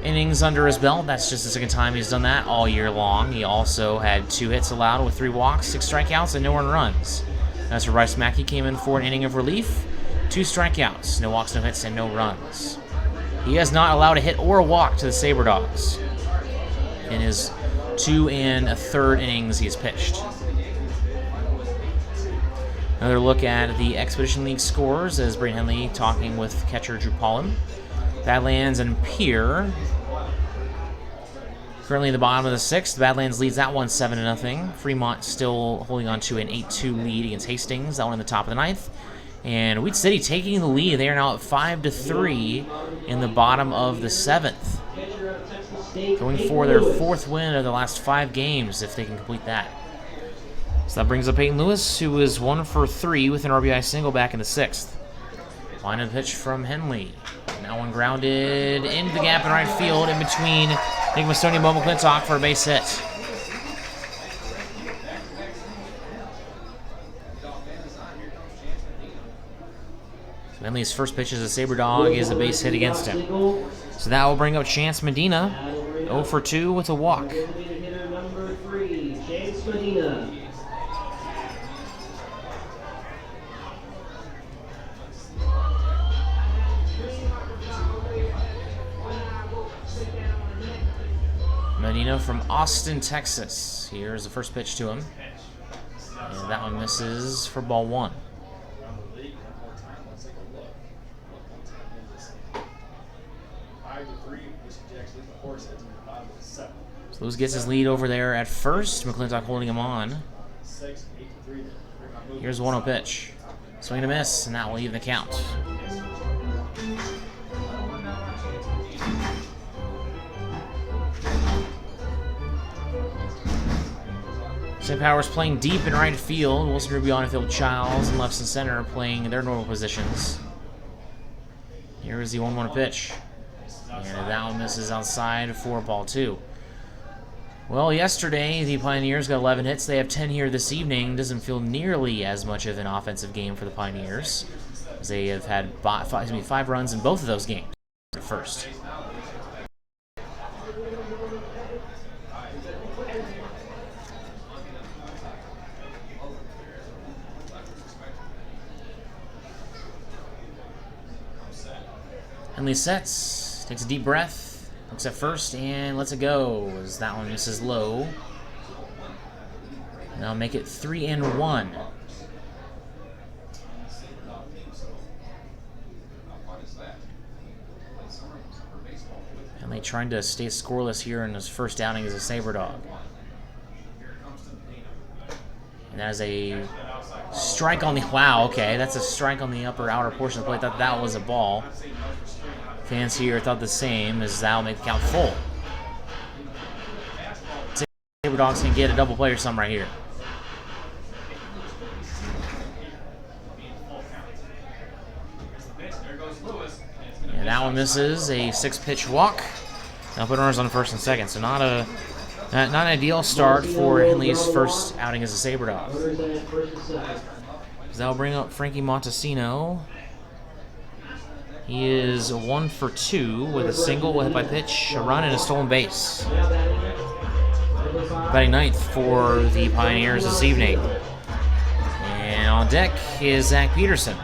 innings under his belt. That's just the second time he's done that all year long. He also had 2 hits allowed with 3 walks, 6 strikeouts, and no earned runs. As for Bryce Mackey, came in for an inning of relief, 2 strikeouts, no walks, no hits, and no runs. He has not allowed a hit or a walk to the Sabre Dogs in his 2 1/3 innings he has pitched. Another look at the Expedition League scores as Brayton Henley talking with catcher Drew Paulin. Badlands and Pierre currently in the bottom of the 6th. Badlands leads that one 7-0. Fremont still holding on to an 8-2 lead against Hastings. That one in the top of the 9th. And Wheat City taking the lead. They are now at 5-3 in the bottom of the 7th. Going for their 4th win of the last 5 games if they can complete that. So that brings up Peyton Lewis, who was 1 for 3 with an RBI single back in the 6th. Line of pitch from Henley. Now one grounded into the gap in right field in between Nick Mastoni and Bo McClintock for a base hit. So Henley's first pitch as a Sabre Dog is a base hit against him. So that will bring up Chance Medina, 0 for 2 with a walk. Number 3, Chance Medina. Medina from Austin, Texas. Here's the first pitch to him. And that one misses for ball 1. So Lewis gets his lead over there at first. McClintock holding him on. Here's 1-0 pitch. Swing and a miss, and that will even the count. St. Powers playing deep in right field. Wilson Rubio on field, Childs, and left and center playing their normal positions. Here is the 1-1 pitch. And that one misses outside for ball 2. Well, yesterday the Pioneers got 11 hits. They have 10 here this evening. Doesn't feel nearly as much of an offensive game for the Pioneers, as they have had 5 runs in both of those games at first. Henley sets, takes a deep breath, looks at first, and lets it go, as that one misses low. Now make it 3-1. Henley trying to stay scoreless here in his first outing as a Sabre Dog. And that is a strike on the... Wow, okay, that's a strike on the upper outer portion of the plate. Thought that was a ball. Fans here thought the same, as that'll make the count full. Sabre Dogs can get a double play or something right here. And that one misses, a 6-pitch walk. Now put runners on first and second, so not an ideal start for Henley's first outing as a Sabre Dog. That'll bring up Frankie Montesino. He is 1 for 2 with a single, a hit by pitch, a run, and a stolen base. Batting ninth for the Pioneers this evening. And on deck is Zach Peterson.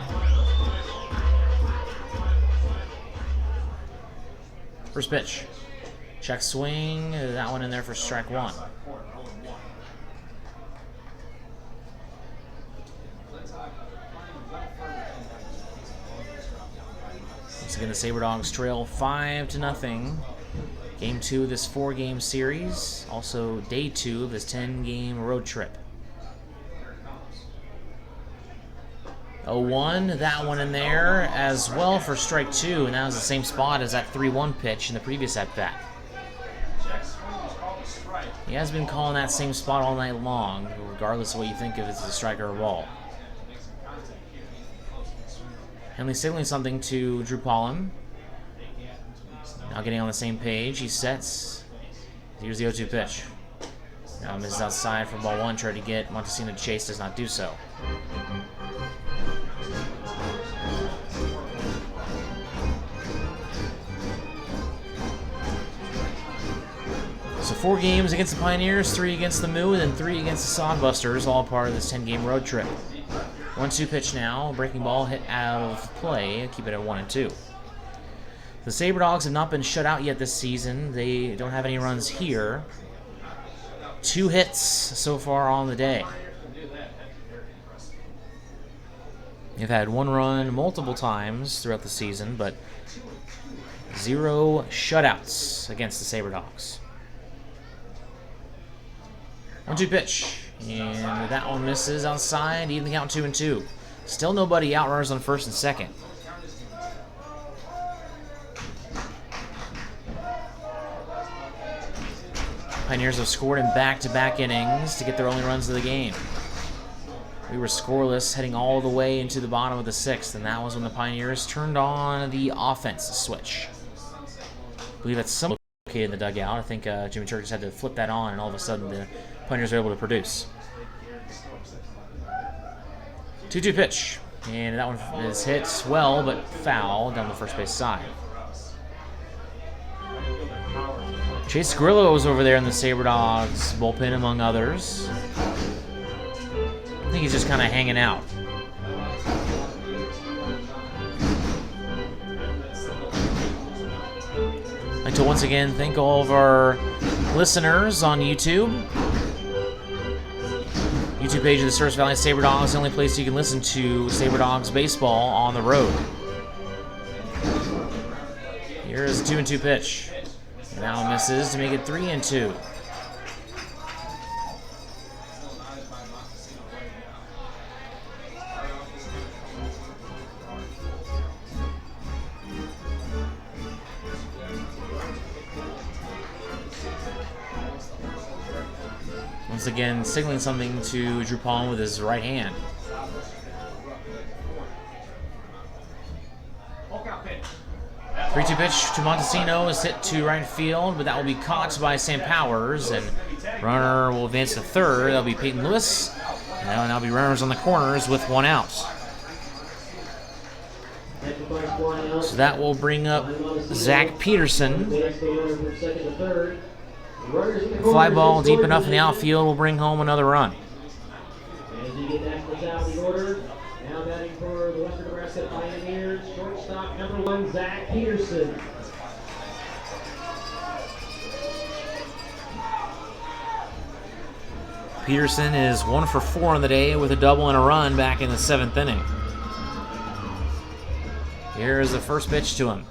First pitch. Check swing, that one in there for strike one. Once again, the Sabre Dogs trail 5-0. Game 2 of this 4-game series. Also day 2 of this 10-game road trip. 0-1, that one in there as well for strike 2, and that was the same spot as that 3-1 pitch in the previous at-bat. He has been calling that same spot all night long, regardless of what you think of it as a strike or a ball. Henley signaling something to Drew Pollum. Now getting on the same page, he sets. Here's the 0-2 pitch. Now misses outside for ball 1, tried to get Montesino to chase, does not do so. So 4 games against the Pioneers, 3 against the Moo, and then 3 against the Sodbusters, all part of this 10-game road trip. 1-2 pitch now, breaking ball hit out of play, keep it at 1-2. The Sabre Dogs have not been shut out yet this season. They don't have any runs here. 2 hits so far on the day. They've had 1 run multiple times throughout the season, but 0 shutouts against the Sabre Dogs. 1-2 pitch, and that one misses outside, even the count 2-2. Still nobody out, runners on first and second. Pioneers have scored in back-to-back innings to get their only runs of the game. We were scoreless heading all the way into the bottom of the 6th, and that was when the Pioneers turned on the offense switch. I believe that's somewhat located in the dugout. I think Jimmy Turkis had to flip that on, and all of a sudden the Pioneers were able to produce. 2-2 pitch, and that one is hit well, but foul down the first base side. Chase Grillo was over there in the Sabre Dogs bullpen, among others. I think he's just kind of hanging out. I'd like to once again thank all of our listeners on YouTube. YouTube page of the Service Valley Sabre Dogs, the only place you can listen to Sabre Dogs baseball on the road. Here is a 2-2 pitch. And now misses to make it 3-2. Once again, signaling something to Drew Palm with his right hand. Three-two pitch to Montesino is hit to right field, but that will be caught by Sam Powers, and Runner will advance to third. That'll be Peyton Lewis. And that'll be runners on the corners with one out. So that will bring up Zach Peterson. Fly ball deep enough in the outfield will bring home another run. As you get back to the top of the order, now batting for the Western Nebraska Pioneers, shortstop number 1, Zach Peterson. Peterson is 1 for 4 on the day with a double and a run back in the 7th inning. Here's the first pitch to him.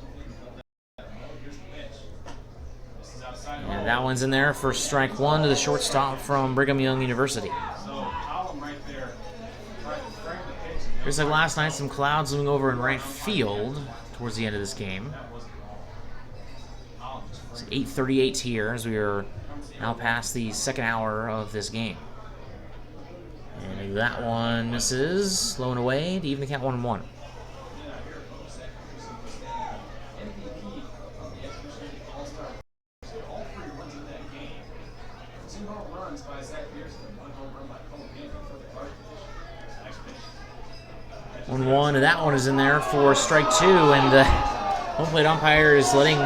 And that one's in there for strike 1 to the shortstop from Brigham Young University. Here's like last night, some clouds looming over in right field towards the end of this game. It's 8:38 here as we are now past the second hour of this game. And that one misses, low and away to even the count 1-1. And that one is in there for strike 2, and hopefully the umpire is letting,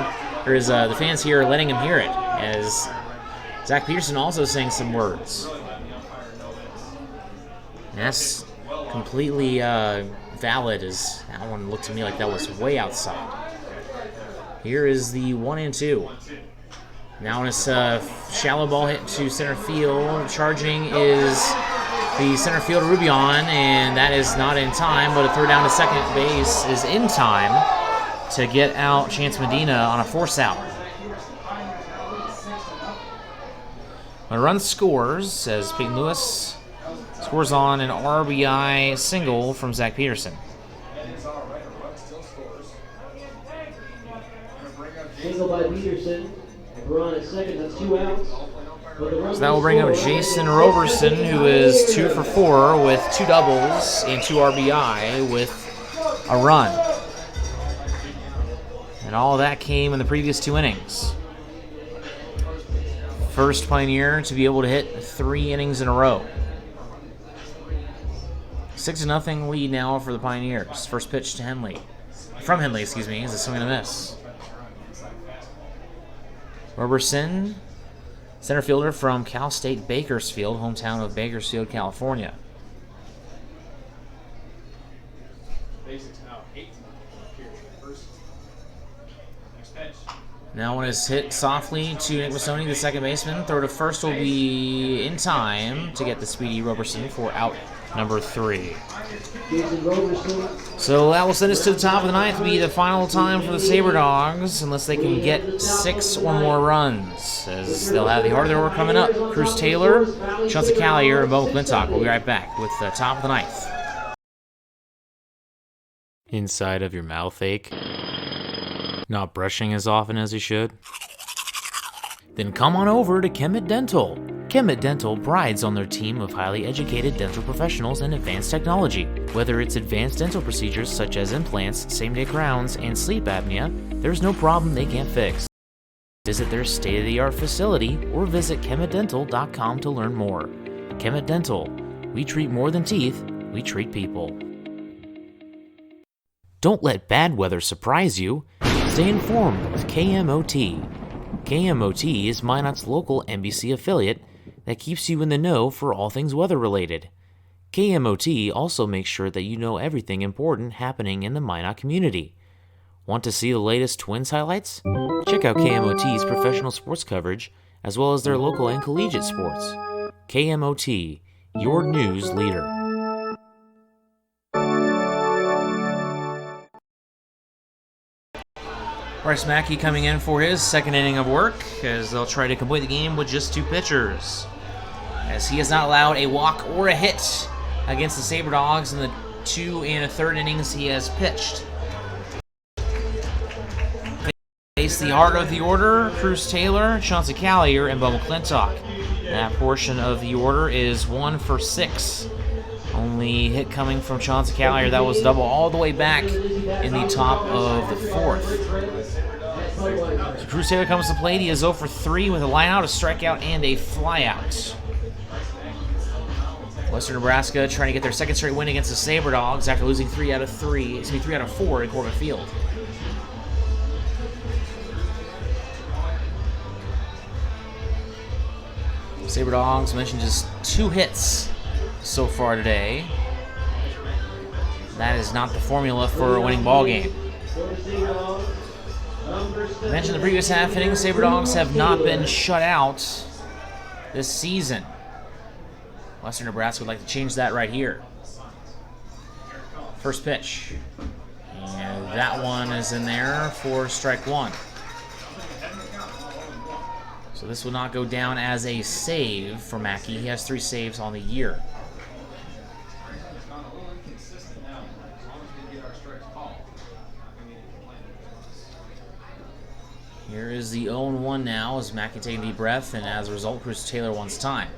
or is the fans here are letting him hear it, as Zach Peterson also saying some words. And that's completely valid, as that one looked to me like that was way outside. Here is the 1-2. Now it's a shallow ball hit to center field. Charging is the center fielder Rubion, and that is not in time, but a throw down to second base is in time to get out Chance Medina on a force out. A run scores as Peyton Lewis scores on an RBI single from Zach Peterson. Single by Peterson. We're on at second, that's 2 outs. So that will bring up Jason Roberson, who is 2 for 4 with 2 doubles and 2 RBI with a run. And all of that came in the previous 2 innings. First Pioneer to be able to hit 3 innings in a row. 6-0 lead now for the Pioneers. First pitch to Henley. From Henley, is a swing and a miss. Roberson, center fielder from Cal State Bakersfield, hometown of Bakersfield, California. Now one is hit softly to Nick Massoni, the second baseman. Throw to first will be in time to get the speedy Roberson for out number 3. So that will send us to the top of the ninth. Be the final time for the Sabre Dogs, unless they can get 6 or more runs, as they'll have the heart of their work coming up. Cruz Taylor, Chauncey Callier, and Bo McClintock. We'll be right back with the top of the ninth. Inside of your mouth ache? Not brushing as often as you should? Then come on over to Kemet Dental. Kemet Dental prides on their team of highly educated dental professionals and advanced technology. Whether it's advanced dental procedures such as implants, same-day crowns, and sleep apnea, there's no problem they can't fix. Visit their state-of-the-art facility or visit kemetdental.com to learn more. Kemet Dental. We treat more than teeth, we treat people. Don't let bad weather surprise you. Stay informed with KMOT. KMOT is Minot's local NBC affiliate that keeps you in the know for all things weather-related. KMOT also makes sure that you know everything important happening in the Minot community. Want to see the latest Twins highlights? Check out KMOT's professional sports coverage, as well as their local and collegiate sports. KMOT, your news leader. Bryce Mackey coming in for his second inning of work, as they'll try to complete the game with just 2 pitchers, as he has not allowed a walk or a hit against the Sabre Dogs in the 2 1/3 innings he has pitched. Face the heart of the order, Cruz Taylor, Chauncey Callier, and Bo McClintock. That portion of the order is 1 for 6. Only hit coming from Chauncey Callier. That was double all the way back in the top of the 4th. Budweiser. So Cruz Taylor comes to plate. He is 0 for 3 with a lineout, a strikeout, and a flyout. Western Nebraska trying to get their second straight win against the Sabre Dogs after losing 3 out of 4 in Corbett Field. Sabre Dogs mentioned just 2 hits so far today. That is not the formula for a winning ball game. I mentioned the previous half inning, Sabre Dogs have not been shut out this season. Western Nebraska would like to change that right here. First pitch. And that one is in there for strike 1. So this will not go down as a save for Mackey. He has 3 saves on the year. Here is the 0-1 now as Mackey taking a deep breath, and as a result, Cruz Taylor wants time.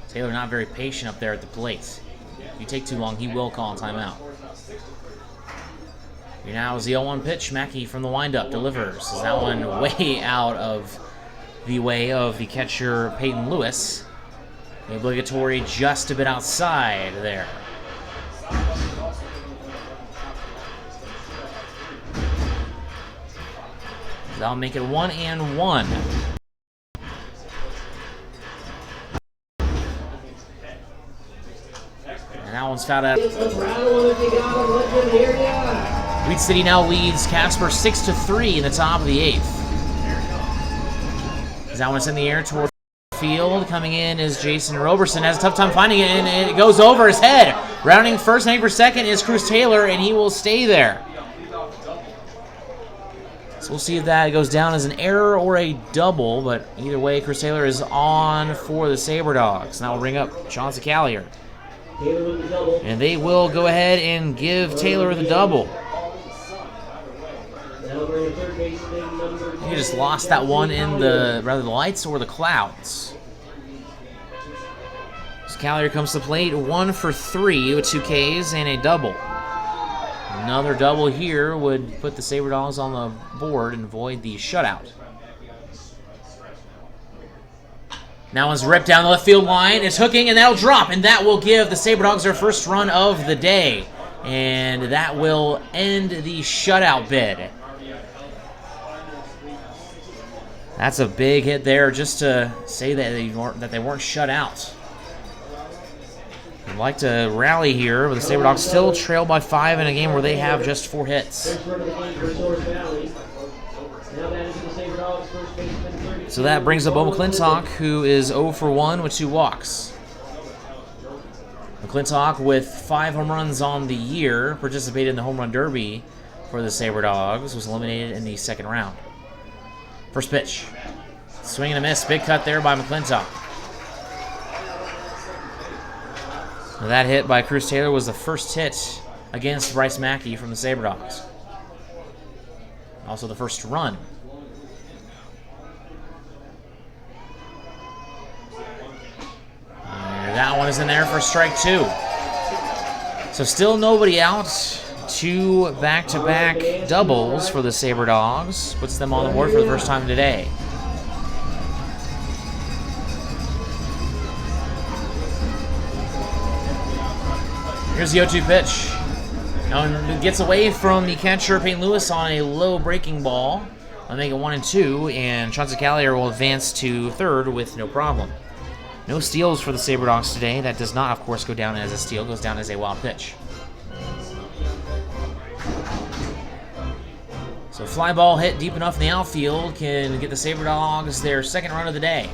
Taylor not very patient up there at the plate. If you take too long, he will call a timeout. Here now is the 0-1 pitch. Mackey from the windup delivers. Is that one way out of the way of the catcher, Peyton Lewis. The obligatory just a bit outside there. That'll make it 1-1. And that one's fouled out. Weed City now leads Casper 6-3 in the top of the 8th. As that one's in the air toward field. Coming in is Jason Roberson. Has a tough time finding it, and it goes over his head. Rounding first and for second is Cruz Taylor, and he will stay there. So we'll see if that goes down as an error or a double, but either way, Cruz Taylor is on for the Sabre Dogs. Now we'll bring up Sean Sicalier. And they will go ahead and give Taylor the double. He just lost that one in the lights or the clouds. Sicalier comes to plate, 1 for 3 with 2 Ks and a double. Another double here would put the Sabre Dogs on the board and avoid the shutout. Now one's ripped down the left field line. It's hooking, and that'll drop, and that will give the Sabre Dogs their first run of the day. And that will end the shutout bid. That's a big hit there just to say that they weren't shut out. I'd like to rally here, but the Sabre Dogs still trail by 5 in a game where they have just 4 hits. So that brings up Bo McClintock, who is 0 for 1 with 2 walks. McClintock, with 5 home runs on the year, participated in the home run derby for the Sabre Dogs, was eliminated in the second round. First pitch. Swing and a miss. Big cut there by McClintock. Now that hit by Cruz Taylor was the first hit against Bryce Mackey from the Sabre Dogs. Also the first run. And that one is in there for strike 2. So still nobody out. 2 back-to-back doubles for the Sabre Dogs. Puts them on the board for the first time today. Here's the 0-2 pitch. Now it gets away from the catcher, Peyton Lewis, on a low breaking ball. I'll make it 1-2, and Sean Sicalier will advance to third with no problem. No steals for the Sabre Dogs today. That does not, of course, go down as a steal. Goes down as a wild pitch. So fly ball hit deep enough in the outfield can get the Sabre Dogs their second run of the day.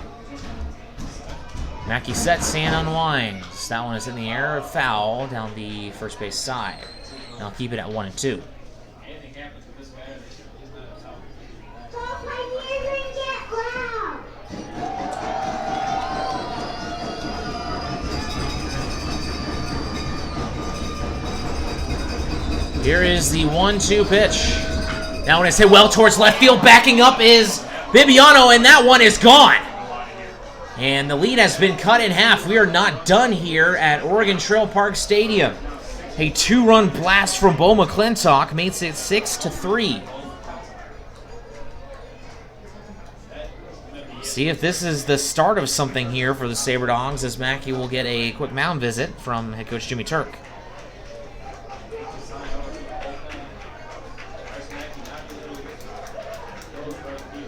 Mackey sets and unwinds. That one is in the air, foul down the first base side. And I'll keep it at 1-2. Here is the 1-2 pitch. Now when it's hit well towards left field, backing up is Bibiano, and that one is gone. And the lead has been cut in half. We are not done here at Oregon Trail Park Stadium. A 2-run blast from Bo McClintock makes it 6-3. See if this is the start of something here for the Sabre Dogs, as Mackey will get a quick mound visit from head coach Jimmy Turk.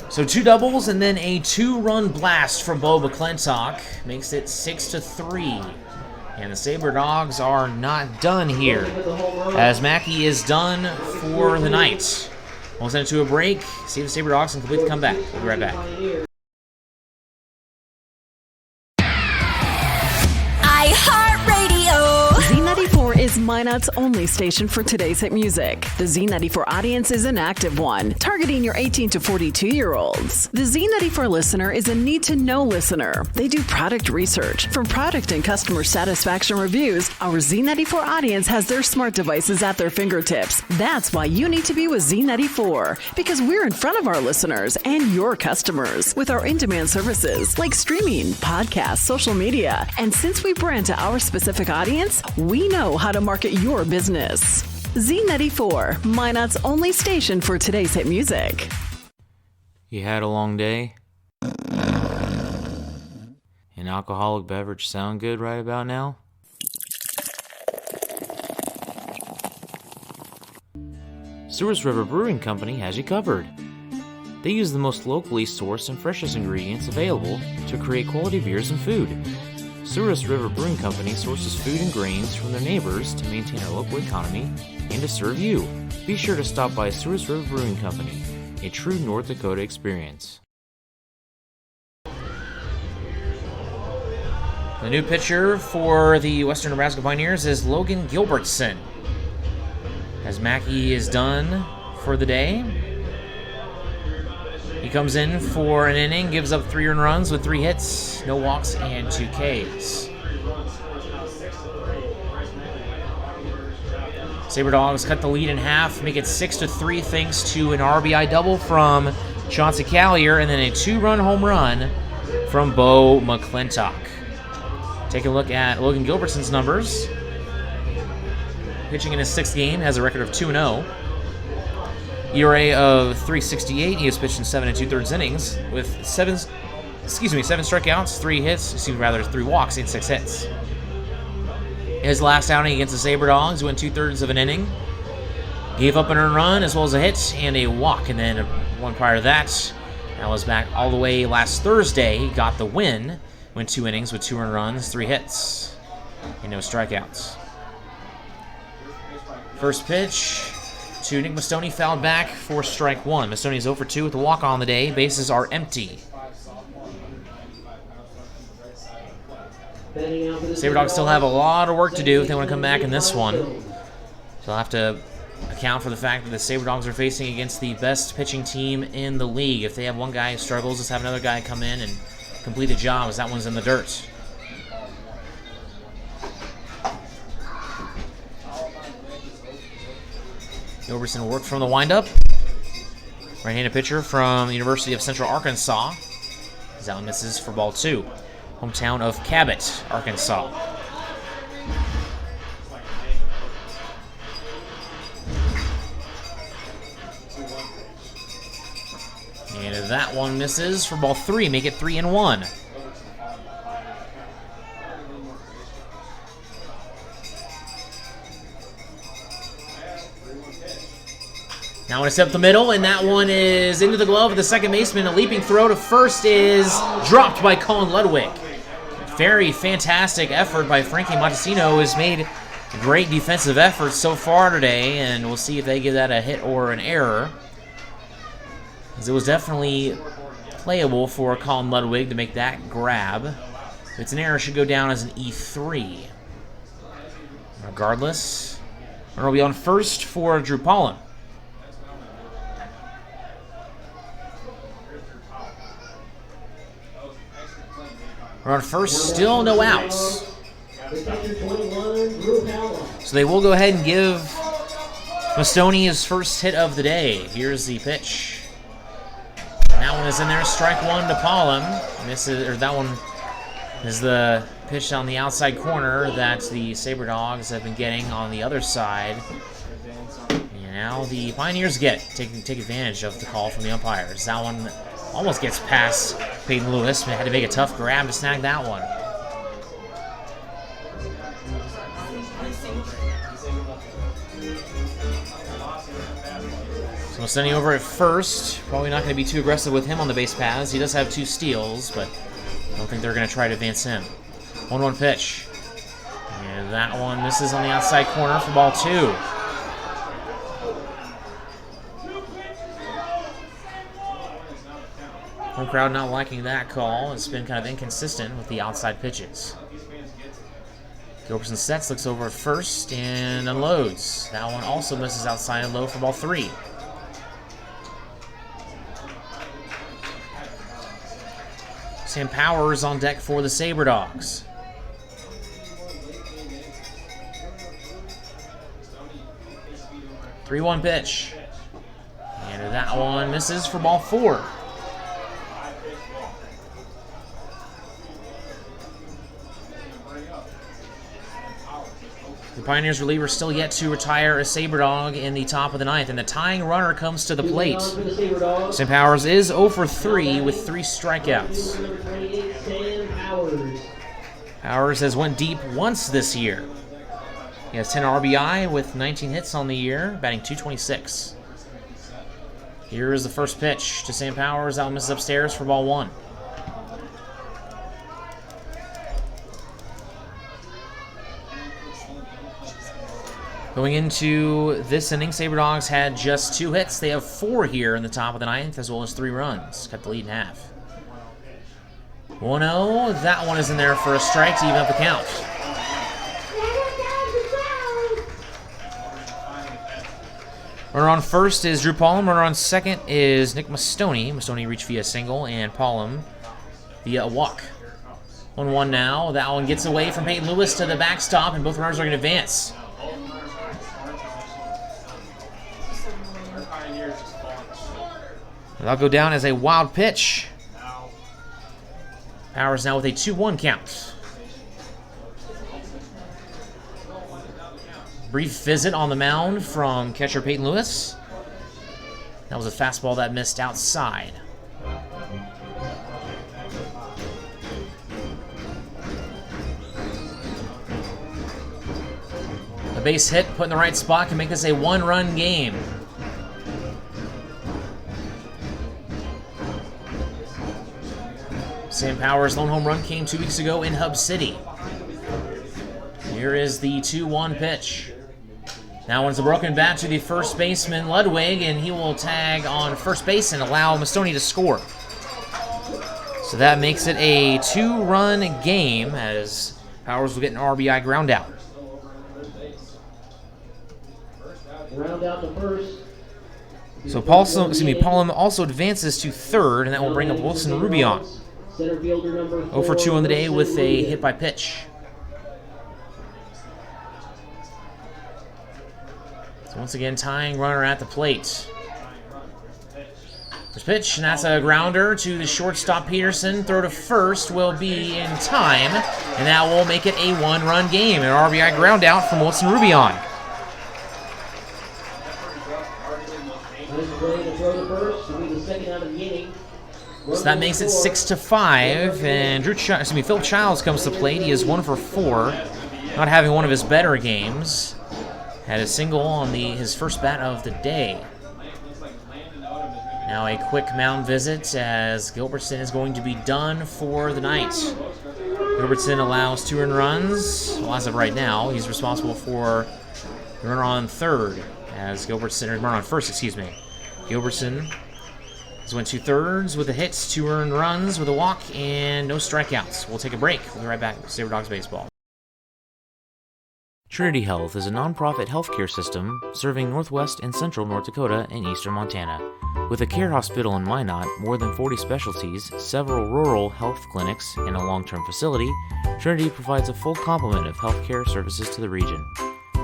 So 2 doubles and then a 2-run blast from Bo McClintock makes it 6-3. And the Sabre Dogs are not done here, as Mackey is done for the night. We'll send it to a break, see if the Sabre Dogs can complete the comeback. We'll be right back. Z94 is Minot's only station for today's hit music. The Z94 audience is an active one, targeting your 18 to 42-year-olds. The Z94 listener is a need-to-know listener. They do product research. From product and customer satisfaction reviews, our Z94 audience has their smart devices at their fingertips. That's why you need to be with Z94, because we're in front of our listeners and your customers with our in-demand services like streaming, podcasts, social media. And since we brand to our specific audience, we know how to market your business. Z94, Minot's only station for today's hit music. You had a long day? An alcoholic beverage sound good right about now? Sewers River Brewing Company has you covered. They use the most locally sourced and freshest ingredients available to create quality beers and food. Sewers River Brewing Company sources food and grains from their neighbors to maintain our local economy and to serve you. Be sure to stop by Sewers River Brewing Company, a true North Dakota experience. The new pitcher for the Western Nebraska Pioneers is Logan Gilbertson, as Mackey is done for the day. He comes in for an inning, gives up 3 earned runs with 3 hits, no walks, and 2 Ks. Sabre Dogs cut the lead in half, make it 6-3 thanks to an RBI double from Chauncey Collier and then a 2-run home run from Bo McClintock. Take a look at Logan Gilbertson's numbers. Pitching in his 6th game, has a record of 2-0. ERA of 3.68. He has pitched in 7 2/3 innings with 7 strikeouts, 3 hits, 3 walks, and 6 hits. His last outing against the Sabre Dogs went 2/3 of an inning. Gave up an earned run as well as a hit and a walk, and then one prior to that was back all the way last Thursday. He got the win, went 2 innings with 2 earned runs, 3 hits, and no strikeouts. First pitch to Nick Mastoni, fouled back for strike 1. Mastoni is 0 for 2 with a walk on the day. Bases are empty. Sabre Dogs still have a lot of work to do if they want to come back in this one. So they'll have to account for the fact that the Sabre Dogs are facing against the best pitching team in the league. If they have one guy who struggles, just have another guy come in and complete the job, as that one's in the dirt. Gilbertson worked from the windup. Right-handed pitcher from the University of Central Arkansas. That one misses for ball 2. Hometown of Cabot, Arkansas. And that one misses for ball 3. Make it 3-1. Now one to step up the middle, and that one is into the glove of the second baseman. A leaping throw to first is dropped by Colin Ludwig. Very fantastic effort by Frankie Montesino, who's made great defensive efforts so far today, and we'll see if they give that a hit or an error, as it was definitely playable for Colin Ludwig to make that grab. If it's an error, it should go down as an E3. Regardless, runner will be on first for Drew Pollen. We're on first, still no outs. So they will go ahead and give Mastoni his first hit of the day. Here's the pitch. That one is in there, strike 1 to Pollen. That one is the pitch on the outside corner that the Sabre Dogs have been getting on the other side. And now the Pioneers take advantage of the call from the umpires. That one almost gets past Peyton Lewis had to make a tough grab to snag that one. So Mastoni over at first. Probably not going to be too aggressive with him on the base paths. He does have 2 steals, but I don't think they're going to try to advance him. 1-1 pitch. And that one misses on the outside corner for ball 2. Home crowd not liking that call. It's been kind of inconsistent with the outside pitches. Gilbertson sets, looks over at first, and unloads. That one also misses outside and low for ball 3. Sam Powers on deck for the Sabre Dogs. Three-one pitch. And that one misses for ball 4. The Pioneers reliever still yet to retire a Sabre Dog in the top of the 9th, and the tying runner comes to the plate. Sam Powers is 0 for 3 with 3 strikeouts. Powers has went deep once this year. He has 10 RBI with 19 hits on the year, batting .226. Here is the first pitch to Sam Powers. That one misses upstairs for ball 1. Going into this inning, Sabre Dogs had just 2 hits. They have 4 here in the top of the 9th, as well as 3 runs. Cut the lead in half. 1-0. That one is in there for a strike to even up the count. Runner on first is Drew Paulum. Runner on second is Nick Mastoni. Mastoni reached via single, and Paulum via a walk. 1-1 now. That one gets away from Peyton Lewis to the backstop, and both runners are going to advance. That'll go down as a wild pitch. Powers now with a 2-1 count. Brief visit on the mound from catcher Peyton Lewis. That was a fastball that missed outside. A base hit put in the right spot can make this a 1-run game. Sam Powers' lone home run came 2 weeks ago in Hub City. Here is the 2-1 pitch. Now one's a broken bat to the first baseman, Ludwig, and he will tag on first base and allow Mastoni to score. So that makes it a 2-run game as Powers will get an RBI ground out. Ground out to first. So Paulum also advances to third, and that will bring up Wilson Rubion. Center fielder number 0 for 2 on the day with a hit by pitch. So once again, tying runner at the plate. First pitch, and that's a grounder to the shortstop Peterson. Throw to first will be in time, and that will make it a 1-run game. An RBI ground out from Wilson Rubion. Nice play to throw to first. Will be the second out of the inning. So that makes it 6-5, and Philip Childs comes to the plate. He is 1 for 4, not having one of his better games. Had a single on his first bat of the day. Now a quick mound visit as Gilbertson is going to be done for the night. Gilbertson allows 2 earned runs. Well, as of right now, he's responsible for the runner on third, as Gilbertson, or runner on first, excuse me. Gilbertson has went 2/3 with the hits, 2 earned runs with a walk, and no strikeouts. We'll take a break. We'll be right back with Sabre Dogs Baseball. Trinity Health is a nonprofit healthcare system serving northwest and central North Dakota and eastern Montana. With a care hospital in Minot, more than 40 specialties, several rural health clinics, and a long-term facility, Trinity provides a full complement of healthcare services to the region.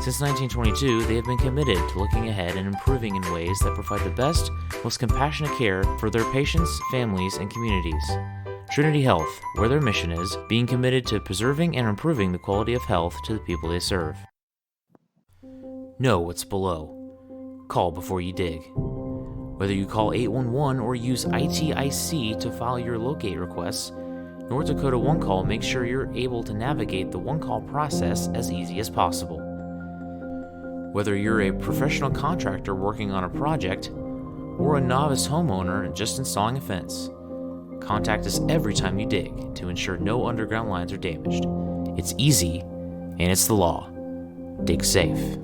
Since 1922, they have been committed to looking ahead and improving in ways that provide the best, most compassionate care for their patients, families, and communities. Trinity Health, where their mission is, being committed to preserving and improving the quality of health to the people they serve. Know what's below. Call before you dig. Whether you call 811 or use ITIC to file your locate requests, North Dakota One Call makes sure you're able to navigate the one call process as easy as possible. Whether you're a professional contractor working on a project or a novice homeowner just installing a fence, contact us every time you dig to ensure no underground lines are damaged. It's easy, and it's the law. Dig safe.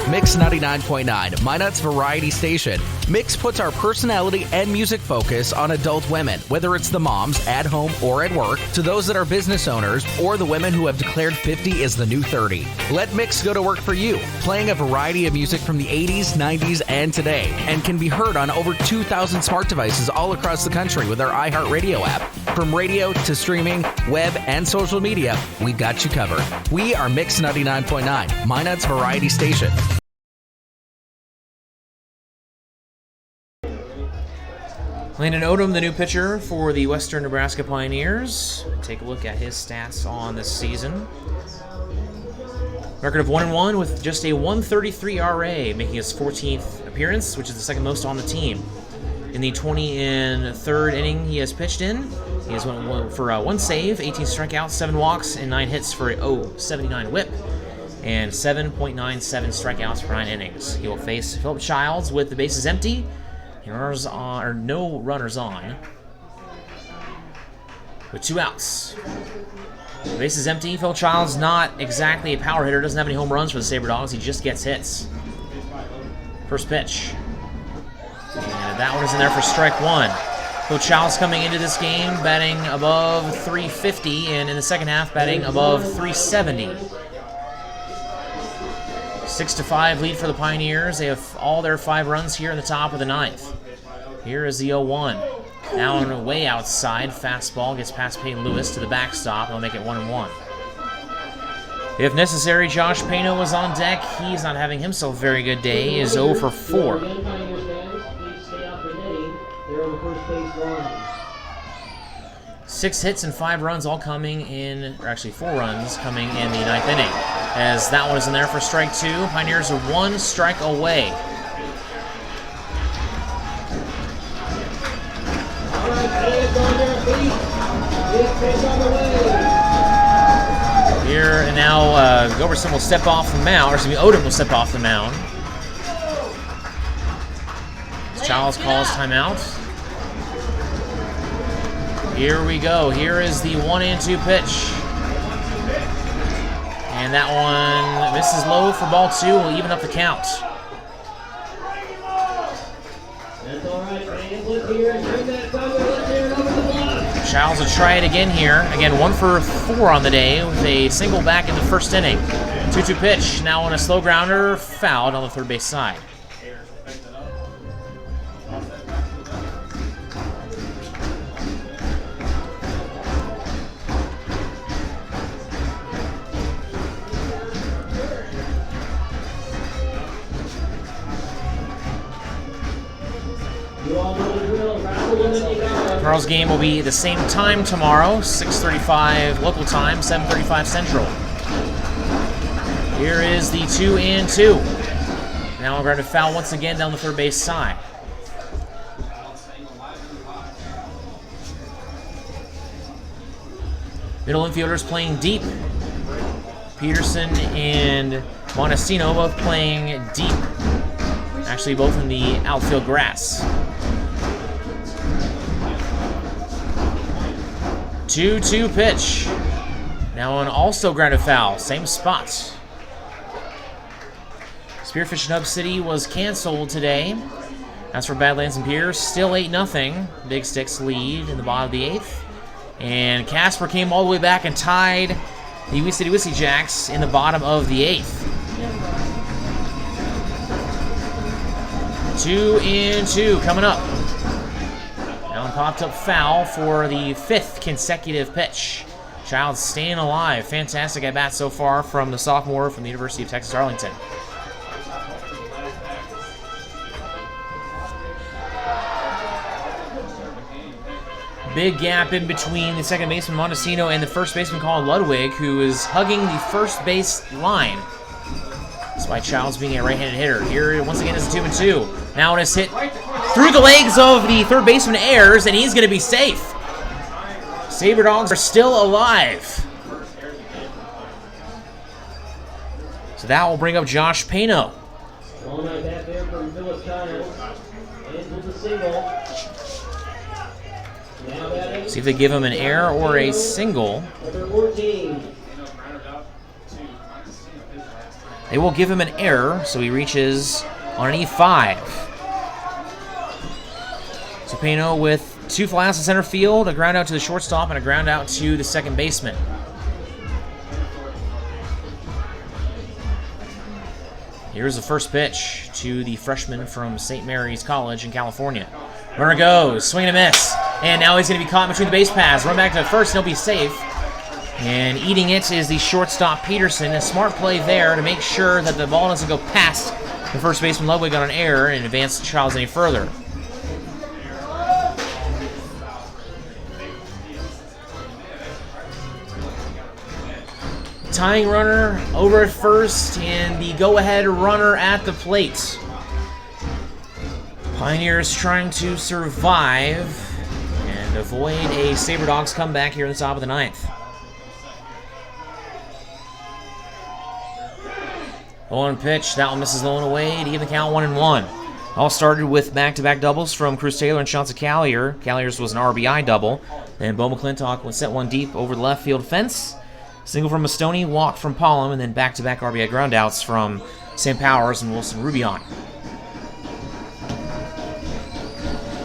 Mix 99.9, Minot's variety station. Mix puts our personality and music focus on adult women, whether it's the moms at home or at work, to those that are business owners, or the women who have declared 50 is the new 30. Let Mix go to work for you, playing a variety of music from the 80s, 90s, and today, and can be heard on over 2,000 smart devices all across the country with our iHeartRadio app. From radio to streaming, web, and social media, we've got you covered. We are Mix 99.9, Minot's variety station. Landon Odom, the new pitcher for the Western Nebraska Pioneers. Take a look at his stats on this season. Record of 1-1 with just a 1.33 RA, making his 14th appearance, which is the second most on the team. In the 23rd inning he has pitched in, he has went for one save, 18 strikeouts, 7 walks, and 9 hits for a .079 whip, and 7.97 strikeouts per 9 innings. He will face Philip Childs with the bases empty. Runners on, or no runners on, with 2 outs. The base is empty. Phil Childs not exactly a power hitter, doesn't have any home runs for the Sabre Dogs. He just gets hits. First pitch. And that one is in there for strike 1. Phil Childs coming into this game batting above 350, and in the second half batting above 370. 6-5 lead for the Pioneers. They have all their 5 runs here in the top of the 9th. Here is the 0-1. Now on the way outside, fastball gets past Payne Lewis to the backstop. They'll make it 1-1. If necessary, Josh Pano is on deck. He's not having himself a very good day. He is 0 for 4. 6 hits and 5 runs all coming in, or actually 4 runs coming in the 9th inning. As that one is in there for strike 2. Pioneers are 1 strike away. Here and now, Goberson will step off the mound, or excuse me, Odom will step off the mound. Childs calls timeout. Here we go. Here is the 1-2 pitch. And that one misses low for ball 2. Will even up the count. Childs will try it again here. Again, 1 for 4 on the day with a single back in the first inning. 2-2 pitch. Now on a slow grounder, fouled on the third base side. Tomorrow's game will be the same time tomorrow, 6:35 local time, 7:35 Central. Here is the 2-2. Now we're going to foul once again down the third base side. Middle infielders playing deep. Peterson and Montesino both playing deep. Actually, both in the outfield grass. 2-2 pitch. Now an also grounded foul, same spot. Spearfish and Hub City was canceled today. As for Badlands and Pierce, still 8-0. Big Sticks lead in the bottom of the 8th. And Casper came all the way back and tied the Wee City Wissy Jacks in the bottom of the 8th. 2-2 coming up. Now a popped up foul for the 5th consecutive pitch. Childs staying alive. Fantastic at bat so far from the sophomore from the University of Texas Arlington. Big gap in between the second baseman Montesino and the first baseman Colin Ludwig, who is hugging the first base line. Despite Childs being a right-handed hitter. Here, once again, is a 2-2. Now it is hit through the legs of the third baseman Ayers, and he's going to be safe. Sabre Dogs are still alive. So that will bring up Josh Pano. Long night back there from Philip Childs. And with a single. See if they give him an error or a single. Number 14. They will give him an error, so he reaches on an E5. So Pano with 2 fly outs to center field, a ground out to the shortstop, and a ground out to the second baseman. Here's the first pitch to the freshman from St. Mary's College in California. Runner goes, swing and a miss. And now he's going to be caught between the base paths. Run back to first, and he'll be safe. And eating it is the shortstop Peterson. A smart play there to make sure that the ball doesn't go past the first baseman Ludwig on an error and advance Childs any further. Tying runner over at first, and the go-ahead runner at the plate. Pioneers trying to survive and avoid a Sabre Dogs comeback here in the top of the ninth. 1 pitch, that one misses low and away to give the count 1-1. All started with back-to-back doubles from Cruz Taylor and Chauncey Callier. Callier's was an RBI double. Then Bo McClintock would set one deep over the left field fence. Single from Mastoni, walk from Pollum, and then back-to-back RBI groundouts from Sam Powers and Wilson Rubion.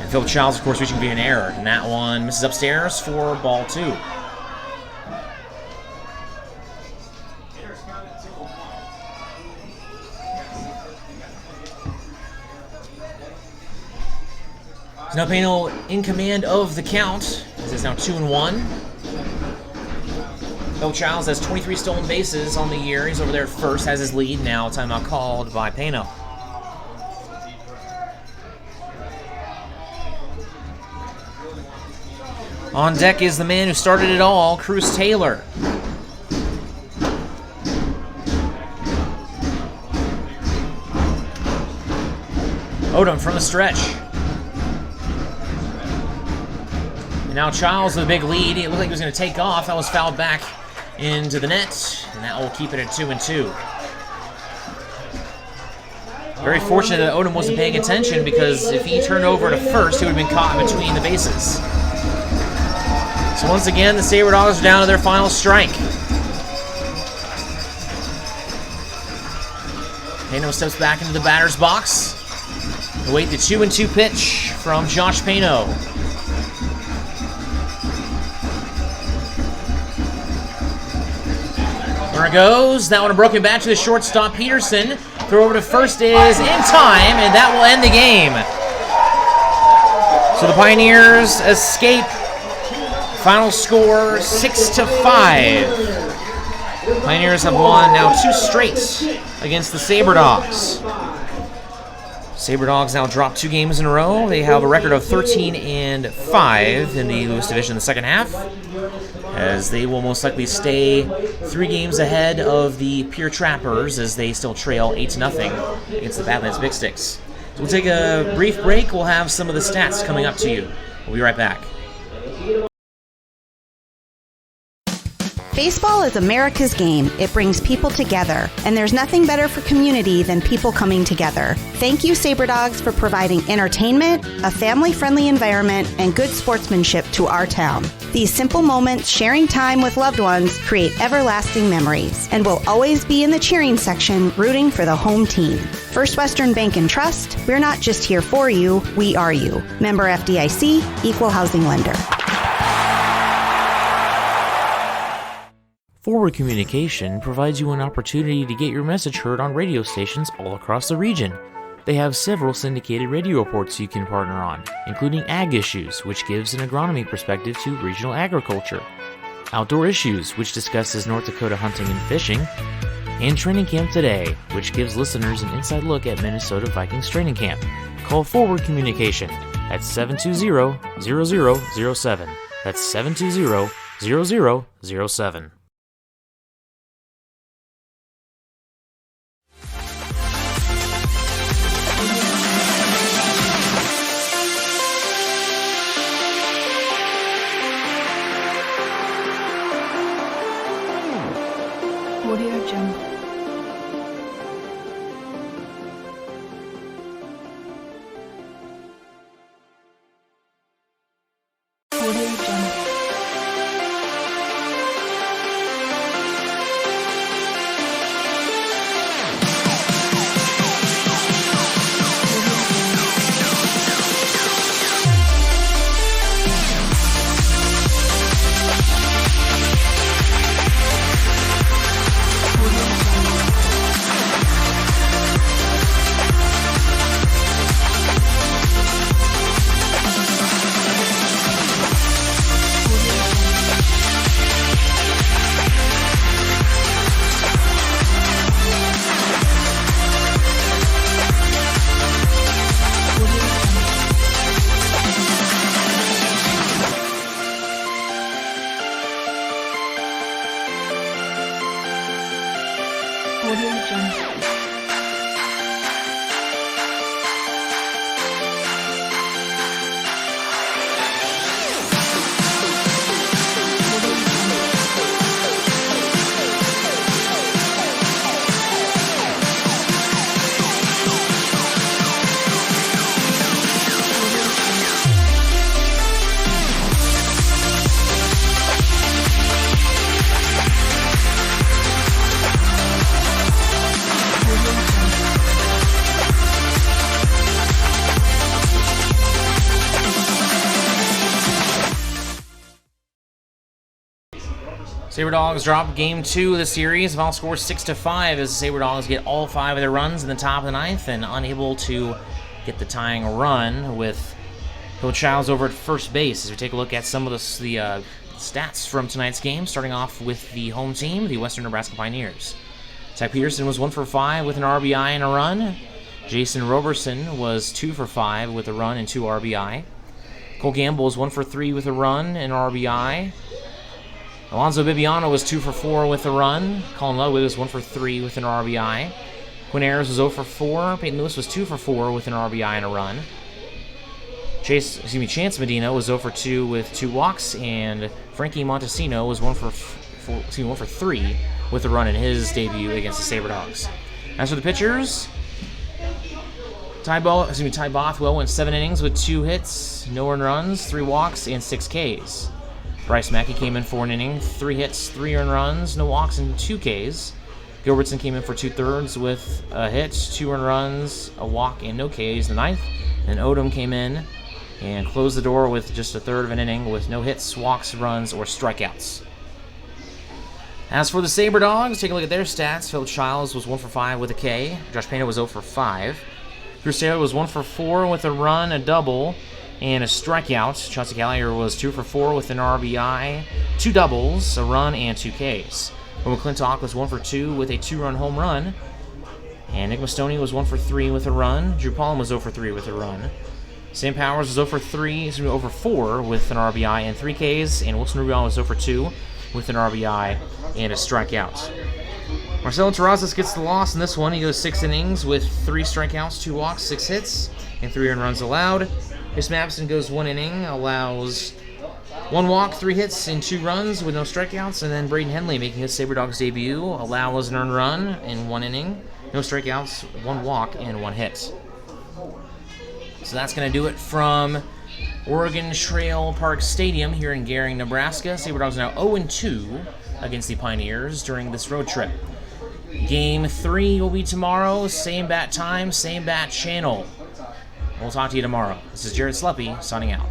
And Philip Childs, of course, reaching via an error. And that one misses upstairs for ball 2. So now Pano in command of the count. This is now 2-1. Phil Childs has 23 stolen bases on the year. He's over there at first, has his lead. Now timeout called by Pano. On deck is the man who started it all, Cruz Taylor. Odom from the stretch. And now Childs with a big lead. It looked like he was going to take off. That was fouled back into the net, and that will keep it at 2-2. Very fortunate that Odom wasn't paying attention, because if he turned over to first, he would have been caught between the bases. So once again, the Sabre Dogs are down to their final strike. Pano steps back into the batter's box. Await the 2-2 pitch from Josh Pano. There it goes. That one a broken bat to the shortstop Peterson. Throw over to first is in time, and that will end the game. So the Pioneers escape. Final score 6-5. Pioneers have won now 2 straight against the Sabre Dogs. Sabre Dogs now dropped 2 games in a row. They have a record of 13-5 in the Lewis Division in the second half, as they will most likely stay 3 games ahead of the Pure Trappers, as they still trail 8-0 against the Badlands Big Sticks. So we'll take a brief break. We'll have some of the stats coming up to you. We'll be right back. Baseball is America's game. It brings people together, and there's nothing better for community than people coming together. Thank you, Sabre Dogs, for providing entertainment, a family-friendly environment, and good sportsmanship to our town. These simple moments, sharing time with loved ones, create everlasting memories, and will always be in the cheering section, rooting for the home team. First Western Bank and Trust, we're not just here for you, we are you. Member FDIC, Equal Housing Lender. Forward Communication provides you an opportunity to get your message heard on radio stations all across the region. They have several syndicated radio reports you can partner on, including Ag Issues, which gives an agronomy perspective to regional agriculture, Outdoor Issues, which discusses North Dakota hunting and fishing, and Training Camp Today, which gives listeners an inside look at Minnesota Vikings training camp. Call Forward Communication That's 720-0007. That's 720-0007. Audio Jungle. Audio Jungle. Audio Jungle. Sabre Dogs drop game 2 of the series. Final score 6-5 as the Sabre Dogs get all 5 of their runs in the top of the ninth and unable to get the tying run with Coach Childs over at first base. As we take a look at some of the stats from tonight's game, starting off with the home team, the Western Nebraska Pioneers. Zach Peterson was 1 for 5 with an RBI and a run. Jason Roberson was 2 for 5 with a run and 2 RBI. Cole Gamble was 1 for 3 with a run and RBI. Alonzo Bibiano was 2 for 4 with a run. Colin Ludwig was 1 for 3 with an RBI. Quinn Ayers was 0 for 4. Peyton Lewis was 2 for 4 with an RBI and a run. Chance Medina was 0 for 2 with 2 walks, and Frankie Montesino was 1 for 3 with a run in his debut against the Sabre Dogs. As for the pitchers, Ty Bothwell went 7 innings with 2 hits, no earned runs, 3 walks, and 6 Ks. Bryce Mackey came in for an inning, 3 hits, 3 earned runs, no walks, and 2 Ks. Gilbertson came in for 2/3 with a hit, 2 earned runs, a walk, and no Ks in the ninth. And Odom came in and closed the door with just a third of an inning with no hits, walks, runs, or strikeouts. As for the Sabre Dogs, take a look at their stats. Philip Childs was 1 for 5 with a K. Josh Pena was 0 for 5. Bruce Taylor was 1 for 4 with a run, a double, and a strikeout. Chauncey Gallagher was 2 for 4 with an RBI, 2 doubles, a run, and 2 Ks. Will McClintock was 1 for 2 with a 2-run home run. And Nick Mastoni was 1 for 3 with a run. Drew Palm was 0 for 3 with a run. Sam Powers was 0 for 4 with an RBI and 3 Ks. And Wilson Rubio was 0 for 2 with an RBI and a strikeout. Marcelo Terrazas gets the loss in this one. He goes 6 innings with 3 strikeouts, 2 walks, 6 hits, and 3 earned runs allowed. Chris Mapson goes 1 inning, allows 1 walk, 3 hits, and 2 runs with no strikeouts. And then Braden Henley, making his Sabre Dogs debut, allows an earned run in 1 inning, no strikeouts, 1 walk, and 1 hit. So that's going to do it from Oregon Trail Park Stadium here in Gering, Nebraska. Sabre Dogs are now 0-2 against the Pioneers during this road trip. Game 3 will be tomorrow, same bat time, same bat channel. We'll talk to you tomorrow. This is Jared Sleppy, signing out.